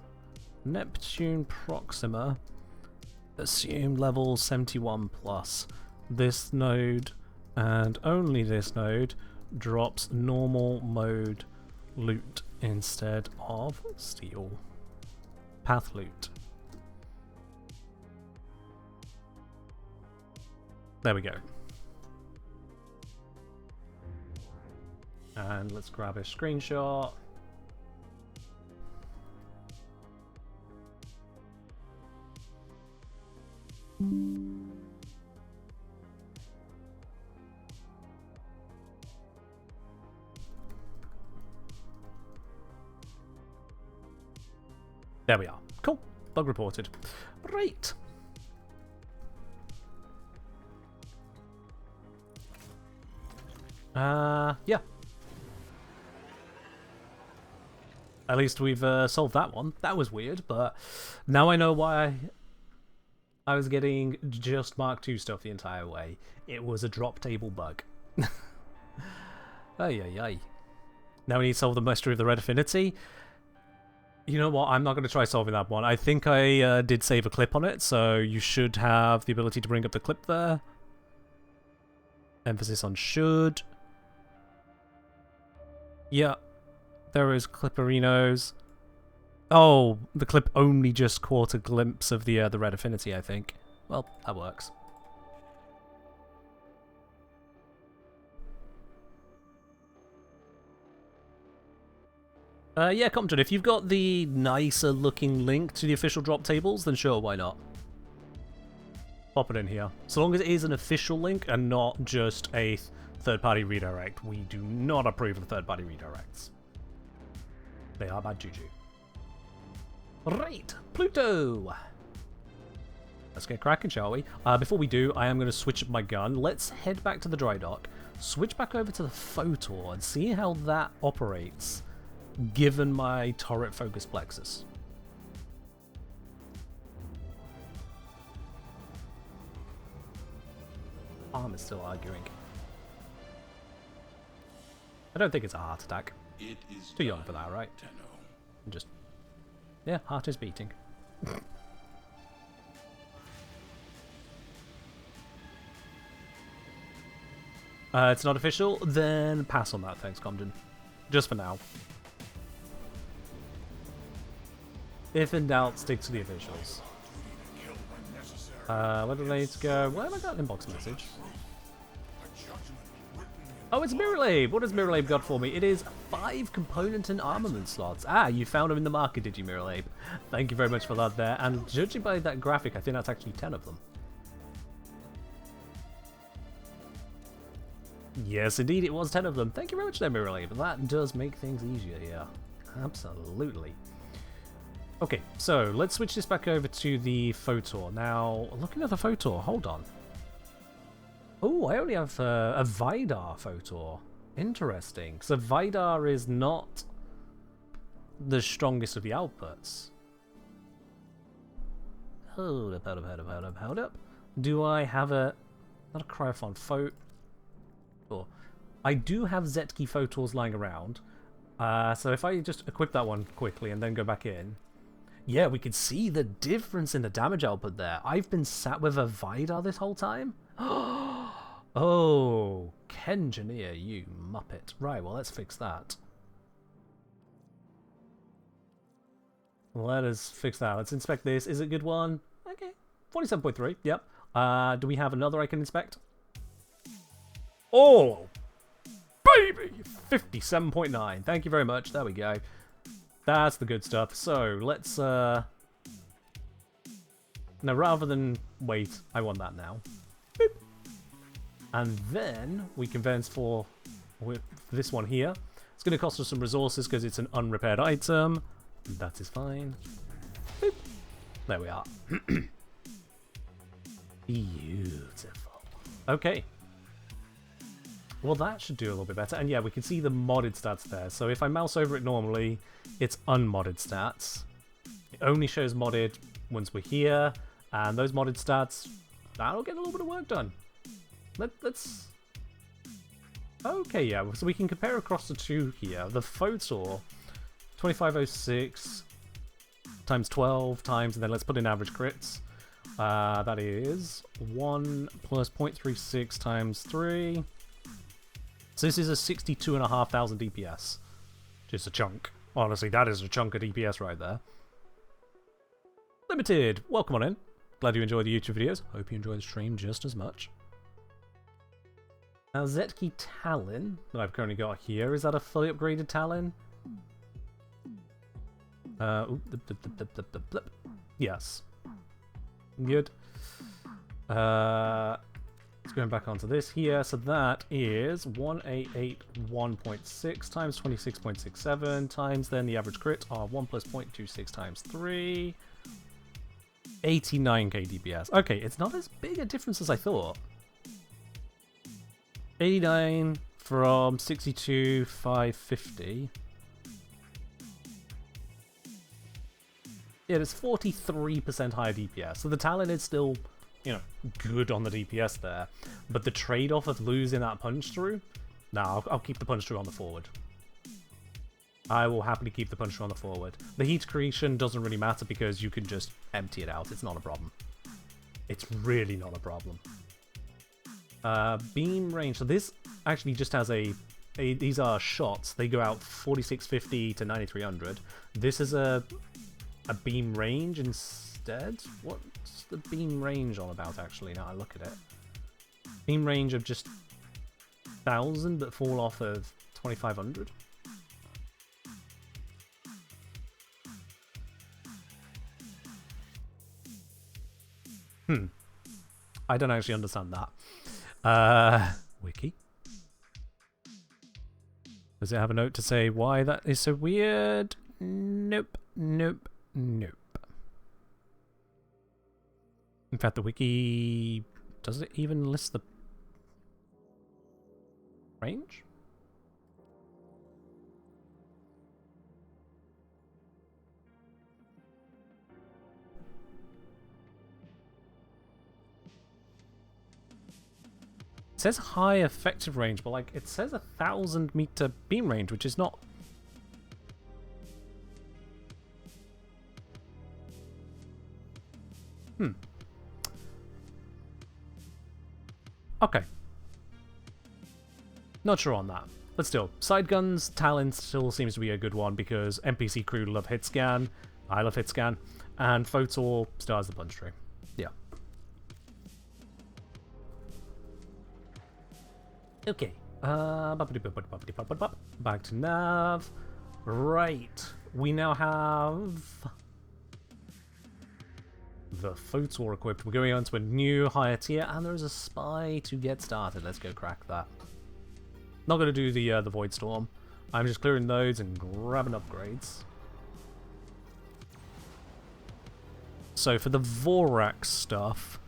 Neptune Proxima assume level 71 plus. This node and only this node drops normal mode loot instead of steel path loot. There we go. And let's grab a screenshot. There we are. Cool. Bug reported. Right. Yeah. At least we've solved that one. That was weird, but now I know why I was getting just Mark II stuff the entire way. It was a drop table bug. Ay, ay, ay. Now we need to solve the mystery of the red affinity. You know what? I'm not going to try solving that one. I think I did save a clip on it, so you should have the ability to bring up the clip there. Emphasis on should. Yeah, there is Clipperinos. Oh, the clip only just caught a glimpse of the red affinity, I think. Well, that works. Yeah, Compton, if you've got the nicer looking link to the official drop tables, then sure, why not? Pop it in here. So long as it is an official link and not just a third-party redirect. We do not approve of third-party redirects. They are bad juju. Right, Pluto! Let's get cracking, shall we? Before we do, I am going to switch up my gun. Let's head back to the dry dock, switch back over to the Photor, and see how that operates, given my turret focus plexus. Arm is still arguing. I don't think it's a heart attack. It is too young for that, right? Just, yeah, heart is beating. It's not official? Then pass on that, thanks, Comden. Just for now. If in doubt, stick to the officials. Where do they need to go? Where have I got an inbox message? Oh, it's Mirrorlabe! What has Mirrorlabe got for me? It is 5 component and armament slots. Ah, you found them in the market, did you, Mirrorlabe? Thank you very much for that there. And judging by that graphic, I think that's actually 10 of them. Yes, indeed, it was 10 of them. Thank you very much there, Mirrorlabe. That does make things easier here. Absolutely. Okay, so let's switch this back over to the Photor. Now, looking at the Photor, hold on. Oh, I only have a Vidar Photor. Interesting. So Vidar is not the strongest of the outputs. Hold up. Do I have a... Not a Cryophon Photor. I do have Zetki Photors lying around. So if I just equip that one quickly and then go back in... Yeah, we can see the difference in the damage output there. I've been sat with a Vidar this whole time. Oh, Kengineer, you muppet. Right, well, let's fix that. Let us fix that. Let's inspect this. Is it a good one? Okay. 47.3, yep. Do we have another I can inspect? Oh, baby! 57.9. Thank you very much. There we go. That's the good stuff. So, let's... Now, rather than wait, I want that now. Boop. And then we can advance for this one here. It's going to cost us some resources because it's an unrepaired item. That is fine. Boop. There we are. Beautiful. Okay. Well, that should do a little bit better. And yeah, we can see the modded stats there. So if I mouse over it normally, it's unmodded stats. It only shows modded once we're here. And those modded stats, that'll get a little bit of work done. Let's... Okay, yeah, so we can compare across the two here. The Photor, 2506 times 12 times, and then let's put in average crits. That is 1 plus 0.36 times 3. So this is a 62,500 DPS. Just a chunk. Honestly, that is a chunk of DPS right there. Limited, welcome on in. Glad you enjoy the YouTube videos. Hope you enjoy the stream just as much. Now, Zetki Talon that I've currently got here, is that a fully upgraded Talon? Yes. Good. Let's go back onto this here. So that is 1881.6 times 26.67 times then the average crit are 1 plus 0.26 times 3. 89k DPS. Okay, it's not as big a difference as I thought. 89 from 62,550. Yeah, it's 43% higher DPS. So the Talon is still, you know, good on the DPS there. But the trade-off of losing that punch through, no, I'll keep the punch through on the forward. I will happily keep the punch through on the forward. The heat accretion doesn't really matter because you can just empty it out. It's not a problem. It's really not a problem. Beam range. So this actually just has these are shots. They go out 4650 to 9300. This is a beam range instead. What's the beam range all about actually now I look at it? Beam range of just 1,000 but fall off of 2500. I don't actually understand that. Wiki. Does it have a note to say why that is so weird? Nope. Nope. Nope. In fact, the wiki... Does it even list the range? It says high effective range, but like it says 1,000 meter beam range, which is not. Okay. Not sure on that. But still, side guns, Talon still seems to be a good one because NPC crew love hit scan. I love hit scan. And Photor stars the punch tree. Yeah. Okay. Back to nav. Right. We now have the Photor equipped. We're going on to a new higher tier, and there is a spy to get started. Let's go crack that. Not going to do the Void Storm. I'm just clearing those and grabbing upgrades. So for the Vorak stuff,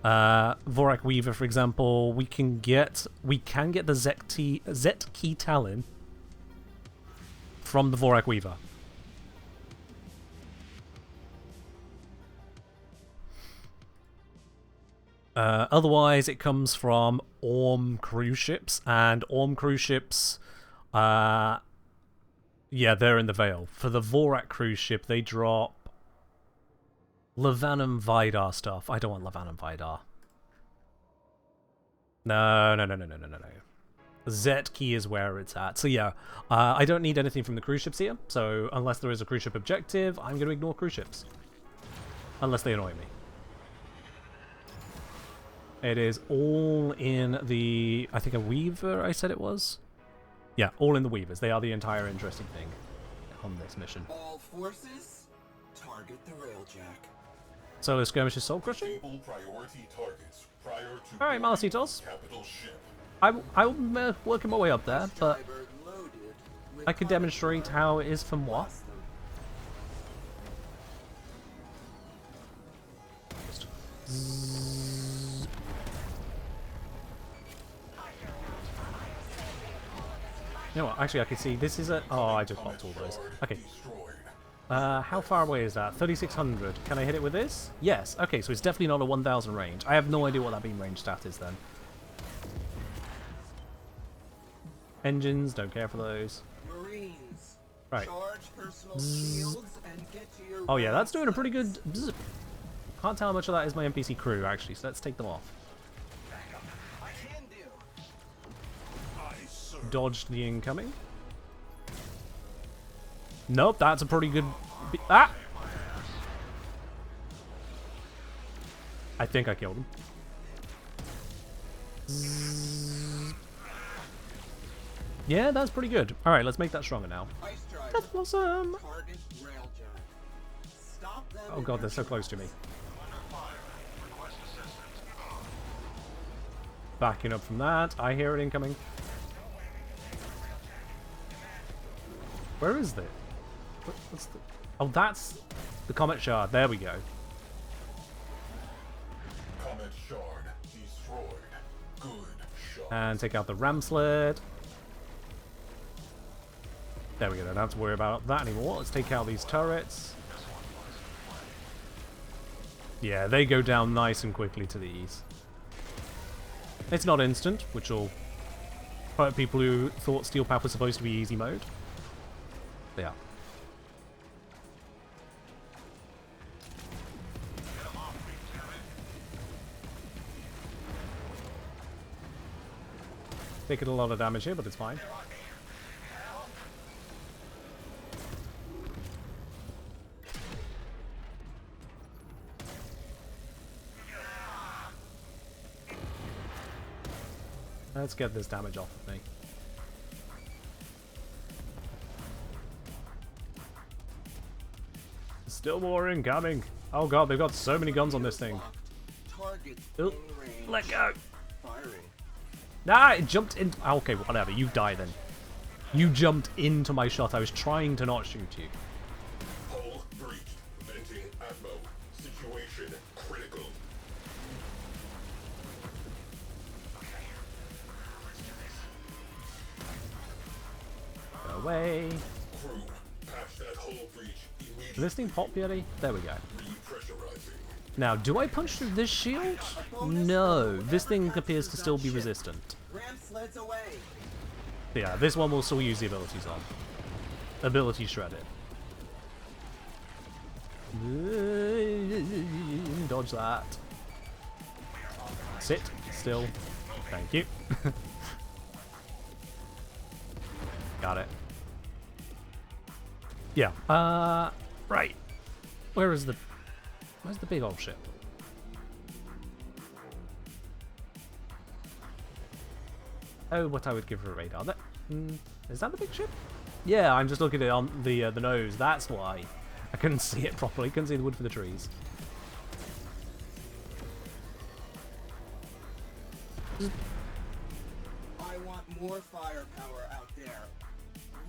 Vorak Weaver, for example, we can get the Zet Key Talon from the Vorak Weaver. Otherwise, it comes from Orm cruise ships, and Orm cruise ships, yeah, they're in the Vale. For the Vorak cruise ship, they drop Lavanum Vidar stuff. I don't want Lavanum Vidar. No. Zet Key is where it's at. So yeah, I don't need anything from the cruise ships here. So unless there is a cruise ship objective, I'm going to ignore cruise ships. Unless they annoy me. It is all in the, I think a Weaver I said it was? Yeah, all in the Weavers. They are the entire interesting thing on this mission. All forces, target the Railjack. Solo skirmishes, soul crushing. Stable priority targets prior to All right, Malasitos. capital ship. I'm working my way up there, but I could demonstrate how it is for moi. You know what? Actually, I can see this is a. Oh, I just popped all those. Okay. How far away is that? 3,600. Can I hit it with this? Yes. Okay, so it's definitely not a 1,000 range. I have no idea what that beam range stat is then. Engines, don't care for those. Marines, right. Charge personal shields and get to your oh yeah, that's doing a pretty good. Bzz. Can't tell how much of that is my NPC crew actually, so let's take them off. I can do. Dodged the incoming. Nope, that's a pretty good. Ah! I think I killed him. Yeah, that's pretty good. Alright, let's make that stronger now. That's awesome! Oh god, they're so close to me. Backing up from that. I hear it incoming. Where is it? What's the... Oh, that's the Comet Shard. There we go. Comet Shard destroyed. Good shot. And take out the Ram Sled. There we go. Don't have to worry about that anymore. Let's take out these turrets. Yeah, they go down nice and quickly to the east. It's not instant, which will hurt people who thought Steel Path was supposed to be easy mode. Yeah. Taking a lot of damage here, but it's fine. Let's get this damage off of me. Still more incoming. Oh god, they've got so many guns on this thing. Ooh, let go. Nah, it jumped in. Okay, whatever. You die then. You jumped into my shot. I was trying to not shoot you. Hull breach. Venting atmo. Situation critical. Go away. Crew, patch that hull breach immediately. Is this thing pop yet? There we go. Repressurizing. Now, do I punch through this shield? No. This thing appears to still be resistant. Yeah, this one will still use the abilities on. Ability shredded. Dodge that. Sit. Still. Thank you. Got it. Yeah. Right. Where's the big old ship? Oh, what I would give her a radar. That, is that the big ship? Yeah, I'm just looking at it on the nose. That's why I couldn't see it properly. Couldn't see the wood for the trees. I want more firepower out there.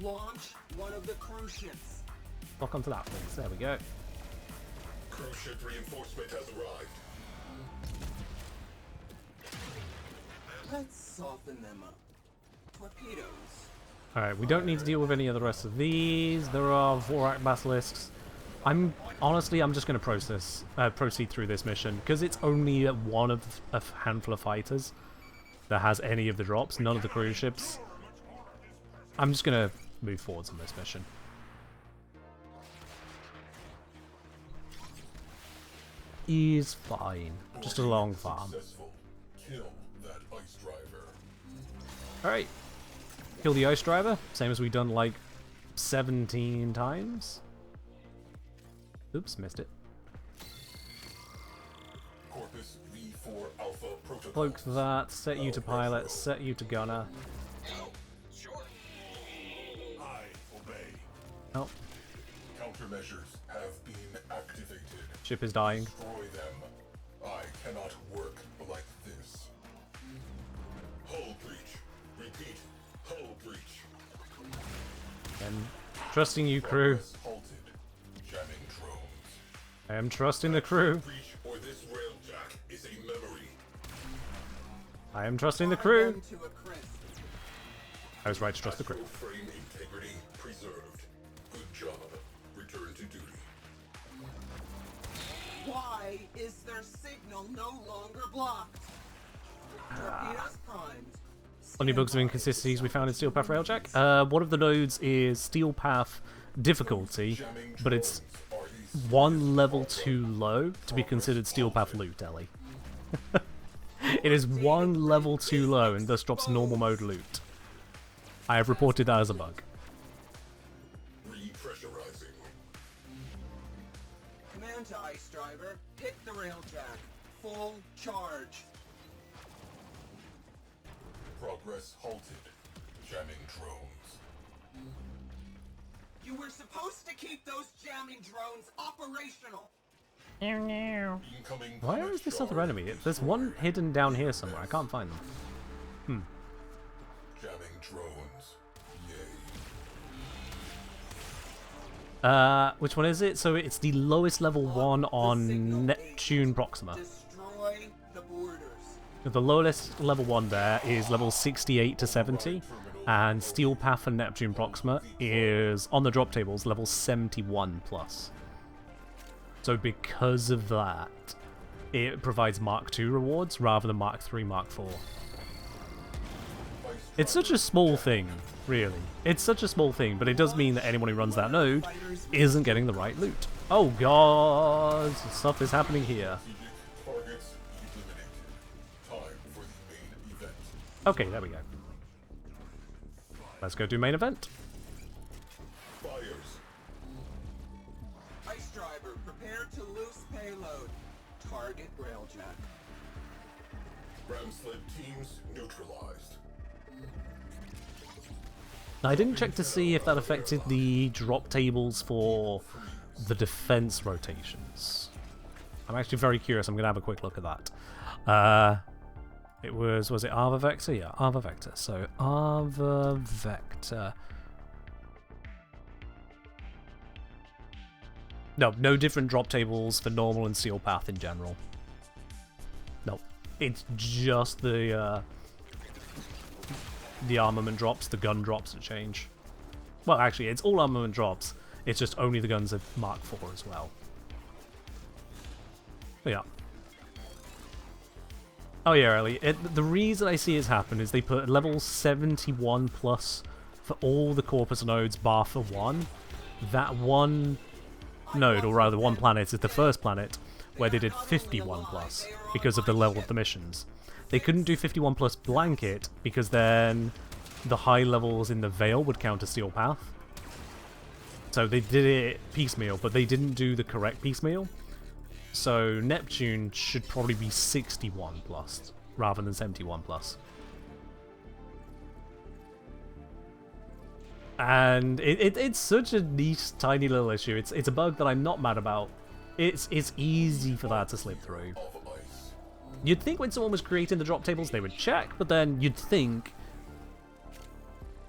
Launch one of the cruise ships. Lock onto that, please. There we go. Cruise ship reinforcement has arrived. Let's soften them up. Torpedoes. Alright, we don't need to deal with any of the rest of these. There are Vorak basilisks. Honestly, I'm just going to proceed through this mission because it's only one of a handful of fighters that has any of the drops, none of the cruise ships. I'm just going to move forwards on this mission. Is fine. Just a long farm. Kill that ice driver. Alright. Kill the ice driver, same as we've done like 17 times. Oops, missed it. Corpus V4 Alpha protocol. Cloak that, set you to pilot, set you to gunner. I obey. Oh, Countermeasures have been activated. ship is dying. Destroy them. I cannot work like this. Hull breach. Repeat. Hull breach. I'm trusting you, crew. Progress halted. Jamming drones. I am trusting the crew. Breach or this railjack is a memory. I am trusting the crew. Them to a crisp. I was right to trust the crew. Frame integrity preserved. Good job. Return to duty. Why is their signal no longer blocked? Torpedoes primed. Only bugs and inconsistencies we found in Steel Path Railjack. One of the nodes is Steel Path difficulty, but it's one level too low to be considered Steel Path loot, Ellie. It is one level too low and thus drops normal mode loot. I have reported that as a bug. Repressurizing. Command to Ice Driver. Hit the railjack. Full charge. Progress halted. Jamming drones. You were supposed to keep those jamming drones operational. Incoming Where is this other enemy? There's one hidden down here somewhere. I can't find them. Jamming drones. Yay. Which one is it? So it's the lowest level one on Neptune Proxima. Destroy the borders. The lowest level one there is level 68 to 70, and Steel Path and Neptune Proxima is, on the drop tables, level 71 plus. So because of that, it provides Mark II rewards rather than Mark III, Mark IV. It's such a small thing, really. It's such a small thing, but it does mean that anyone who runs that node isn't getting the right loot. Oh god, stuff is happening here. Targets eliminated. Time for the main event. Okay, there we go. Let's go do main event. Fires. Ice Driver, prepare to loose payload. Target railjack. Ram sled teams neutralized. Now, I didn't check to see if that affected the drop tables for the defense rotations. I'm actually very curious. I'm going to have a quick look at that. It was it Ava Vector? Yeah, Ava Vector. So, Ava Vector. No different drop tables for normal and Steel Path in general. No, it's just the armament drops, the gun drops that change. Well, actually, it's all armament drops. It's just only the guns are Mark IV as well. But yeah. Oh yeah, Ellie. The reason I see it's happened is they put level 71 plus for all the Corpus nodes bar for one. That one node, or rather one planet, is the first planet where they did 51 plus because of the level of the missions. They couldn't do 51 plus blanket because then the high levels in the Veil would count as Steel Path. So they did it piecemeal, but they didn't do the correct piecemeal. So Neptune should probably be 61 plus rather than 71 plus. And it's such a niche, tiny little issue. It's a bug that I'm not mad about. It's easy for that to slip through. You'd think when someone was creating the drop tables they would check, but then you'd think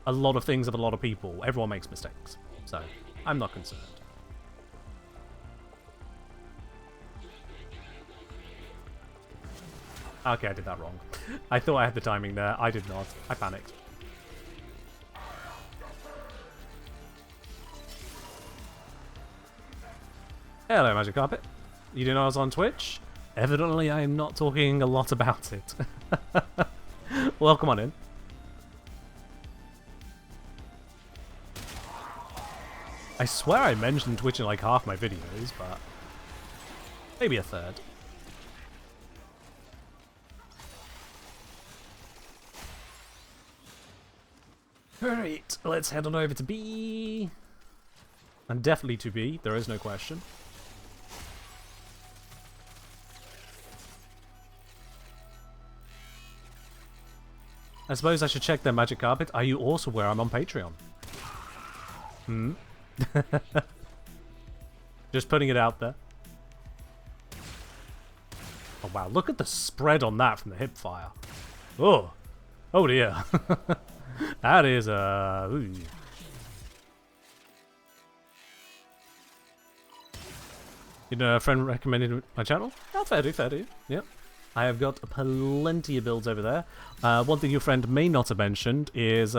a lot of things of a lot of people. Everyone makes mistakes. So I'm not concerned. Okay, I did that wrong. I thought I had the timing there. I did not. I panicked. Hello, Magic Carpet. You didn't know I was on Twitch? Evidently, I am not talking a lot about it. Welcome on in. I swear I mentioned Twitch in like half my videos, but maybe a third. Alright, let's head on over to B. And definitely to B, there is no question. I suppose I should check their Magic Carpet. Are you also aware I'm on Patreon? Hmm? Just putting it out there. Oh wow, look at the spread on that from the hip fire. Oh! Oh dear. That is ooh. You know, a friend recommended my channel? Oh, fair do, fair do. Yep. I have got plenty of builds over there. One thing your friend may not have mentioned is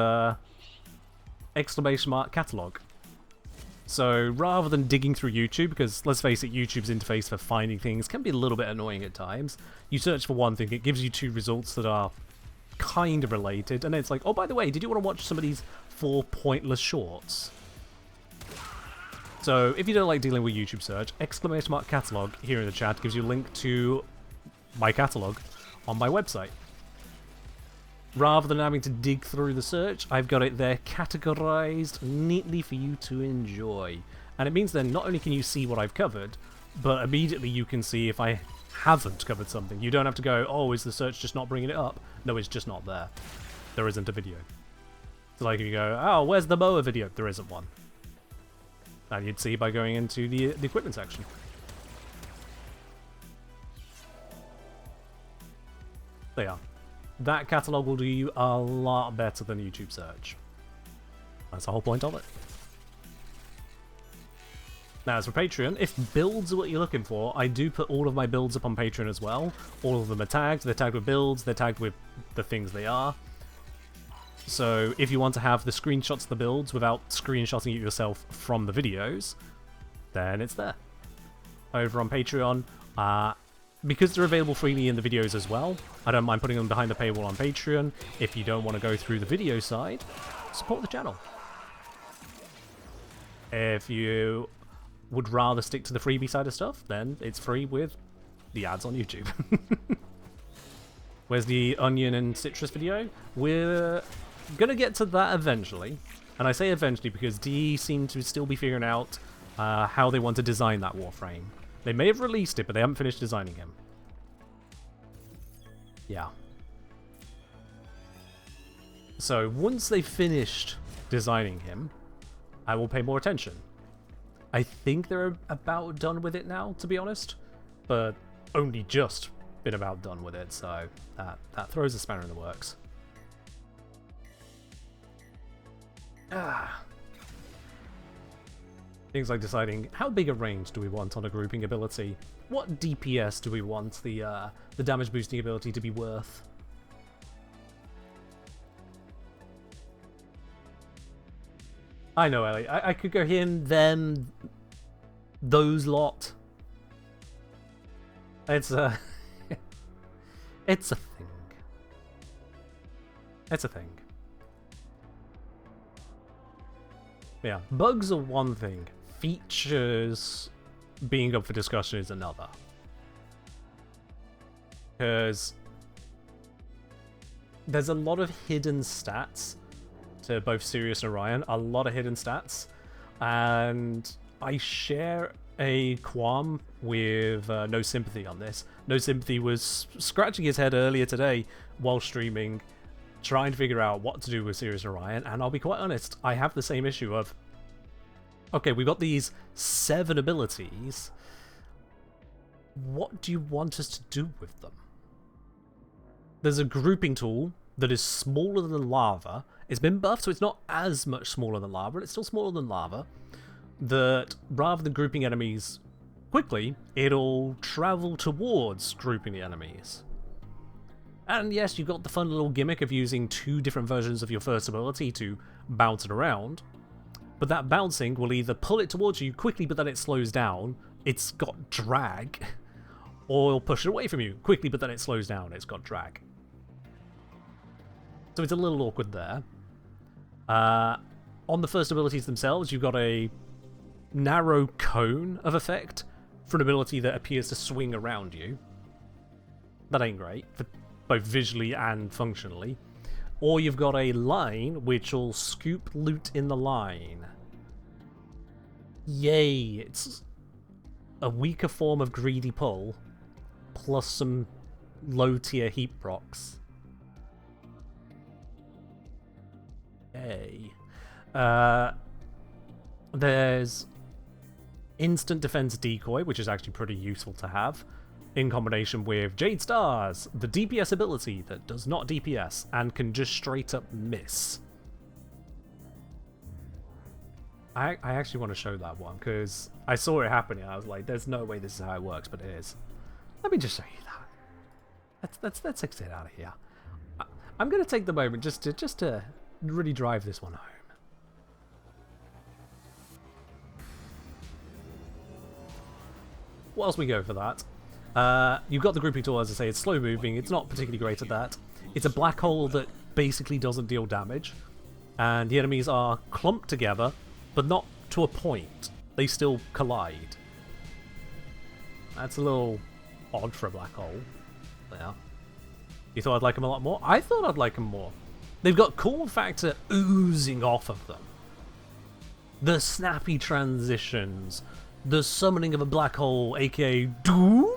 exclamation mark catalog. So rather than digging through YouTube, because let's face it, YouTube's interface for finding things can be a little bit annoying at times. You search for one thing, it gives you 2 results that are kind of related, and then it's like, oh, by the way, did you want to watch some of these 4 pointless shorts? So if you don't like dealing with YouTube search, exclamation mark catalog here in the chat gives you a link to my catalog on my website. Rather than having to dig through the search, I've got it there categorized neatly for you to enjoy. And it means then not only can you see what I've covered, but immediately you can see if I haven't covered something. You don't have to go, oh, is the search just not bringing it up? No, it's just not there. There isn't a video. So like if you go, oh, where's the mower video? There isn't one. And you'd see by going into the equipment section. They are. That catalog will do you a lot better than YouTube search. That's the whole point of it. Now, as for Patreon, if builds are what you're looking for, I do put all of my builds up on Patreon as well. All of them are tagged. They're tagged with builds. They're tagged with the things they are. So if you want to have the screenshots of the builds without screenshotting it yourself from the videos, then it's there. Over on Patreon, because they're available freely in the videos as well, I don't mind putting them behind the paywall on Patreon. If you don't want to go through the video side, support the channel. If you would rather stick to the freebie side of stuff, then it's free with the ads on YouTube. Where's the onion and citrus video? We're gonna get to that eventually. And I say eventually because DE seem to still be figuring out how they want to design that Warframe. They may have released it, but they haven't finished designing him. Yeah. So once they've finished designing him, I will pay more attention. I think they're about done with it now, to be honest, but only just been about done with it, so that throws a spanner in the works. Things like deciding how big a range do we want on a grouping ability, what DPS do we want the damage boosting ability to be worth. I know, Ellie. I could go him, them, those lot. It's a... it's a thing. It's a thing. Yeah, bugs are one thing. Features being up for discussion is another. Because there's a lot of hidden stats to both Sirius and Orion. A lot of hidden stats. And I share a qualm with No Sympathy on this. No Sympathy was scratching his head earlier today while streaming, trying to figure out what to do with Sirius Orion, and I'll be quite honest, I have the same issue of, okay, we've got these 7 abilities, what do you want us to do with them? There's a grouping tool that is smaller than lava. It's been buffed, so it's not as much smaller than lava, but it's still smaller than lava. That rather than grouping enemies quickly, it'll travel towards grouping the enemies. And yes, you've got the fun little gimmick of using 2 different versions of your first ability to bounce it around. But that bouncing will either pull it towards you quickly, but then it slows down, it's got drag, or it'll push it away from you quickly, but then it slows down, it's got drag. So it's a little awkward there. On the first abilities themselves, you've got a narrow cone of effect for an ability that appears to swing around you. That ain't great, for both visually and functionally. Or you've got a line which will scoop loot in the line. Yay, it's a weaker form of greedy pull, plus some low tier heap procs. Yay. There's instant defense decoy, which is actually pretty useful to have, in combination with Jade Stars, the DPS ability that does not DPS and can just straight up miss. I actually want to show that one because I saw it happening and I was like, there's no way this is how it works, but it is. Let me just show you that. Let's exit out of here. I'm going to take the moment just to really drive this one home. Whilst we go for that, you've got the grouping tool, as I say, it's slow moving, it's not particularly great at that. It's a black hole that basically doesn't deal damage, and the enemies are clumped together, but not to a point. They still collide. That's a little odd for a black hole. Yeah. You thought I'd like them a lot more? I thought I'd like them more. They've got cool factor oozing off of them. The snappy transitions, the summoning of a black hole, aka Doom,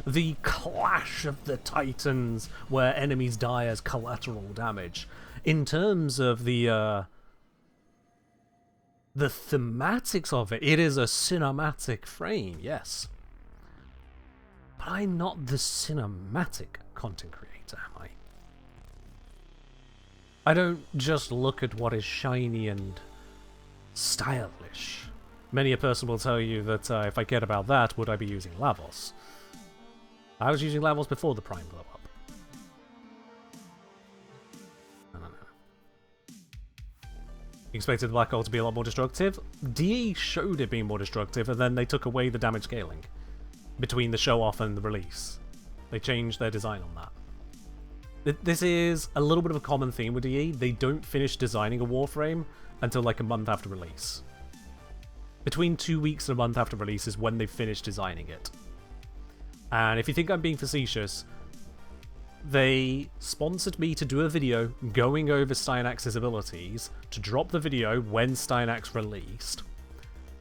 the clash of the titans where enemies die as collateral damage. In terms of the thematics of it, it is a cinematic frame, yes. But I'm not the cinematic content creator, am I? I don't just look at what is shiny and stylish. Many a person will tell you that if I cared about that, would I be using Lavos? I was using Lavos before the Prime blew up. I don't know. You expected the black hole to be a lot more destructive? DE showed it being more destructive, and then they took away the damage scaling between the show-off and the release. They changed their design on that. This is a little bit of a common theme with DE. They don't finish designing a Warframe until like a month after release. Between 2 weeks and a month after release is when they finish designing it. And if you think I'm being facetious, they sponsored me to do a video going over Styanax's abilities, to drop the video when Styanax released.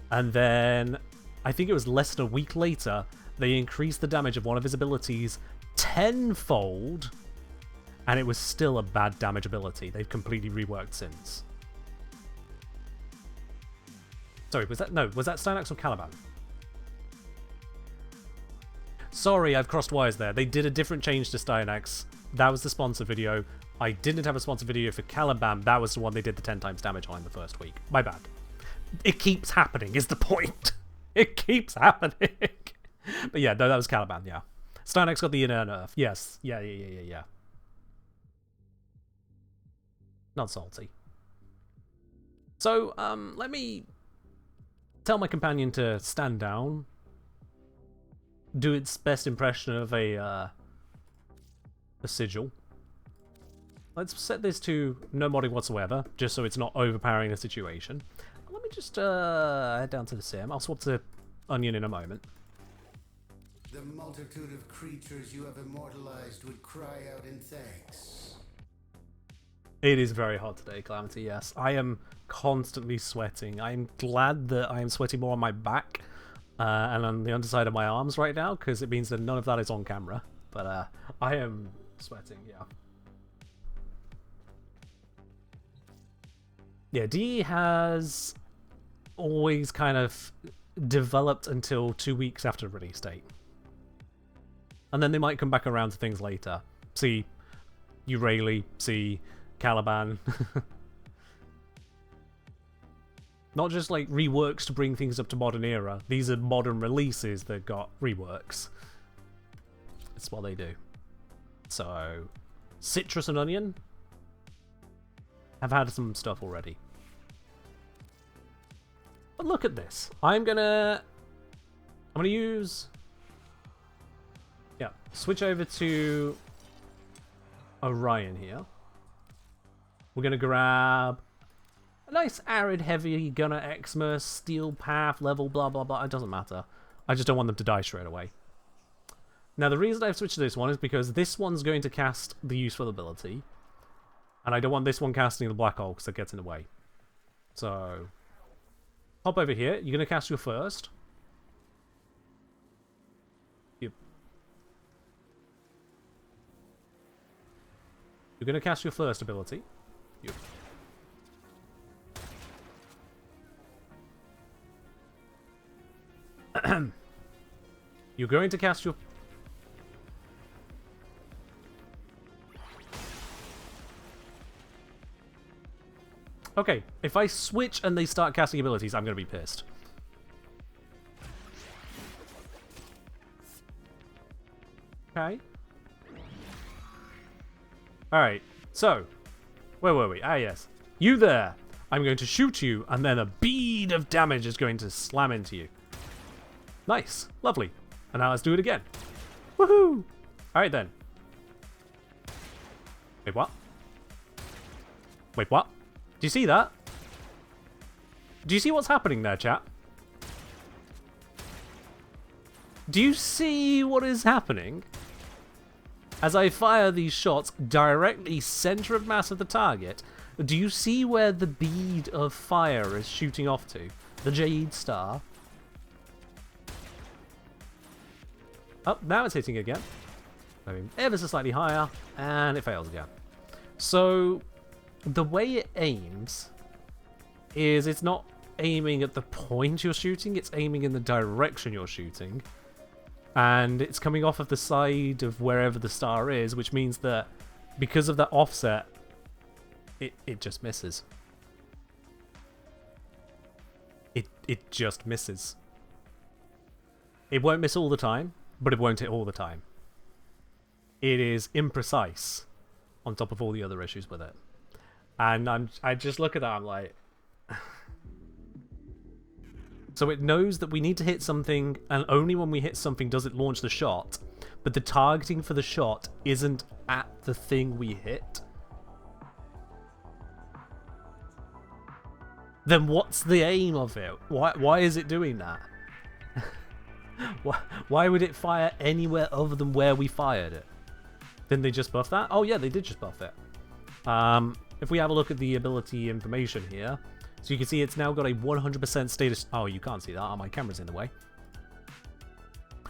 And then, I think it was less than a week later, they increased the damage of one of his abilities tenfold, and it was still a bad damage ability. They've completely reworked since. Sorry, was that Styanax or Caliban? Sorry, I've crossed wires there. They did a different change to Styanax. That was the sponsor video. I didn't have a sponsor video for Caliban. That was the one they did the 10 times damage on in the first week. My bad. It keeps happening, is the point. It keeps happening. But yeah, no, that was Caliban, yeah. Styanax got the inner nerf. Yes. Yeah. Not salty. So, let me tell my companion to stand down, do its best impression of a sigil. Let's set this to no modding whatsoever, just so it's not overpowering the situation. Let me just head down to the sim. I'll swap to Onion in a moment. The multitude of creatures you have immortalized would cry out in thanks. It is very hot today, Calamity, yes. I am constantly sweating. I'm glad that I am sweating more on my back and on the underside of my arms right now, because it means that none of that is on camera. But I am sweating, yeah. Yeah, D has always kind of developed until 2 weeks after release date. And then they might come back around to things later. See Uraili, see Caliban. Not just like reworks to bring things up to modern era. These are modern releases that got reworks. That's what they do. So, Citrus and Onion have had some stuff already. But look at this. I'm gonna use... Yeah, switch over to Orion here. We're gonna grab a nice Arid Heavy Gunner Xmas, Steel Path, level blah blah blah. It doesn't matter. I just don't want them to die straight away. Now the reason I've switched to this one is because this one's going to cast the useful ability. And I don't want this one casting the black hole because it gets in the way. So, hop over here. You're going to cast your first. Yep. You're going to cast your first ability. Yep. You're going to cast your... Okay, if I switch and they start casting abilities, I'm going to be pissed. Okay. Alright, so, where were we? Ah, yes. You there! I'm going to shoot you, and then a bead of damage is going to slam into you. Nice. Lovely. And now let's do it again. Woohoo! Alright then. Wait, what? Wait, what? Do you see that? Do you see what's happening there, chat? Do you see what is happening? As I fire these shots directly center of mass of the target, do you see where the bead of fire is shooting off to? The Jade Star. Oh, now it's hitting again. I mean, ever so slightly higher, and it fails again. So, the way it aims is it's not aiming at the point you're shooting, it's aiming in the direction you're shooting. And it's coming off of the side of wherever the star is, which means that because of that offset, it just misses. It just misses. It won't miss all the time, but it won't hit all the time. It is imprecise on top of all the other issues with it. And I just look at that, I'm like... So it knows that we need to hit something, and only when we hit something does it launch the shot, but the targeting for the shot isn't at the thing we hit. Then what's the aim of it? Why is it doing that? Why would it fire anywhere other than where we fired it? Didn't they just buff that? Oh yeah, they did just buff it. If we have a look at the ability information here, so you can see it's now got a 100% status... Oh, you can't see that. Oh, my camera's in the way.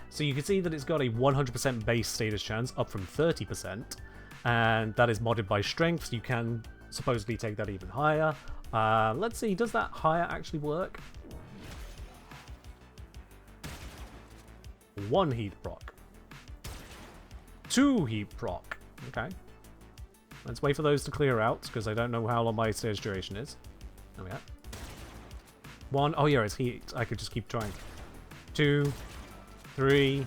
So you can see that it's got a 100% base status chance, up from 30%. And that is modded by strength, so you can supposedly take that even higher. Let's see, does that higher actually work? 1 heat proc. 2 heat proc. Okay. Let's wait for those to clear out, because I don't know how long my stage duration is. There we go. 1. Oh, yeah, it's heat. I could just keep trying. 2, 3,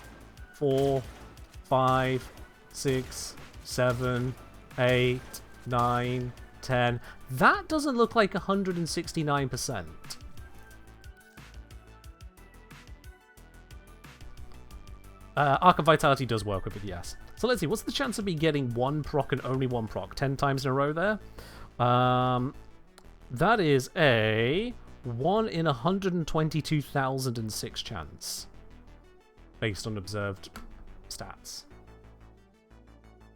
4, 5, 6, 7, 8, 9, 10. That doesn't look like 169%. Arc of Vitality does work with it, yes. So let's see, what's the chance of me getting 1 proc and only 1 proc? 10 times in a row there? That is a 1 in 122,006 chance. Based on observed stats.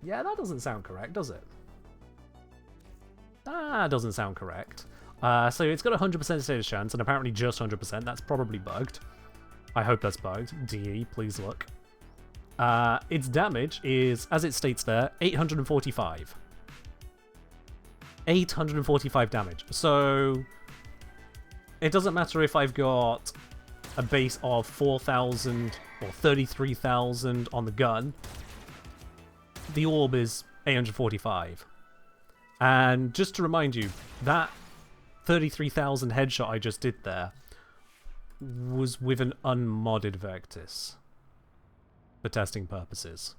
Yeah, that doesn't sound correct, does it? Doesn't sound correct. So it's got a 100% status chance, and apparently just 100%. That's probably bugged. I hope that's bugged. DE, please look. Its damage is, as it states there, 845. 845 damage. So it doesn't matter if I've got a base of 4,000 or 33,000 on the gun. The orb is 845. And just to remind you, that 33,000 headshot I just did there was with an unmodded Vectis for testing purposes.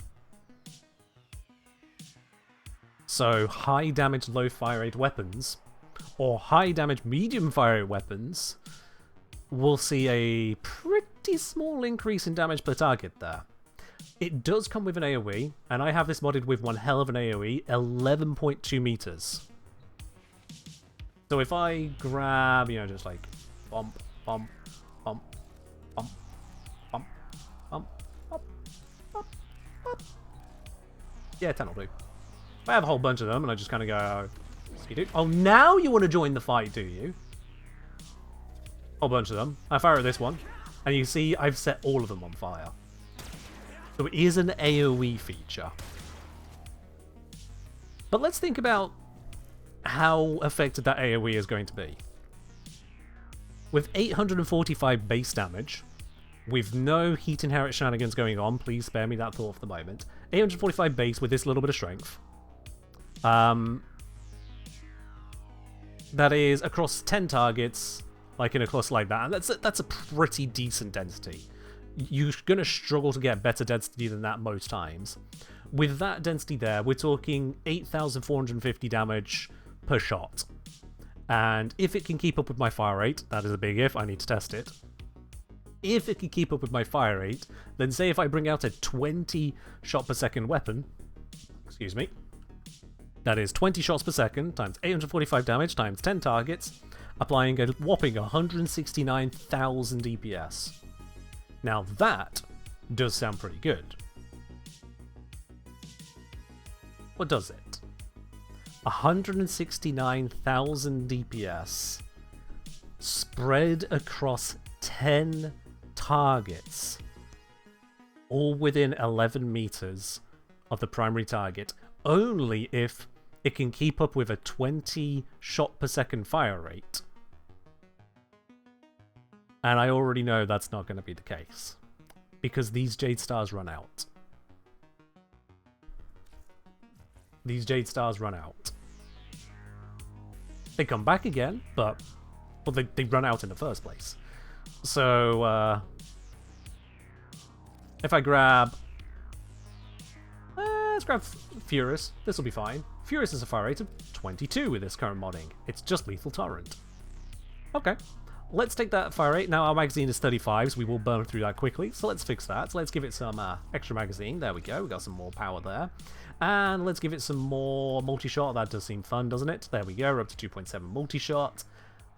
So high damage low fire rate weapons or high damage medium fire rate weapons will see a pretty small increase in damage per target there. It does come with an AoE, and I have this modded with one hell of an AoE, 11.2 meters. So if I grab, you know, just like bump, bump, bump, bump, bump, bump, bump, bump, bump. Yeah, 10 will do. If I have a whole bunch of them and I just kind of go, oh, now you want to join the fight, do you? Whole bunch of them. I fire at this one, and you see I've set all of them on fire. So it is an AoE feature. But let's think about how effective that AoE is going to be. With 845 base damage, with no heat inherit shenanigans going on, please spare me that thought for the moment. 845 base with this little bit of strength. That is across 10 targets, like in a cluster like that, and that's a pretty decent density. You're going to struggle to get better density than that most times. With that density there, we're talking 8,450 damage per shot. And if it can keep up with my fire rate, that is a big if, I need to test it. If it can keep up with my fire rate, then say if I bring out a 20 shot per second weapon, excuse me, that is 20 shots per second times 845 damage times 10 targets, applying a whopping 169,000 DPS. Now that does sound pretty good. What does it? 169,000 DPS spread across 10 targets, all within 11 meters of the primary target, only if it can keep up with a 20 shot per second fire rate. And I already know that's not going to be the case, because these Jade Stars run out. These Jade Stars run out. They come back again, but well, they run out in the first place. So, if I grab... let's grab Furious. This will be fine. Furious is a fire rate of 22 with this current modding. It's just Lethal Torrent. Okay. Let's take that fire rate. Now our magazine is 35, so we will burn through that quickly. So let's fix that. So let's give it some extra magazine. There we go. We got some more power there. And let's give it some more multi-shot. That does seem fun, doesn't it? There we go. We're up to 2.7 multi-shot.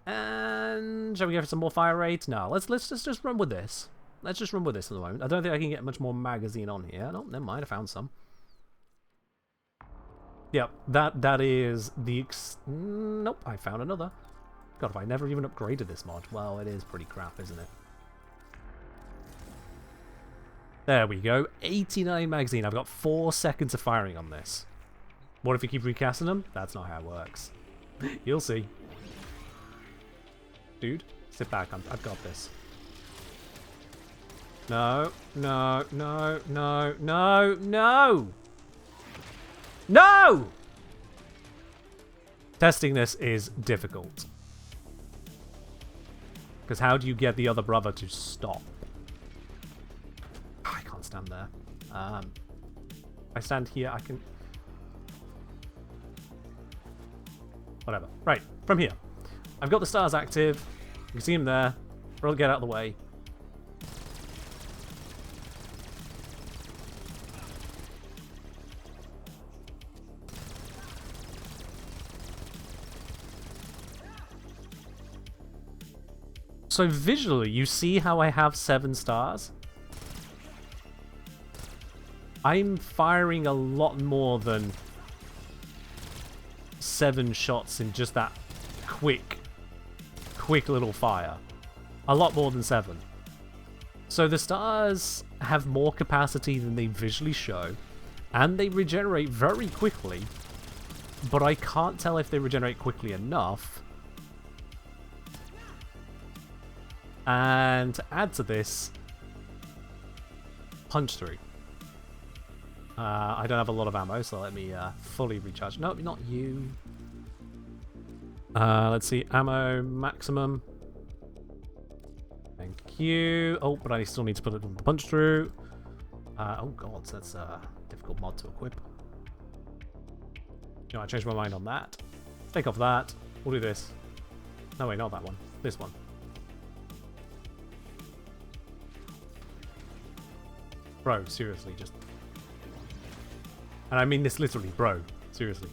And shall we give it some more fire rate? No, let's just run with this. Let's just run with this at the moment. I don't think I can get much more magazine on here. No, never mind. I found some. Yep, that is the... Nope, I found another. God, if I never even upgraded this mod. Well, it is pretty crap, isn't it? There we go. 89 magazine. I've got 4 seconds of firing on this. What if you keep recasting them? That's not how it works. You'll see. Dude, sit back. I've got this. No, no, no, no, no, no! No! Testing this is difficult. Because how do you get the other brother to stop? I can't stand there. If I stand here, I can... Whatever. Right, from here. I've got the stars active. You can see them there. We'll get out of the way. So visually, you see how I have 7 stars? I'm firing a lot more than 7 shots in just that quick little fire. A lot more than 7. So the stars have more capacity than they visually show, and they regenerate very quickly, but I can't tell if they regenerate quickly enough. And to add to this, punch through. I don't have a lot of ammo, so let me fully recharge. No, not you. Let's see, ammo maximum. Thank you. Oh, but I still need to put it on the punch through. Oh god, that's a difficult mod to equip. You know, I changed my mind on that. Take off that. We'll do this. No, wait, not that one. This one. Bro, seriously, just... And I mean this literally, bro. Seriously.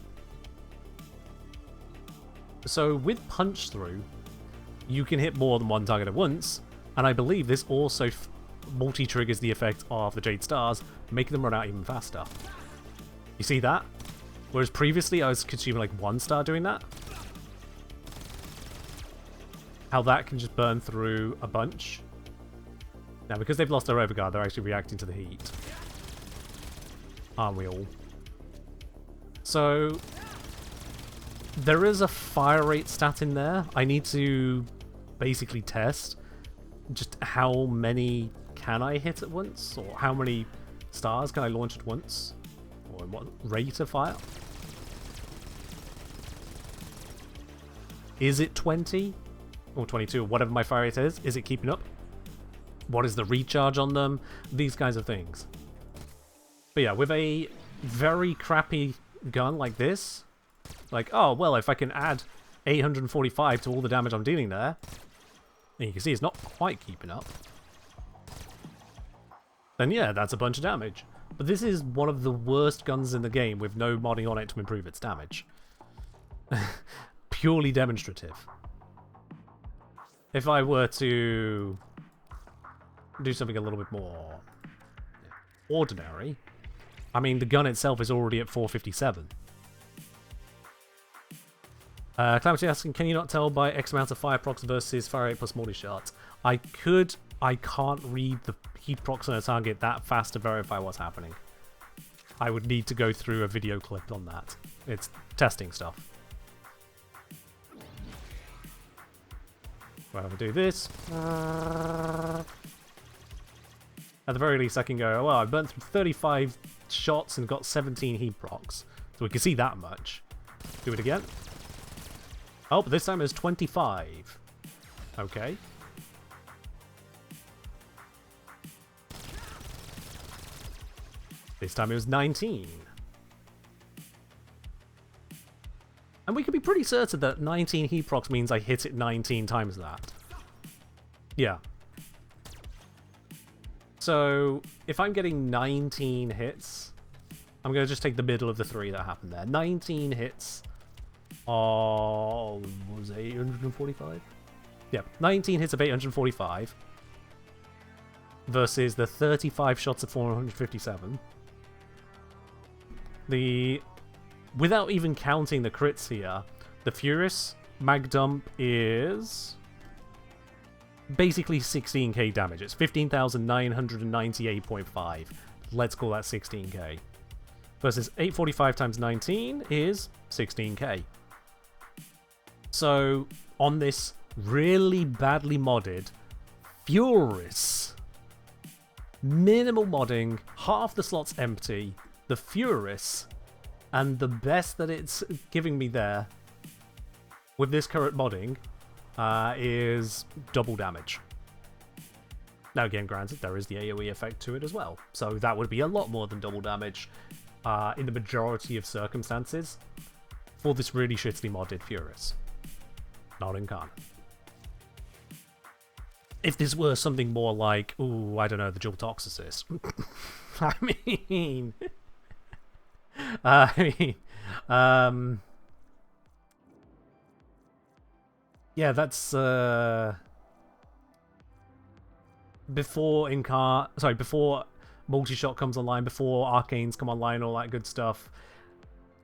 So, with punch through, you can hit more than one target at once, and I believe this also multi-triggers the effect of the Jade Stars, making them run out even faster. You see that? Whereas previously I was consuming like 1 star doing that. How that can just burn through a bunch. Now, because they've lost their overguard, they're actually reacting to the heat. Aren't we all? So, there is a fire rate stat in there. I need to basically test just how many can I hit at once, or how many stars can I launch at once, or what rate of fire. Is it 20 or 22 or whatever my fire rate is? Is it keeping up? What is the recharge on them? These kinds of things. But yeah, with a very crappy gun like this, like, oh, well, if I can add 845 to all the damage I'm dealing there, and you can see it's not quite keeping up, then yeah, that's a bunch of damage. But this is one of the worst guns in the game with no modding on it to improve its damage. Purely demonstrative. If I were to do something a little bit more ordinary, I mean, the gun itself is already at 457. Calamity asking, can you not tell by X amount of fire procs versus fire rate plus multi-shot? I could. I can't read the heat procs on a target that fast to verify what's happening. I would need to go through a video clip on that. It's testing stuff. Well, I'll do this. At the very least, I can go, well, I burnt through 35 shots and got 17 heat procs. So we can see that much. Do it again. Oh, but this time it was 25. Okay. This time it was 19. And we can be pretty certain that 19 heat procs means I hit it 19 times that. Yeah. So, if I'm getting 19 hits, I'm going to just take the middle of the 3 that happened there. 19 hits of... what was it, 845? Yeah, 19 hits of 845 versus the 35 shots of 457. Without even counting the crits here, the Furious mag dump is basically 16k damage. It's 15,998.5. Let's call that 16k. Versus 845 times 19 is 16k. So, on this really badly modded Furious, minimal modding, half the slots empty, the Furious, and the best that it's giving me there with this current modding is double damage. Now again, granted, there is the AoE effect to it as well, so that would be a lot more than double damage in the majority of circumstances for this really shittily modded Furious. Not in Khan. If this were something more like, ooh, I don't know, the Dual Toxicist. Yeah, that's before multi-shot comes online, before arcanes come online, all that good stuff.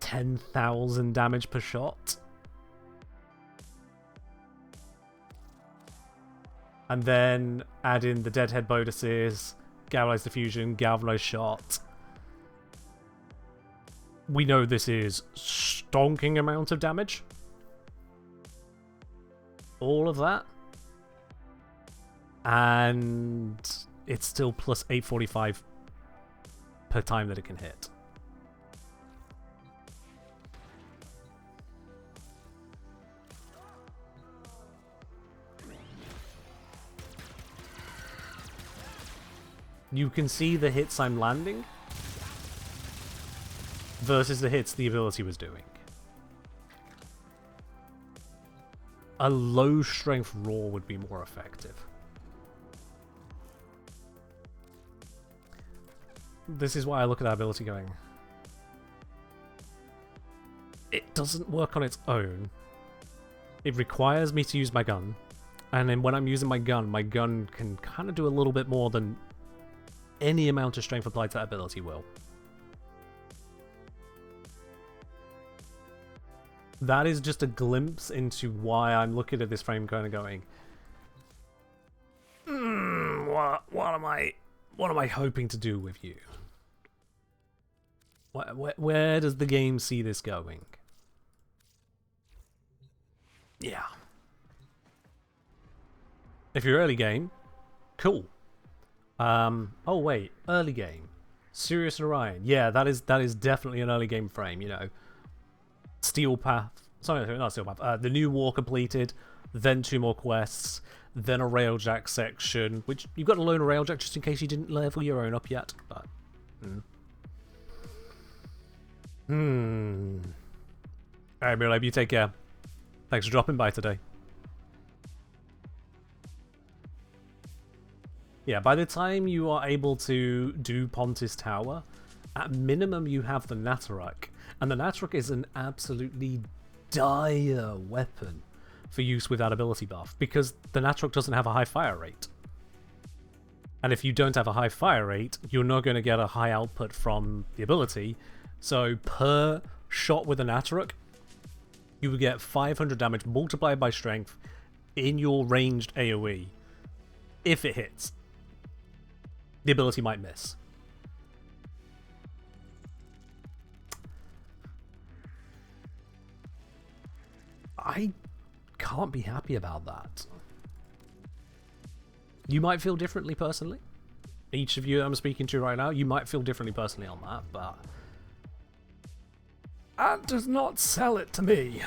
10,000 damage per shot. And then add in the deadhead bonuses, galvanized diffusion, galvanized shot. We know this is stonking amount of damage. All of that. And it's still plus 845 per time that it can hit. You can see the hits I'm landing versus the hits the ability was doing. A low strength roar would be more effective. This is why I look at that ability going, it doesn't work on its own. It requires me to use my gun, and then when I'm using my gun can kind of do a little bit more than any amount of strength applied to that ability will. That is just a glimpse into why I'm looking at this frame kind of going, what am I hoping to do with you? Where does the game see this going? Yeah. If you're early game, cool. Oh wait, early game. Sirius and Orion. Yeah, that is definitely an early game frame, you know. Steel Path. Sorry, not Steel Path. The new war completed, then 2 more quests, then a Railjack section, which you've got to learn a Railjack just in case you didn't level your own up yet, but... Alright, Mirlab, you take care. Thanks for dropping by today. Yeah, by the time you are able to do Pontis Tower, at minimum you have the Nataruk. And the Nataruk is an absolutely dire weapon for use with that ability buff, because the Nataruk doesn't have a high fire rate. And if you don't have a high fire rate, you're not going to get a high output from the ability. So per shot with a Nataruk, you would get 500 damage multiplied by strength in your ranged AoE. If it hits. The ability might miss. I can't be happy about that. You might feel differently personally. Each of you I'm speaking to right now, you might feel differently personally on that, but that does not sell it to me.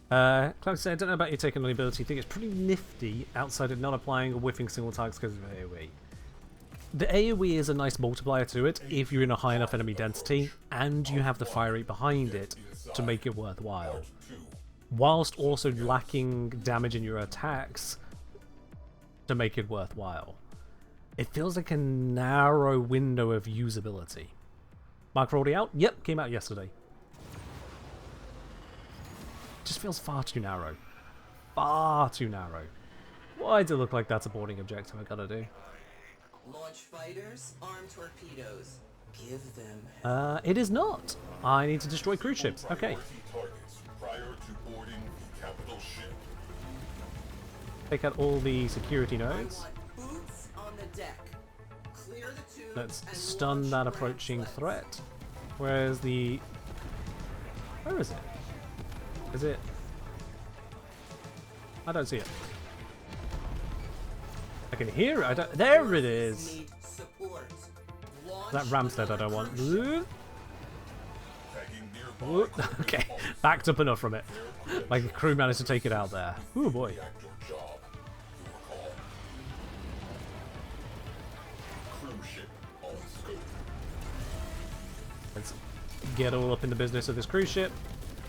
Cloud said, I don't know about your take on the ability. I think it's pretty nifty outside of not applying or whiffing single targets because of AoE. The AoE is a nice multiplier to it if you're in a high enough enemy density and you have the fire rate behind it to make it worthwhile. Whilst also lacking damage in your attacks to make it worthwhile. It feels like a narrow window of usability. Mk4 already out? Yep, came out yesterday. Just feels far too narrow. Far too narrow. Why does it look like that's a boarding objective I gotta do? Launch fighters, armed torpedoes. Give them. It is not. I need to destroy cruise ships. Okay. Prior to boarding the capital ship. Take out all the security nodes. Boots on the deck. Clear the tubes. Let's stun that approaching threat. Where's the... Where is it? Is it? I don't see it. I can hear it. I don't... There it is. That Ramstead I don't want. Okay, backed up enough from it. Like a crew managed to take it out there. Oh boy. Let's get all up in the business of this cruise ship.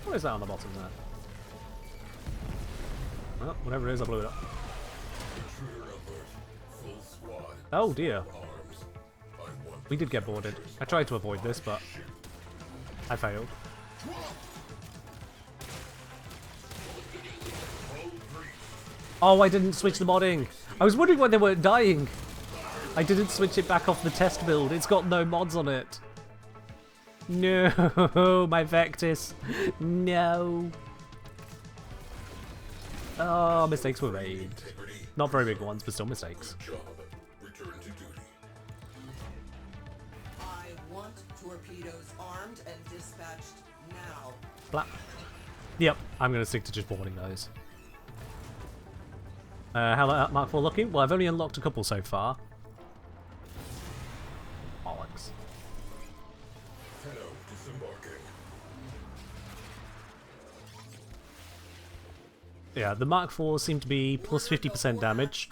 What is that on the bottom there? Well, whatever it is, I blew it up. Oh dear. We did get boarded. I tried to avoid this, but I failed. Oh, I didn't switch the modding. I was wondering why they weren't dying. I didn't switch it back off the test build. It's got no mods on it. No, my Vectis. No. Oh, mistakes were made. Not very big ones, but still mistakes. Return to duty. I want torpedoes armed and dispatched now. Flap. Yep, I'm going to stick to just boarding those. How that Mark 4 looking? Well, I've only unlocked a couple so far. Bollocks. Hello, disembarking. Yeah, the Mark 4 seem to be plus 50% damage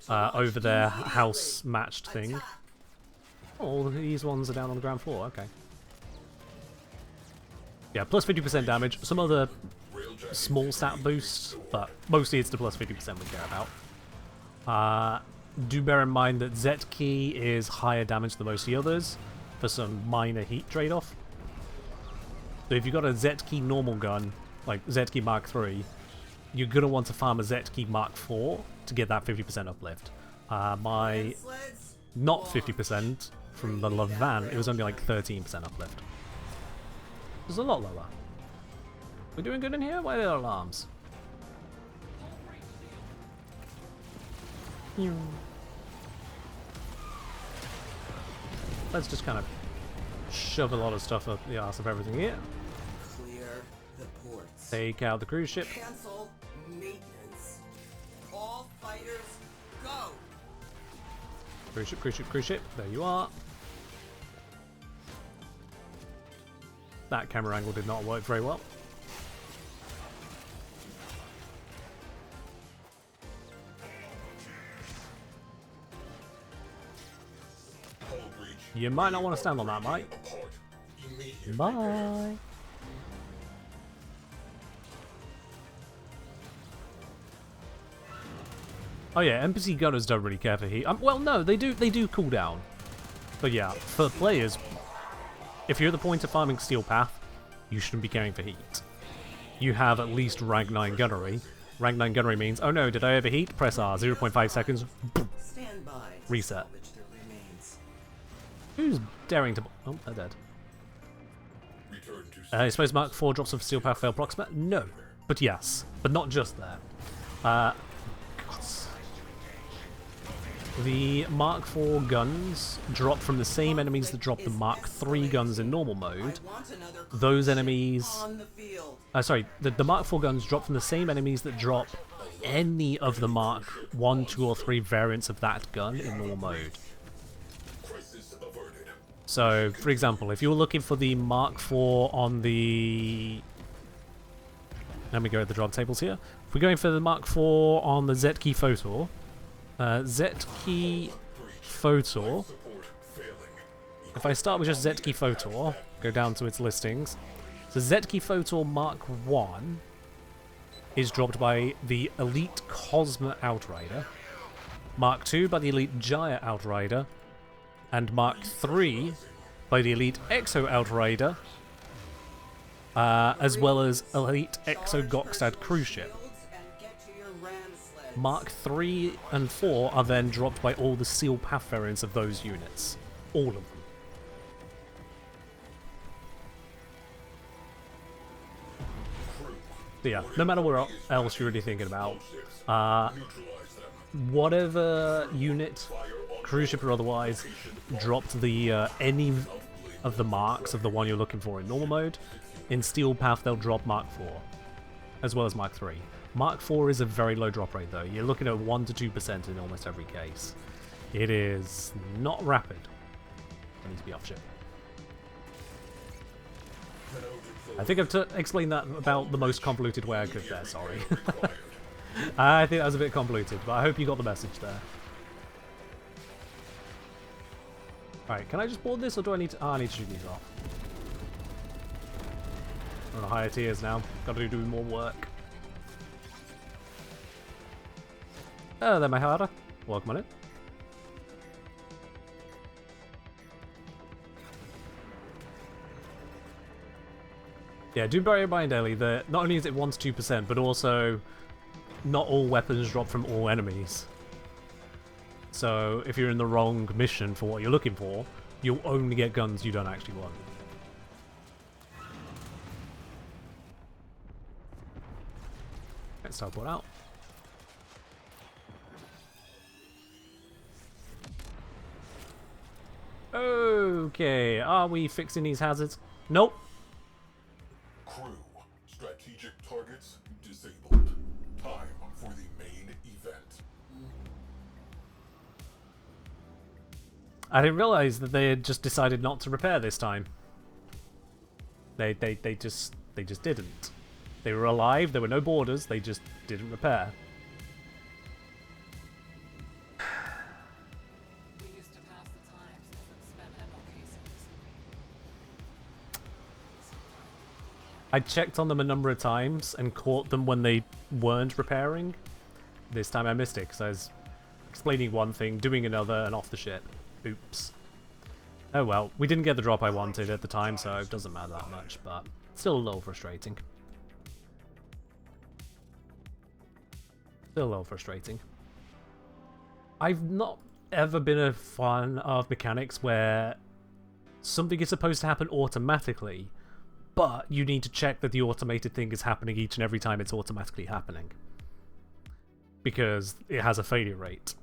over their house matched thing. Oh, these ones are down on the ground floor, okay. Yeah, plus 50% damage. Some other small stat boosts, but mostly it's the plus 50% we care about. Do bear in mind that Z key is higher damage than most of the others for some minor heat trade-off. So if you've got a Z key normal gun, like Z key Mark 3, you're going to want to farm a Z key Mark 4 to get that 50% uplift. My not 50% from the Levan, it was only like 13% uplift. It was a lot lower. We're doing good in here? Why are there alarms? Let's just kind of shove a lot of stuff up the arse of everything here. Clear the ports. Take out the cruise ship. Cancel maintenance. All fighters, go! Cruise ship, cruise ship, cruise ship. There you are. That camera angle did not work very well. You might not want to stand on that, mate. Bye. Oh yeah, NPC gunners don't really care for heat. Well, no, they do cool down. But yeah, for players, if you're at the point of farming Steel Path, you shouldn't be caring for heat. You have at least rank 9 gunnery. Rank 9 gunnery means, oh no, did I overheat? Press R, 0.5 seconds, boom. Stand by. Reset. Who's daring to... Oh, they're dead. I suppose Mark 4 drops of Steel Path fail proximate? No. But yes. But not just there. The Mark 4 guns drop from the same enemies that drop the Mark 3 guns in normal mode. Those enemies... sorry, the Mark 4 guns drop from the same enemies that drop any of the Mark 1, 2, or 3 variants of that gun in normal mode. So, for example, if you're looking for the Mark 4 on the... Let me go at the drop tables here. If we're going for the Mark 4 on the Z-Key Photor, Z-Key Photor, if I start with just Z-Key Photor, go down to its listings, so Z-Key Photor Mark 1 is dropped by the Elite Cosma Outrider, Mark 2 by the Elite Jaya Outrider, and Mark 3 by the Elite Exo Outrider, as well as Elite Exo Gokstad Cruise Ship. Mark 3 and 4 are then dropped by all the Steel Path variants of those units. All of them. So yeah, no matter what else you're really thinking about, whatever unit, cruise ship or otherwise, dropped the any of the marks of the one you're looking for in normal mode. In Steel Path, they'll drop Mark 4, as well as Mark 3. Mark 4 is a very low drop rate, though. You're looking at 1 to 2% in almost every case. It is not rapid. It needs to be off ship. I think I've explained that about the most convoluted way I could there, sorry. I think that was a bit convoluted, but I hope you got the message there. Alright, can I just board this, or do I need to... Oh, I need to shoot these off. I'm on higher tiers now. Gotta do more work. Oh, there, my harder. Welcome on in. Yeah, do bear in mind, Ellie, that not only is it 1 to 2%, but also not all weapons drop from all enemies. So if you're in the wrong mission for what you're looking for, you'll only get guns you don't actually want. Let's teleport out. Okay, are we fixing these hazards? Nope. Crew, strategic targets disabled. Time for the main event. I didn't realize that they had just decided not to repair this time. They just didn't. They were alive, there were no borders, they just didn't repair. We used to pass the time since it spent ammo casings. I checked on them a number of times and caught them when they weren't repairing. This time I missed it because I was explaining one thing, doing another, and off the ship. Oops. Oh well, we didn't get the drop I wanted at the time, so it doesn't matter that much, but still a little frustrating. Still a little frustrating. I've not ever been a fan of mechanics where something is supposed to happen automatically, but you need to check that the automated thing is happening each and every time it's automatically happening. Because it has a failure rate.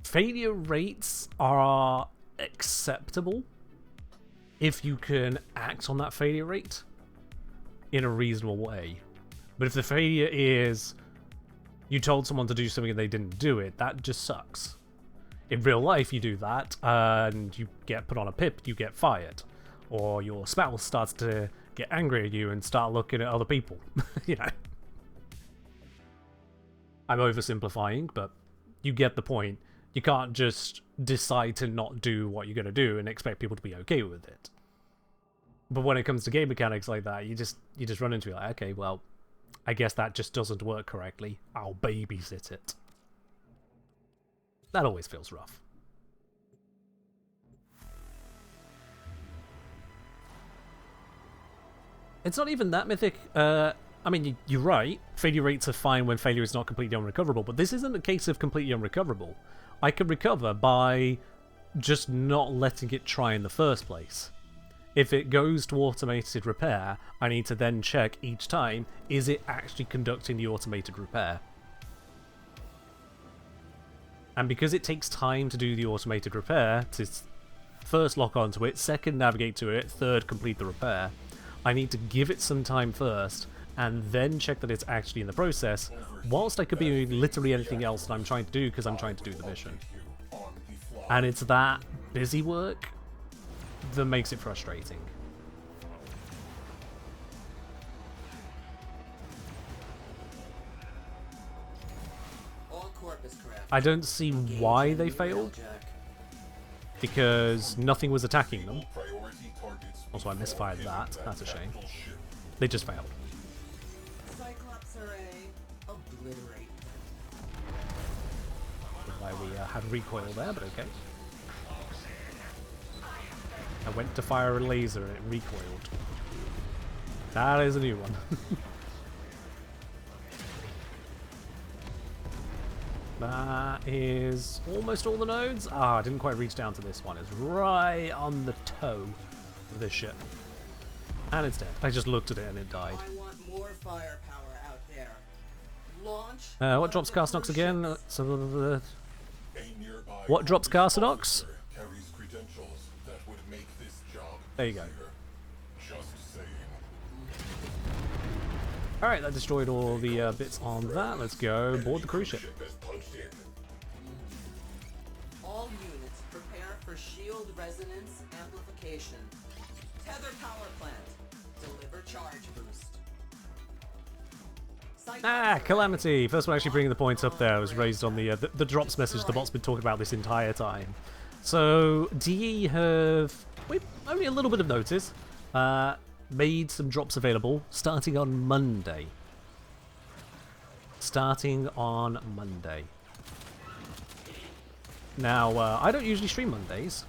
Failure rates are acceptable if you can act on that failure rate in a reasonable way. But if the failure is you told someone to do something and they didn't do it, that just sucks. In real life, you do that and you get put on a pip, you get fired. Or your spouse starts to get angry at you and start looking at other people. You know. I'm oversimplifying, but you get the point. You can't just decide to not do what you're going to do and expect people to be okay with it. But when it comes to game mechanics like that, you just run into it like, okay, well, I guess that just doesn't work correctly. I'll babysit it. That always feels rough. It's not even that mythic. I mean, you're right. Failure rates are fine when failure is not completely unrecoverable, but this isn't a case of completely unrecoverable. I can recover by just not letting it try in the first place. If it goes to automated repair, I need to then check each time, is it actually conducting the automated repair? And because it takes time to do the automated repair, to first lock onto it, second navigate to it, third complete the repair, I need to give it some time first, and then check that it's actually in the process, whilst I could be doing literally anything else that I'm trying to do because I'm trying to do the mission. And it's that busy work that makes it frustrating. I don't see why they failed, because nothing was attacking them. Also, I misfired that. That's a shame. They just failed. Why we had recoil there, but okay. I went to fire a laser and it recoiled. That is a new one. That is almost all the nodes. Ah, I didn't quite reach down to this one. It's right on the toe of this ship. And it's dead. I just looked at it and it died. I want more firepower out there. Launch. What drops Carcinox again? What drops Carcinox? There you go. Alright, that destroyed all the bits on that. Let's go board the cruise ship. All units prepare for shield resonance amplification. Tether power plant. Deliver charge boost. Ah, Calamity! First one actually bringing the points up there was raised on the drops message the bot's been talking about this entire time. So, DE have, with only a little bit of notice, made some drops available starting on Monday. Now, I don't usually stream Mondays,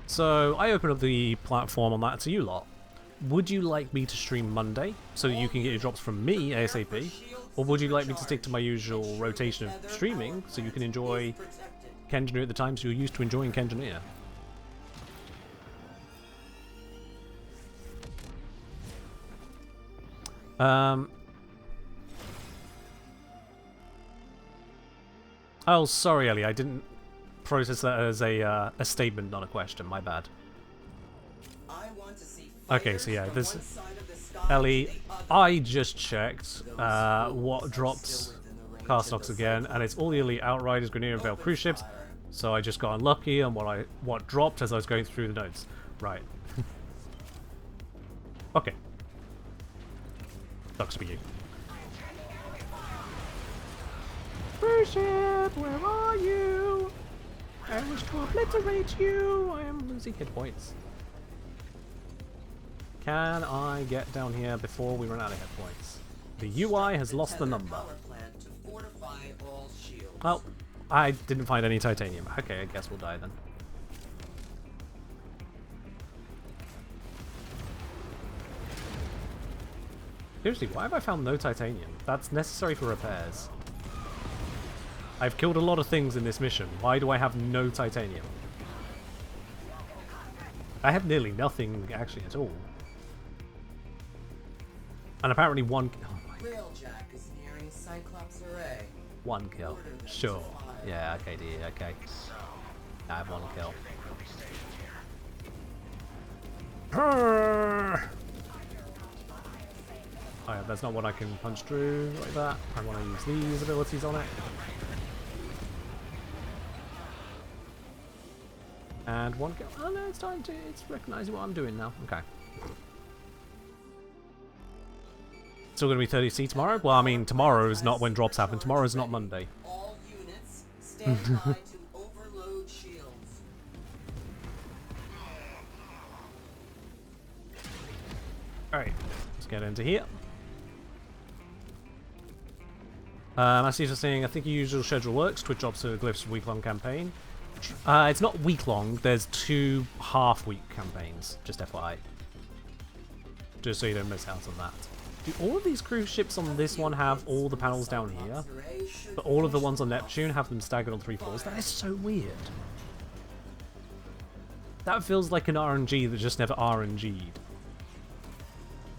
so I open up the platform on that to you lot. would you like me to stream Monday so that you can get your drops from me ASAP? Or would you like me to stick to my usual rotation of streaming so you can enjoy Kenjaneer at the times you're used to enjoying Kenjaneer? Oh, sorry, Ellie. I didn't process that as a statement, not a question. My bad. Okay, so yeah, this Ellie. I just checked what dropped Castocks again, and it's all the Elite Outriders, Grenadier, and Veil cruise ships. So I just got unlucky on what dropped as I was going through the notes. Right. Okay. Sucks for you. Cruise ship, where are you? I wish to obliterate you. I am losing hit points. Can I get down here before we run out of hit points? The UI has lost the number. Well, I didn't find any titanium. Okay, I guess we'll die then. Seriously, why have I found no titanium? That's necessary for repairs. I've killed a lot of things in this mission. Why do I have no titanium? I have nearly nothing actually at all. And apparently one... Oh my... Railjack is nearing Cyclops Array. One kill. Sure. Yeah, okay, dude, okay. I have one kill. Oh yeah, that's not what I can punch through like that. I want to use these abilities on it. And one kill. Oh no, it's starting to... It's recognizing what I'm doing now. Okay. Still going to be 30C tomorrow? Well, I mean, tomorrow is not when drops happen. Tomorrow is not Monday. All units stand by to overload shields. Alright, let's get into here. I see you're saying, I think your usual schedule works. Twitch drops are glyphs week-long campaign. It's not week-long. There's 2 half-week campaigns, just FYI. Just so you don't miss out on that. Do all of these cruise ships on this one have all the panels down here? But all of the ones on Neptune have them staggered on 3 floors? That is so weird. That feels like an RNG that just never RNG'd.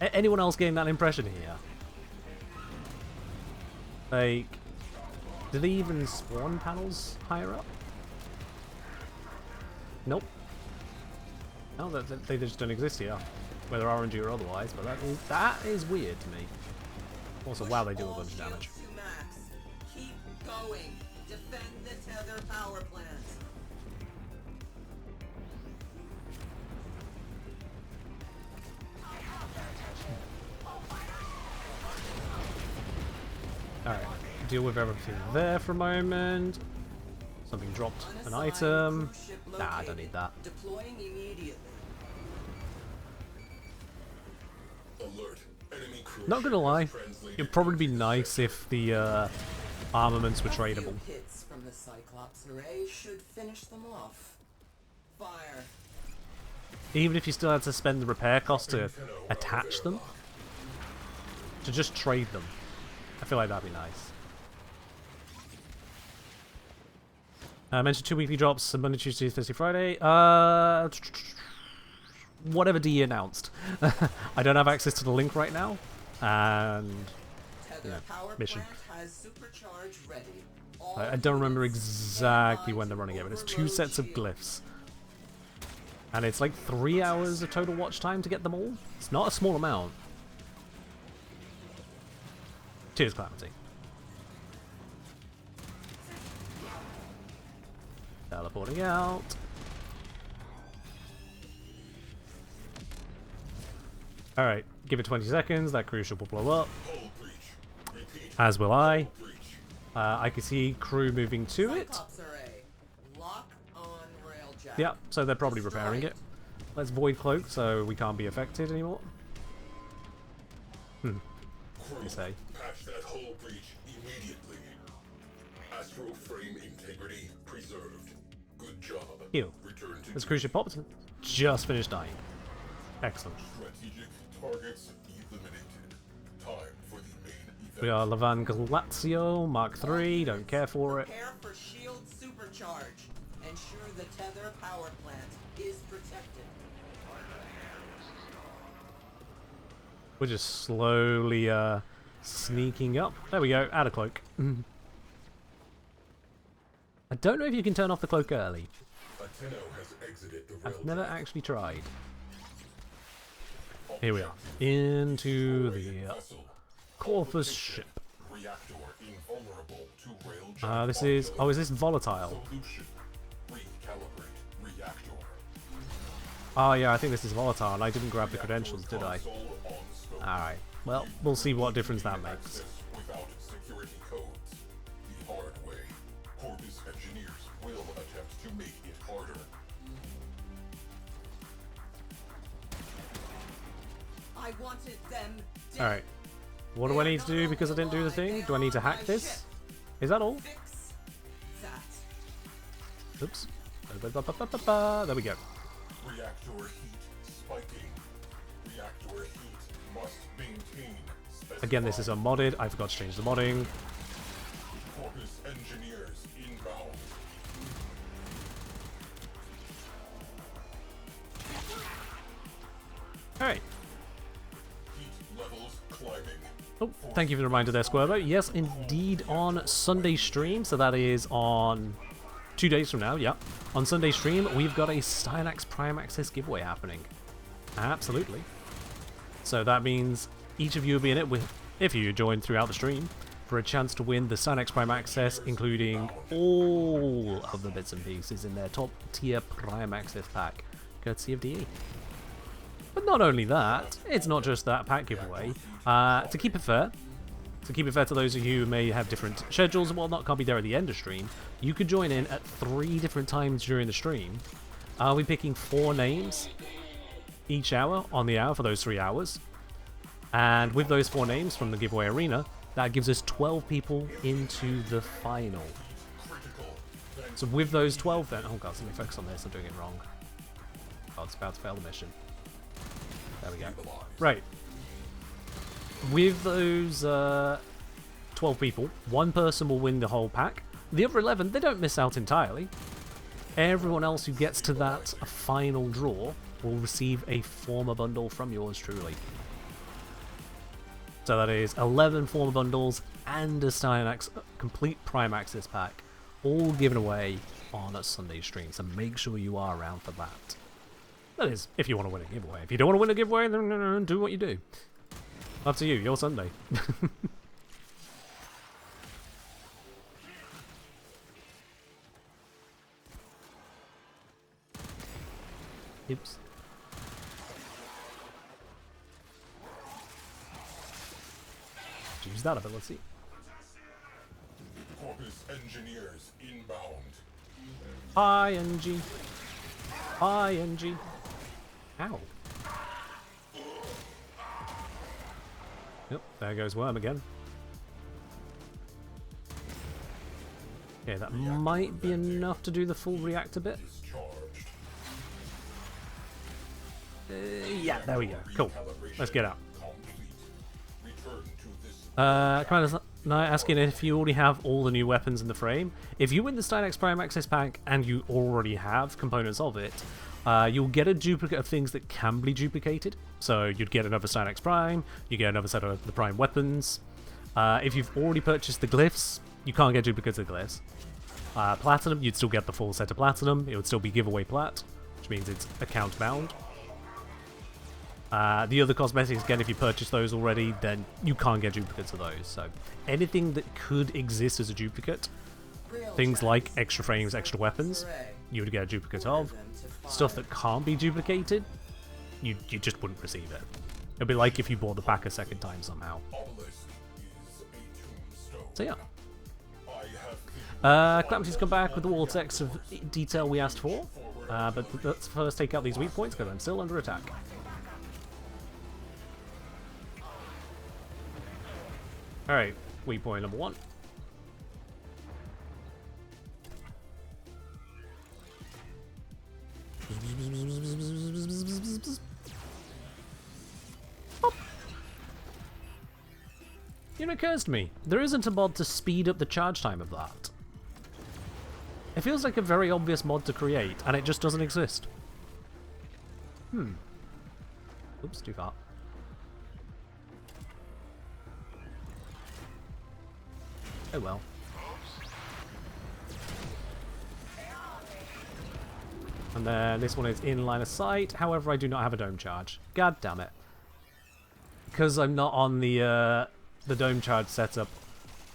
Anyone else getting that impression here? Like, do they even spawn panels higher up? Nope. No, they just don't exist here. Whether RNG or otherwise, but that is weird to me. Also, wow, they do a bunch of damage. Keep going. Defend the tether power plant. Alright, deal with everything there for a moment. Something dropped an item. Nah, I don't need that. Deploying immediately. Alert. Enemy cruise Not gonna lie, it'd probably be nice if the armaments were tradable. Hits from the Cyclops Array should finish them off. Fire. Even if you still had to spend the repair cost to attach them, to just trade them. I feel like that'd be nice. I mentioned 2 weekly drops, Monday, Tuesday, Thursday, Friday. Whatever DE announced. I don't have access to the link right now. And mission. I don't remember exactly when they're running it, but it's 2 sets of glyphs. And it's like 3 hours of total watch time to get them all. It's not a small amount. Cheers, Calamity. Teleporting out. Alright, give it 20 seconds, that cruise ship will blow up. As will I. I can see crew moving to it. Yep, so they're probably repairing it. Let's void cloak so we can't be affected anymore. What do you say? Patch that hull breach immediately. Astro frame integrity preserved. Good job. Heal. This cruise ship popped. Just finished dying. Excellent. Strategic targets eliminated. Time for the main event. We are Levan Glacio, Mark III, don't care for it. Prepare for shield supercharge. Ensure the tether power plant is protected. We're just slowly sneaking up. There we go, add a cloak. I don't know if you can turn off the cloak early. Atteno has exited the I've never Railjack. actually tried. Here we are. Into the Corvus ship. Reactor invulnerable to Railjack. This is... Oh, is this volatile? Solution. Recalibrate reactor. Oh yeah, I think this is volatile, and I didn't grab the credentials, did I? Console on scope. Alright. Well, we'll see what difference that makes. Access without security codes. The hard way. Corvus engineers will attempt to make it harder. I wanted them dead. Alright. What do I need to do because I didn't do the thing? Do I need to hack this? Is that all? Fix that. Oops. There we go. Reactor heat spiking. Reactor heat must maintain. Again, this is unmodded. I forgot to change the modding. Corvus engineers inbound. Alright. Heat levels climbing. Oh, thank you for the reminder there, Squirbo. Yes, indeed, on Sunday stream, so that is on 2 days from now, yeah. On Sunday stream, we've got a Stylax Prime Access giveaway happening. Absolutely. So that means each of you will be in it, with, if you join throughout the stream, for a chance to win the Stylax Prime Access, including all of the bits and pieces in their top tier Prime Access pack, courtesy of DE. But not only that, it's not just that pack giveaway. To keep it fair to those of you who may have different schedules and whatnot, can't be there at the end of stream, you could join in at 3 different times during the stream. We're picking 4 names each hour on the hour for those 3 hours. And with those 4 names from the giveaway arena, that gives us 12 people into the final. So with those 12 then... Oh god, let me focus on this, I'm doing it wrong. Oh, it's about to fail the mission. There we go. Right. With those 12 people, 1 person will win the whole pack. The other 11, they don't miss out entirely. Everyone else who gets to that final draw will receive a former bundle from yours truly. So that is 11 former bundles and a Stylax complete Prime Access pack, all given away on a Sunday stream. So make sure you are around for that. That is, if you want to win a giveaway. If you don't want to win a giveaway, then do what you do. Up to you, your Sunday. Oops. Use that ability. Corvus engineers inbound. ING. ING. Ow. Yep, there goes Worm again. Okay, that might be enough to do the full reactor bit. Yeah, there we go. Cool. Let's get out. Commander Knight asking if you already have all the new weapons in the frame. If you win the Stylax Prime Access pack and you already have components of it, you'll get a duplicate of things that can be duplicated. So you'd get another Stylax Prime, you get another set of the Prime weapons. If you've already purchased the glyphs, you can't get duplicates of the glyphs. Platinum, you'd still get the full set of Platinum. It would still be giveaway plat, which means it's account bound. The other cosmetics, again, if you purchase those already, then you can't get duplicates of those. So anything that could exist as a duplicate, things like extra frames, extra weapons, you would get a duplicate of. Stuff that can't be duplicated, you just wouldn't receive it. It'd be like if you bought the pack a second time somehow. So yeah. Calamity's come back with the wall text of detail we asked for, but let's first take out these weak points because I'm still under attack. Alright, weak point number 1. It occurs to me, there isn't a mod to speed up the charge time of that. It feels like a very obvious mod to create, and it just doesn't exist. Oops, too far. Oh well. And then this one is in line of sight. However, I do not have a dome charge. God damn it. Because I'm not on the dome charge setup.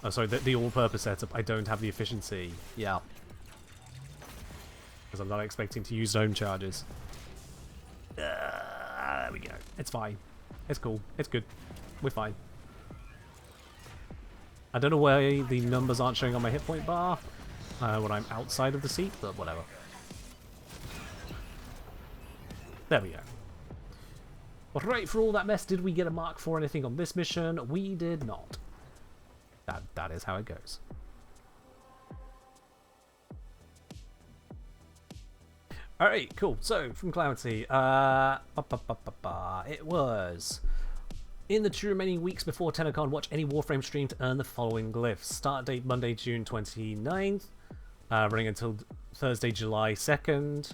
Oh, sorry, the all-purpose setup. I don't have the efficiency. Yeah. Because I'm not expecting to use dome charges. There we go. It's fine. It's cool. It's good. We're fine. I don't know why the numbers aren't showing on my hit point bar when I'm outside of the seat, but whatever. There we go. Right, for all that mess, did we get a mark for anything on this mission? We did not. That is how it goes. Alright, cool. So, from Cloudy, it was... In the 2 remaining weeks before TennoCon, watch any Warframe stream to earn the following glyphs. Start date Monday, June 29th. Running until Thursday, July 2nd.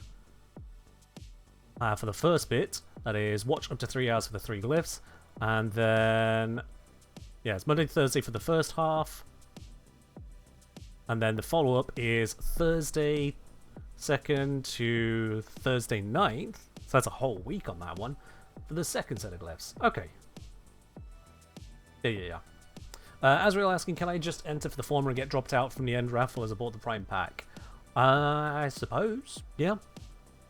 For the first bit, that is watch up to 3 hours for the 3 glyphs. And then... Yeah, it's Monday to Thursday for the first half. And then the follow-up is Thursday 2nd to Thursday 9th. So that's a whole week on that one. For the second set of glyphs. Okay. Yeah. Azrael asking, can I just enter for the former and get dropped out from the end raffle as I bought the Prime Pack? I suppose. Yeah.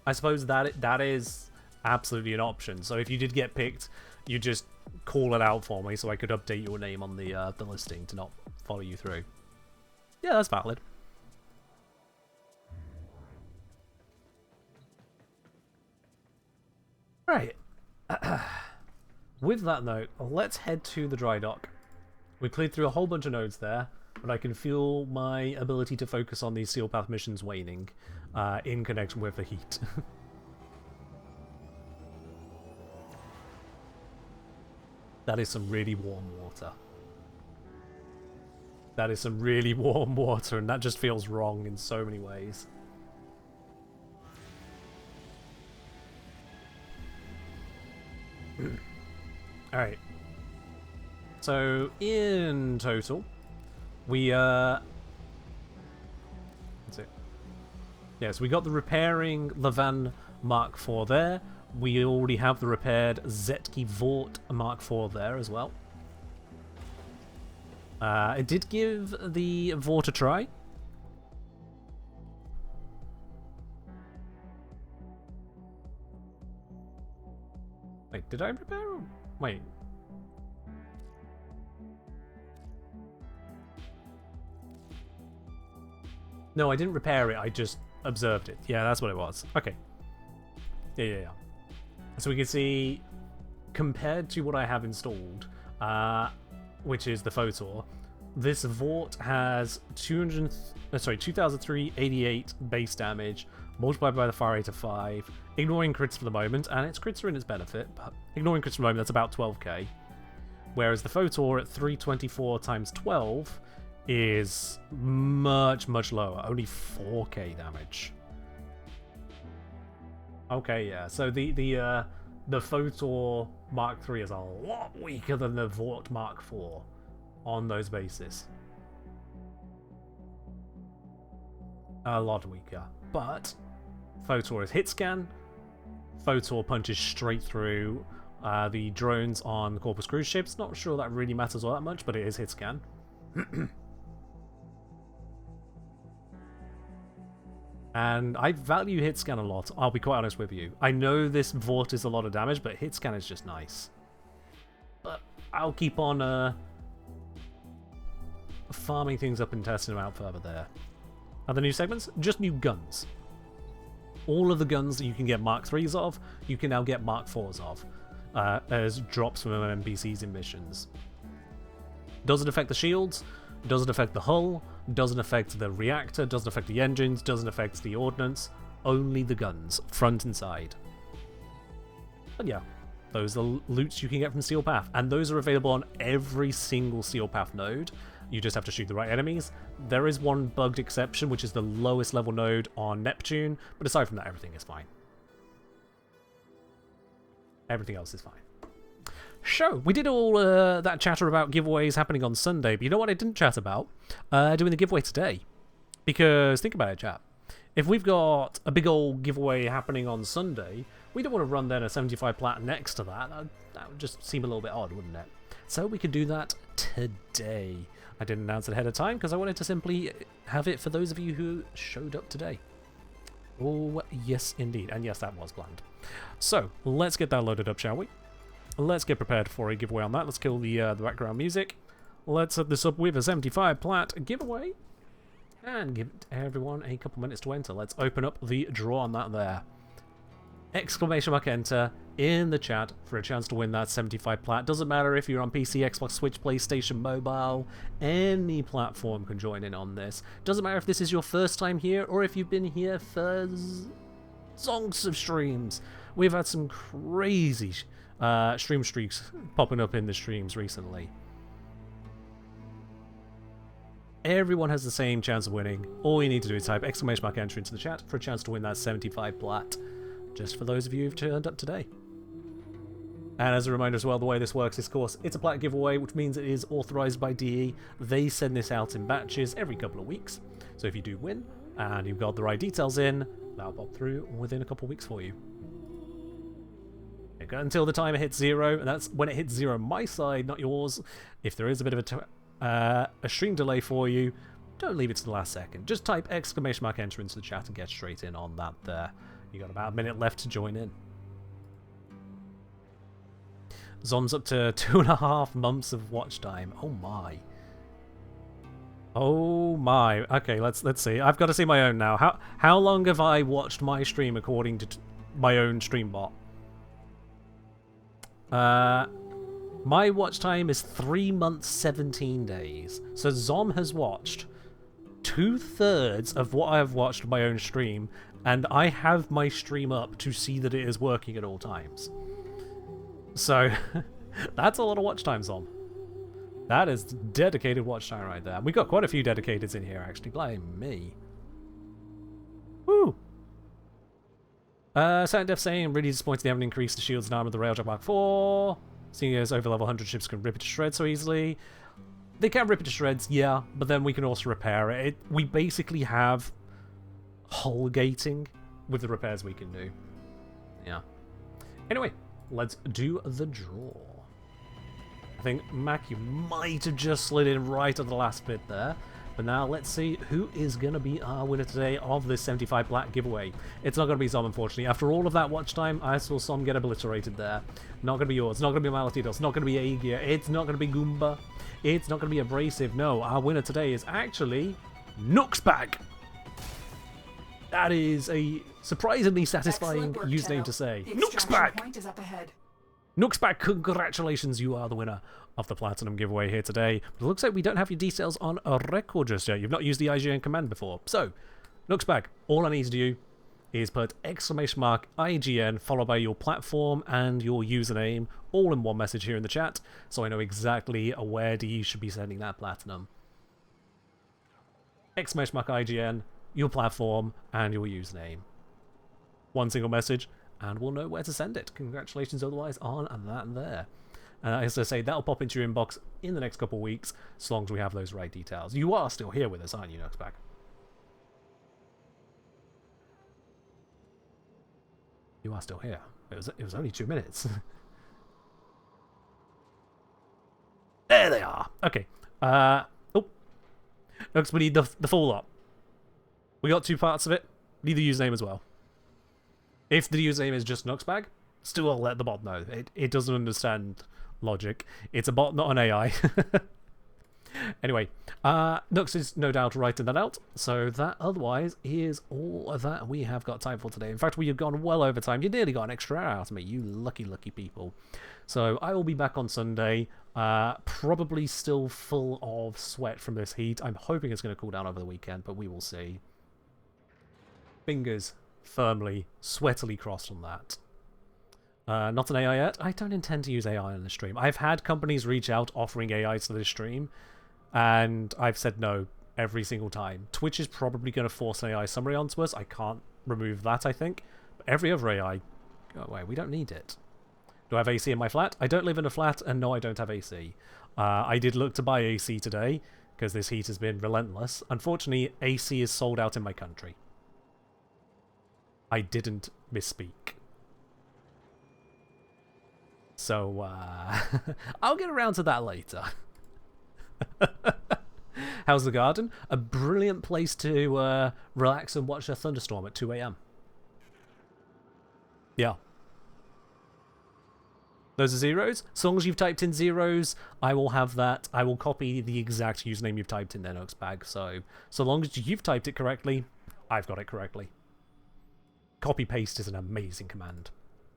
I suppose that is absolutely an option. So if you did get picked, you just call it out for me so I could update your name on the listing to not follow you through. Yeah, that's valid. Right. With that note, let's head to the dry dock. We cleared through a whole bunch of nodes there, but I can feel my ability to focus on these Seal Path missions waning in connection with the heat. That is some really warm water. That is some really warm water, and that just feels wrong in so many ways. Alright. So, in total, we, that's it. Yes, we got the repairing Levan Mark 4 there. We already have the repaired Zetki Vort Mark 4 there as well. I did give the Vort a try. Wait, did I repair them? Wait. No, I didn't repair it, I just observed it. Yeah, that's what it was. Okay. Yeah. So we can see, compared to what I have installed, which is the Photor, this Vort has 2,388 base damage, multiplied by the fire rate of 5, ignoring crits for the moment, and its crits are in its benefit, but ignoring crits for the moment, that's about 12k. Whereas the Photor at 324 times 12 is much, much lower, only 4k damage. Okay, yeah, so the Photor Mark 3 is a lot weaker than the Vort Mark 4 on those bases. A lot weaker, but Photor is hit scan. Photor punches straight through the drones on the Corpus cruise ships. Not sure that really matters all that much, but it is hit scan. And I value hit scan a lot, I'll be quite honest with you. I know this Vort is a lot of damage, but hit scan is just nice. But I'll keep on farming things up and testing them out further there. Other new segments? Just new guns. All of the guns that you can get Mark 3s of, you can now get Mark 4s of, as drops from NPCs in missions. Doesn't affect the shields, doesn't affect the hull, doesn't affect the reactor, doesn't affect the engines, doesn't affect the ordnance, only the guns, front and side. But yeah, Those are loots you can get from Steel Path, and those are available on every single Steel Path node. You just have to shoot the right enemies. There is one bugged exception, which is the lowest level node on Neptune, but aside from that, everything is fine. Everything else is fine. So, we did all that chatter about giveaways happening on Sunday, but you know what I didn't chat about? Doing the giveaway today. Because, think about it, chat. If we've got a big old giveaway happening on Sunday, we don't want to run then a 75 plat next to that. That would just seem a little bit odd, wouldn't it? So we can do that today. I didn't announce it ahead of time because I wanted to simply have it for those of you who showed up today. Oh, yes, indeed. And yes, that was planned. So, let's get that loaded up, shall we? Let's get prepared for a giveaway on that. Let's kill the background music. Let's set this up with a 75 plat giveaway. And give everyone a couple minutes to enter. Let's open up the draw on that there. Exclamation mark enter in the chat for a chance to win that 75 plat. Doesn't matter if you're on PC, Xbox, Switch, PlayStation, mobile, any platform can join in on this. Doesn't matter if this is your first time here or if you've been here for zonks of streams. We've had some crazy stream streaks popping up in the streams recently. Everyone has the same chance of winning. All you need to do is type exclamation mark enter into the chat for a chance to win that 75 plat. Just for those of you who've turned up today. And as a reminder as well, the way this works is, of course, it's a plat giveaway, which means it is authorized by DE. They send this out in batches every couple of weeks. So if you do win, and you've got the right details in, that'll pop through within a couple of weeks for you. Until the timer hits 0, and that's when it hits 0 on my side, not yours. If there is a bit of a stream delay for you, don't leave it to the last second. Just type exclamation mark enter into the chat and get straight in on that there. You got about a minute left to join in. Zon's up to 2.5 months of watch time. Oh my. Oh my. Okay, let's see. I've got to see my own now. How long have I watched my stream according to my own stream bot? My watch time is 3 months 17 days. So Zom has watched 2/3 of what I have watched on my own stream, and I have my stream up to see that it is working at all times. So, that's a lot of watch time, Zom. That is dedicated watch time right there. We got quite a few dedicateds in here, actually. Blame me. Woo! Silent Death saying, really disappointed they haven't increased the shields and armor of the Railjack Mk4. Seeing as over level 100 ships can rip it to shreds so easily. They can rip it to shreds, yeah, but then we can also repair it. We basically have hull gating with the repairs we can do. Yeah. Anyway, let's do the draw. I think, Mac, you might have just slid in right at the last bit there. But now let's see who is going to be our winner today of this 75 plat giveaway. It's not going to be Zom, unfortunately. After all of that watch time, I saw Zom get obliterated there. Not going to be yours. Not going to be Malatidos. It's not going to be Aegir. It's not going to be Goomba. It's not going to be Abrasive. No, our winner today is actually Nooksbag. That is a surprisingly satisfying username to say. Nooksbag! Point is up ahead. Nooksbag, congratulations, you are the winner of the Platinum giveaway here today. But it looks like we don't have your details on a record just yet. You've not used the IGN command before. So, Nooksbag, all I need to do is put exclamation mark IGN followed by your platform and your username all in one message here in the chat, so I know exactly where you should be sending that Platinum. Exclamation mark IGN, your platform, and your username. One single message, and we'll know where to send it. Congratulations otherwise on that there. As I say, that'll pop into your inbox in the next couple of weeks, as long as we have those right details. You are still here with us, aren't you, Nooksbag? You are still here. It was only 2 minutes. There they are. Okay. Oh. Nooks, we need the full lot. We got 2 parts of it. We need the username as well. If the username is just Nooksbag, still I'll let the bot know. It doesn't understand logic. It's a bot, not an AI. Anyway, Nooks is no doubt writing that out, so that otherwise is all that we have got time for today. In fact, we have gone well over time. You nearly got an extra hour out of me, you lucky people. So I will be back on Sunday, probably still full of sweat from this heat. I'm hoping it's going to cool down over the weekend, but we will see. Fingers firmly, sweatily crossed on that. Not an AI yet. I don't intend to use AI on the stream. I've had companies reach out offering AI to the stream, and I've said no every single time. Twitch is probably going to force an AI summary onto us. I can't remove that, I think. But every other AI, go away. We don't need it. Do I have AC in my flat? I don't live in a flat, and no, I don't have AC. I did look to buy AC today, because this heat has been relentless. Unfortunately, AC is sold out in my country. I didn't misspeak. So, I'll get around to that later. How's the garden? A brilliant place to relax and watch a thunderstorm at 2 AM. Yeah. Those are zeros. So long as you've typed in zeros, I will have that. I will copy the exact username you've typed in there, Nooksbag. So long as you've typed it correctly, I've got it correctly. Copy-paste is an amazing command.